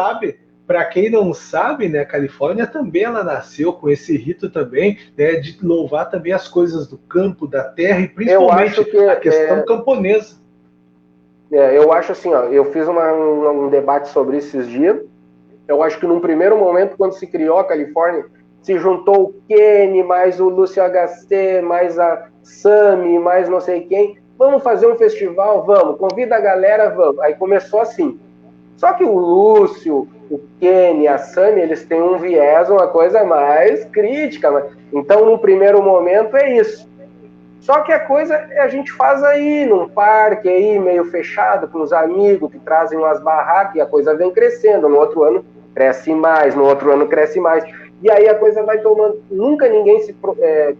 para quem não sabe, né, a Califórnia também ela nasceu com esse rito também, né, de louvar também as coisas do campo, da terra e principalmente a questão camponesa. Eu acho assim, ó, eu fiz um debate sobre isso esses dias. Eu acho que num primeiro momento, quando se criou a Califórnia, se juntou o Kenny, mais o Lúcio HC, mais a Sami, mais não sei quem. Vamos fazer um festival? Vamos. Convida a galera, vamos. Aí começou assim. Só que o Lúcio, o Kenny, a Sami, eles têm um viés, uma coisa mais crítica. Então, no primeiro momento, é isso. Só que a coisa a gente faz aí, num parque aí, meio fechado, com os amigos que trazem umas barracas e a coisa vem crescendo. No outro ano cresce mais, no outro ano cresce mais. E aí a coisa vai tomando... Nunca ninguém se...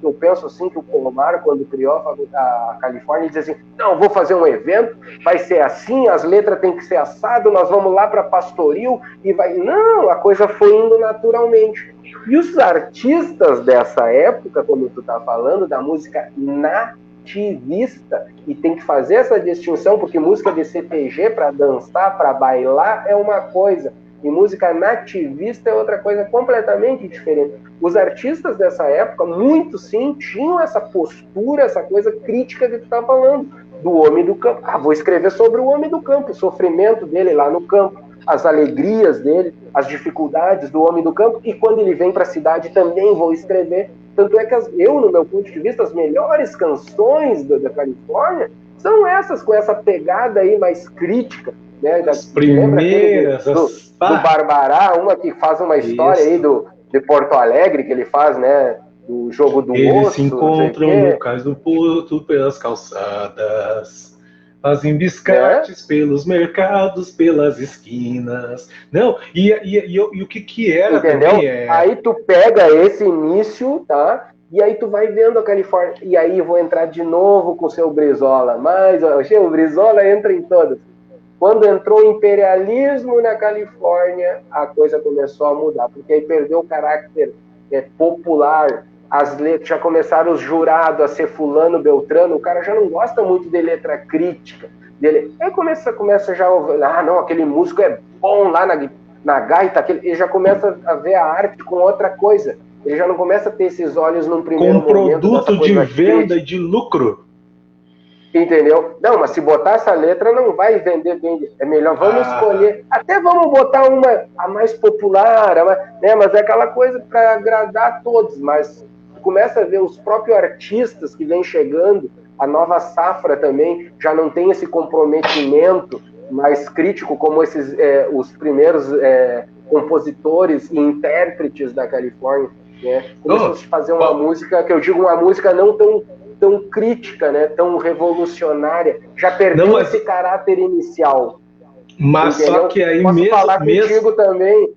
eu penso assim, que o Pomar, quando criou a Califórnia, diz assim, não, vou fazer um evento, vai ser assim, as letras têm que ser assado, nós vamos lá para Pastoril e vai... Não, a coisa foi indo naturalmente. E os artistas dessa época, como tu tá falando, da música nativista, e tem que fazer essa distinção, porque música de CTG para dançar, para bailar, é uma coisa, e música nativista é outra coisa completamente diferente. Os artistas dessa época, muitos sim, tinham essa postura, essa coisa crítica que tu tá falando, do homem do campo. Ah, vou escrever sobre o homem do campo, o sofrimento dele lá no campo, as alegrias dele, as dificuldades do homem do campo, e quando ele vem para a cidade também vou escrever. Tanto é que eu, no meu ponto de vista, as melhores canções da Califórnia são essas, com essa pegada aí mais crítica, né? As primeiras, do Barbará, uma que faz uma história aí de Porto Alegre, que ele faz, né? Do jogo do Eles osso, se encontram no cais do Porto pelas calçadas, fazem biscates pelos mercados, pelas esquinas. Não, e o que era, entendeu? Também Aí tu pega esse início, tá? E aí tu vai vendo a Califórnia. E aí eu vou entrar de novo com o seu Brizola. Mas o Brizola entra em todas. Quando entrou o imperialismo na Califórnia, a coisa começou a mudar, porque aí perdeu o caráter popular. As letras, já começaram os jurados a ser fulano, beltrano, o cara já não gosta muito de letra crítica dele. Aí começa já a ouvir, não, aquele músico é bom lá na gaita, ele já começa a ver a arte com outra coisa. Ele já não começa a ter esses olhos num primeiro momento. Com produto de venda e de lucro. Entendeu? Não, mas se botar essa letra não vai vender bem. É melhor, vamos escolher. Até vamos botar uma a mais popular, né? Mas é aquela coisa para agradar a todos. Mas começa a ver os próprios artistas que vêm chegando, a nova safra também já não tem esse comprometimento mais crítico como esses os primeiros compositores e intérpretes da Califórnia. Né? Começam a fazer uma música, que eu digo uma música não tão crítica, né? Tão revolucionária, já perdeu esse caráter inicial. Mas entendeu? Só que aí posso falar contigo também.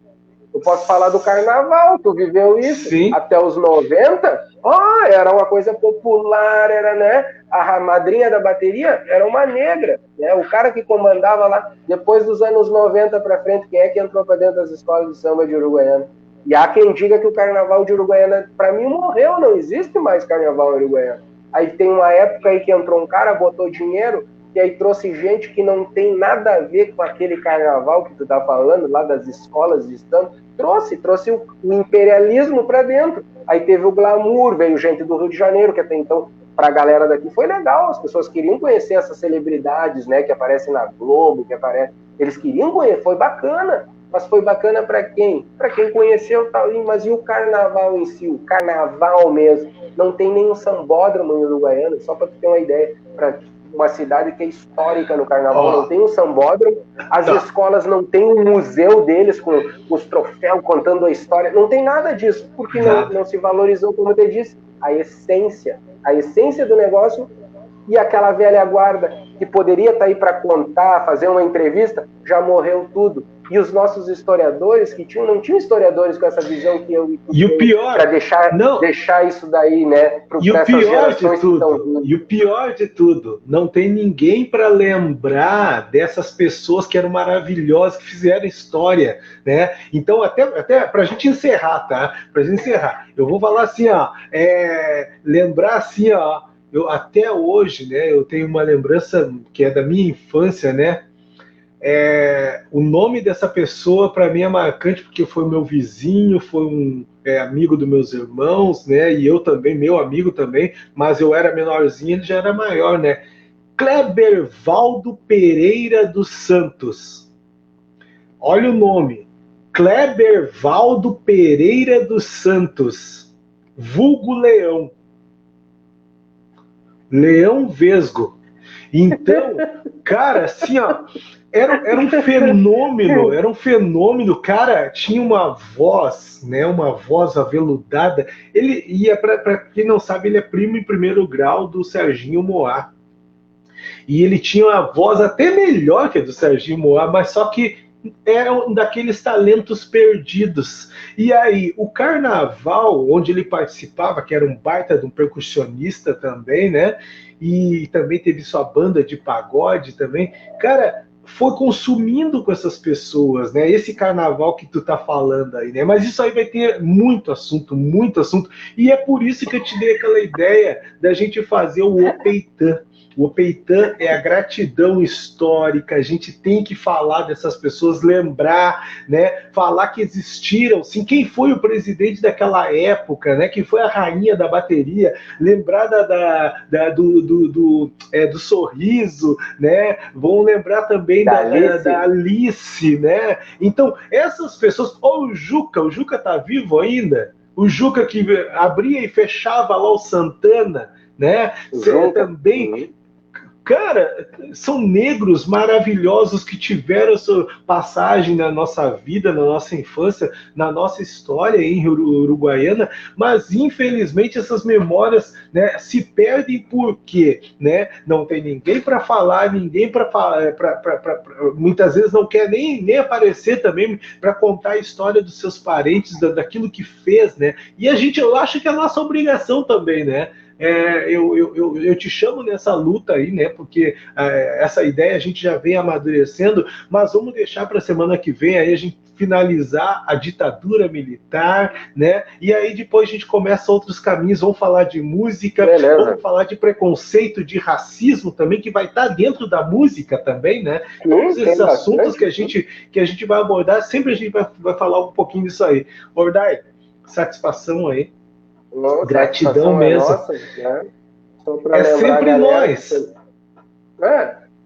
Eu posso falar do carnaval, tu viveu isso? Sim. Até os 90, era uma coisa popular, era, né? A madrinha da bateria era uma negra, né? O cara que comandava lá, depois dos anos 90 para frente, quem é que entrou para dentro das escolas de samba de Uruguaiana? E há quem diga que o carnaval de Uruguaiana, para mim, morreu, não existe mais carnaval em Uruguaiana. Aí tem uma época aí que entrou um cara, botou dinheiro, e aí trouxe gente que não tem nada a ver com aquele carnaval que tu tá falando, lá das escolas de samba. Trouxe o imperialismo para dentro. Aí teve o glamour, veio gente do Rio de Janeiro, que até então, pra galera daqui, foi legal. As pessoas queriam conhecer essas celebridades, né, que aparecem na Globo, que aparecem. Eles queriam conhecer, foi bacana. Mas foi bacana para quem? Para quem conheceu, tal. Mas e o carnaval em si? O carnaval mesmo. Não tem nenhum sambódromo em Uruguaiana, só para tu ter uma ideia. Para uma cidade que é histórica no carnaval, não tem um sambódromo. As escolas não têm um museu deles com os troféus contando a história. Não tem nada disso, porque não se valorizou, como eu te disse, a essência do negócio. E aquela velha guarda que poderia estar aí para contar, fazer uma entrevista, já morreu tudo. E os nossos historiadores que não tinham historiadores com essa visão que eu e o pior para deixar isso daí, né? E o pior de tudo, não tem ninguém para lembrar dessas pessoas que eram maravilhosas, que fizeram história, né? Então até para a gente encerrar, tá? Para gente encerrar, eu vou falar assim, lembrar assim, eu até hoje, né? Eu tenho uma lembrança que é da minha infância, né? o nome dessa pessoa para mim é marcante porque foi meu vizinho, foi um amigo dos meus irmãos, né? E eu também, meu amigo também, mas eu era menorzinho, ele já era maior, né? Klebervaldo Pereira dos Santos. Olha o nome. Klebervaldo Pereira dos Santos. Vulgo Leão. Leão Vesgo. Então, cara, assim, ó, era um fenômeno, cara, tinha uma voz, né, uma voz aveludada. Ele ia, para quem não sabe, ele é primo em primeiro grau do Serginho Moá. E ele tinha uma voz até melhor que a do Serginho Moá, mas só que era um daqueles talentos perdidos. E aí, o carnaval, onde ele participava, que era um baita de um percussionista também, né? E também teve sua banda de pagode também. Cara, foi consumindo com essas pessoas, né? Esse carnaval que tu tá falando aí, né? Mas isso aí vai ter muito assunto, muito assunto. E é por isso que eu te dei aquela ideia da gente fazer o Opeitã. O Opeitã é a gratidão histórica, a gente tem que falar dessas pessoas, lembrar, né? Falar que existiram, sim, quem foi o presidente daquela época, né? Quem foi a rainha da bateria, lembrar do sorriso, né? Vão lembrar também da Alice, né? Então, essas pessoas, o Juca tá vivo ainda? O Juca que abria e fechava lá o Santana, né? Também. Cara, são negros maravilhosos que tiveram sua passagem na nossa vida, na nossa infância, na nossa história em Uruguaiana, mas infelizmente essas memórias, né, se perdem porque, né, não tem ninguém para falar, ninguém para muitas vezes não quer nem aparecer também para contar a história dos seus parentes, daquilo que fez, né? E eu acho que é a nossa obrigação também, né? Eu te chamo nessa luta aí, né? Porque essa ideia a gente já vem amadurecendo, mas vamos deixar para a semana que vem aí a gente finalizar a ditadura militar, né? E aí depois a gente começa outros caminhos, vamos falar de música, vamos falar de preconceito, de racismo também, que vai estar dentro da música também, né? Todos esses assuntos que a gente vai abordar, sempre a gente vai falar um pouquinho disso aí. Ordai, satisfação aí. Nossa, gratidão mesmo. Nossa, né? Sempre nós.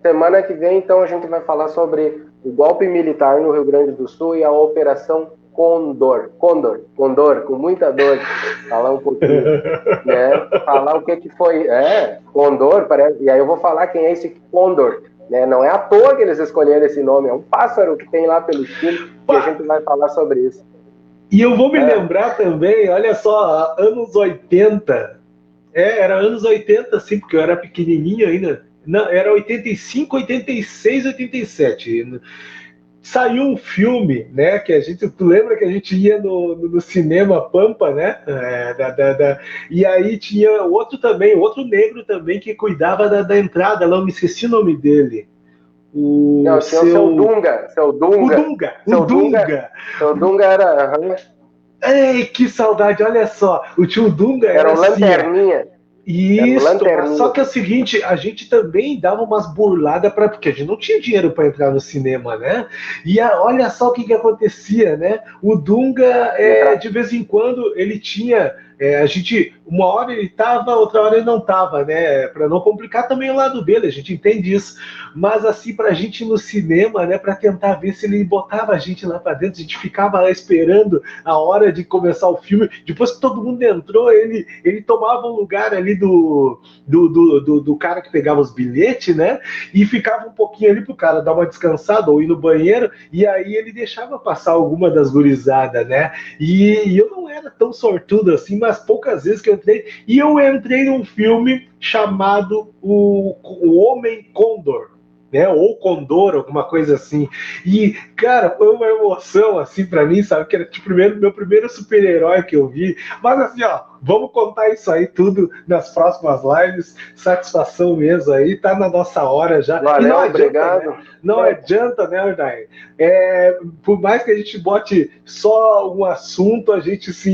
Semana que vem, então, a gente vai falar sobre o golpe militar no Rio Grande do Sul e a Operação Condor, com muita dor. Falar um pouquinho, né? Falar o que foi. Condor, parece. E aí eu vou falar quem é esse Condor. Né? Não é à toa que eles escolheram esse nome, é um pássaro que tem lá pelo Chile, e a gente vai falar sobre isso. E eu vou me lembrar também, olha só, anos 80. Era anos 80, sim, porque eu era pequenininho ainda. Não, era 85, 86, 87. Saiu um filme, né? Que tu lembra que a gente ia no cinema Pampa, né? E aí tinha outro negro também que cuidava da entrada, lá eu me esqueci o nome dele. O seu Dunga. O Dunga. Seu Dunga era. Ei, que saudade, olha só. O tio Dunga era um lanterninha. Isso, mas só que é o seguinte, a gente também dava umas burladas porque a gente não tinha dinheiro para entrar no cinema, né? E olha só o que acontecia, né? O Dunga, de vez em quando, ele tinha. Uma hora ele estava, outra hora ele não estava, né? Para não complicar também o lado dele, a gente entende isso. Mas assim, para a gente ir no cinema, né? Para tentar ver se ele botava a gente lá para dentro, a gente ficava lá esperando a hora de começar o filme. Depois que todo mundo entrou, ele tomava um lugar ali do cara que pegava os bilhetes, né? E ficava um pouquinho ali pro cara dar uma descansada ou ir no banheiro, e aí ele deixava passar alguma das gurizadas, né? E eu não era tão sortudo assim, mas poucas vezes que eu entrei, e eu entrei num filme chamado O Homem Condor, né? Ou Condor, alguma coisa assim. E, cara, foi uma emoção, assim, pra mim, sabe? Que era tipo, meu primeiro super-herói que eu vi. Mas, assim, ó, vamos contar isso aí tudo nas próximas lives. Satisfação mesmo aí, tá na nossa hora já. Valeu, não adianta, obrigado. Né? Não adianta, né, Ordai? Por mais que a gente bote só um assunto, a gente se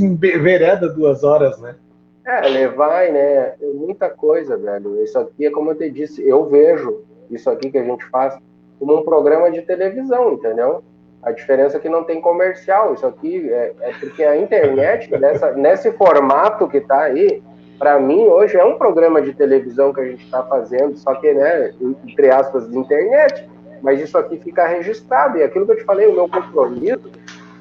envereda 2 horas, né? Levar, né? Tem muita coisa, velho. Isso aqui é como eu te disse, eu vejo isso aqui que a gente faz como um programa de televisão, entendeu? A diferença é que não tem comercial. Isso aqui é porque a internet, nesse formato que está aí, para mim, hoje é um programa de televisão que a gente está fazendo, só que, né, entre aspas, de internet, mas isso aqui fica registrado. E aquilo que eu te falei, o meu compromisso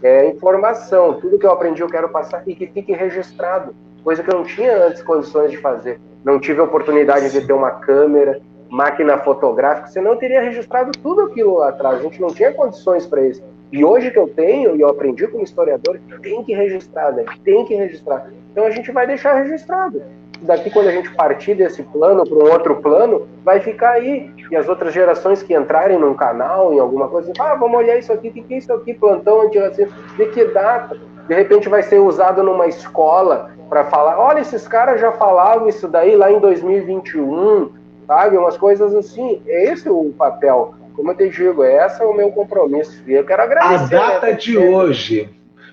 é informação. Tudo que eu aprendi eu quero passar e que fique registrado, coisa que eu não tinha antes condições de fazer. Não tive a oportunidade de ter uma câmera, máquina fotográfica, senão eu teria registrado tudo aquilo lá atrás. A gente não tinha condições para isso. E hoje que eu tenho, e eu aprendi como historiador, tem que registrar, né? Tem que registrar. Então a gente vai deixar registrado. Daqui, quando a gente partir desse plano para um outro plano, vai ficar aí. E as outras gerações que entrarem num canal, em alguma coisa, vamos olhar isso aqui, o que é isso aqui, plantão antirracista, de que data? De repente vai ser usado numa escola para falar, olha, esses caras já falavam isso daí lá em 2021, sabe? Umas coisas assim. Esse é o papel. Como eu te digo, esse é o meu compromisso. E eu quero agradecer. A data de hoje,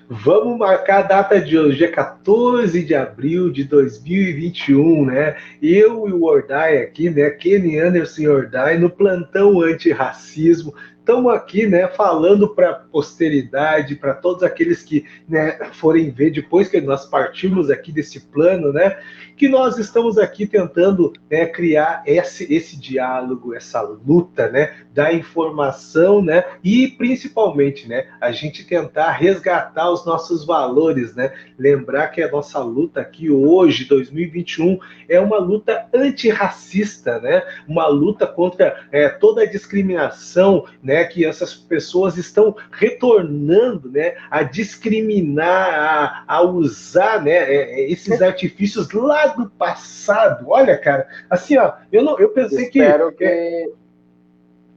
vamos marcar a data de hoje, dia 14 de abril de 2021, né? Eu e o Ordai aqui, né? Kenny Anderson e Ordai, no plantão antirracismo. Estamos aqui, né, falando para a posteridade, para todos aqueles que, né, forem ver depois que nós partimos aqui desse plano, né, que nós estamos aqui tentando, né, criar esse diálogo, essa luta, né, da informação, né, e principalmente, né, a gente tentar resgatar os nossos valores, né, lembrar que a nossa luta aqui hoje, 2021, é uma luta antirracista, né, uma luta contra toda a discriminação, né, que essas pessoas estão retornando, né, a discriminar, a usar, né, esses artifícios lá do passado. Olha, cara, assim, ó, eu pensei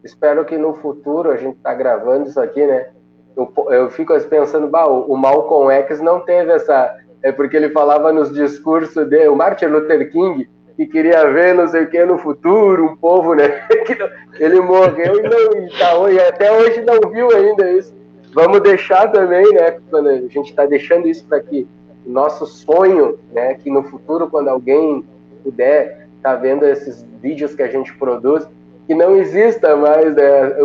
Espero que no futuro, a gente está gravando isso aqui, né, eu fico pensando, o Malcolm X não teve essa... É porque ele falava nos discursos dele, o Martin Luther King, que queria ver não sei o que no futuro, um povo, né? Ele morreu e até hoje não viu ainda isso. Vamos deixar também, né? Quando a gente está deixando isso para que o nosso sonho, né? Que no futuro, quando alguém puder estar vendo esses vídeos que a gente produz, que não exista mais, né,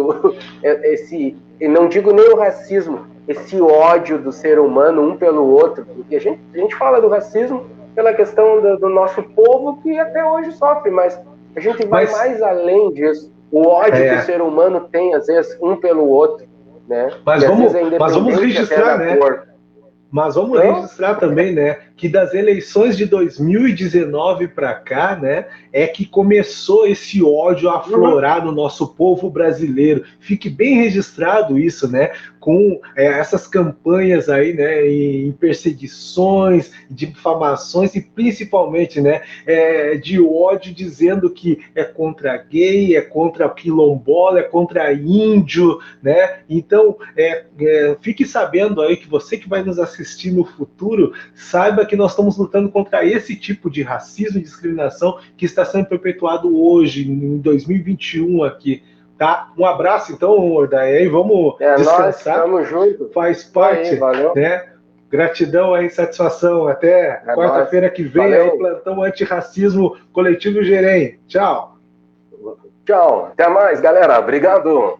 não digo nem o racismo, esse ódio do ser humano um pelo outro, porque a gente fala do racismo pela questão do nosso povo que até hoje sofre, mas a gente vai mais além disso. O ódio que o ser humano tem, às vezes, um pelo outro, né? Mas vamos registrar, né? Mas vamos registrar também, né, que das eleições de 2019 para cá, né, é que começou esse ódio a aflorar no nosso povo brasileiro. Fique bem registrado isso, né, com essas campanhas aí, né, em perseguições, difamações e principalmente, né, de ódio, dizendo que é contra gay, é contra quilombola, é contra índio, né. Então, fique sabendo aí que você que vai nos assistir no futuro, saiba que nós estamos lutando contra esse tipo de racismo e discriminação que está sendo perpetuado hoje, em 2021 aqui, tá? Um abraço, então, Ordai, vamos descansar. Nós estamos juntos. Faz parte, valeu. Né? Gratidão aí, satisfação. Até quarta-feira que vem, aí, plantão antirracismo coletivo Gerem. Tchau. Tchau. Até mais, galera. Obrigado.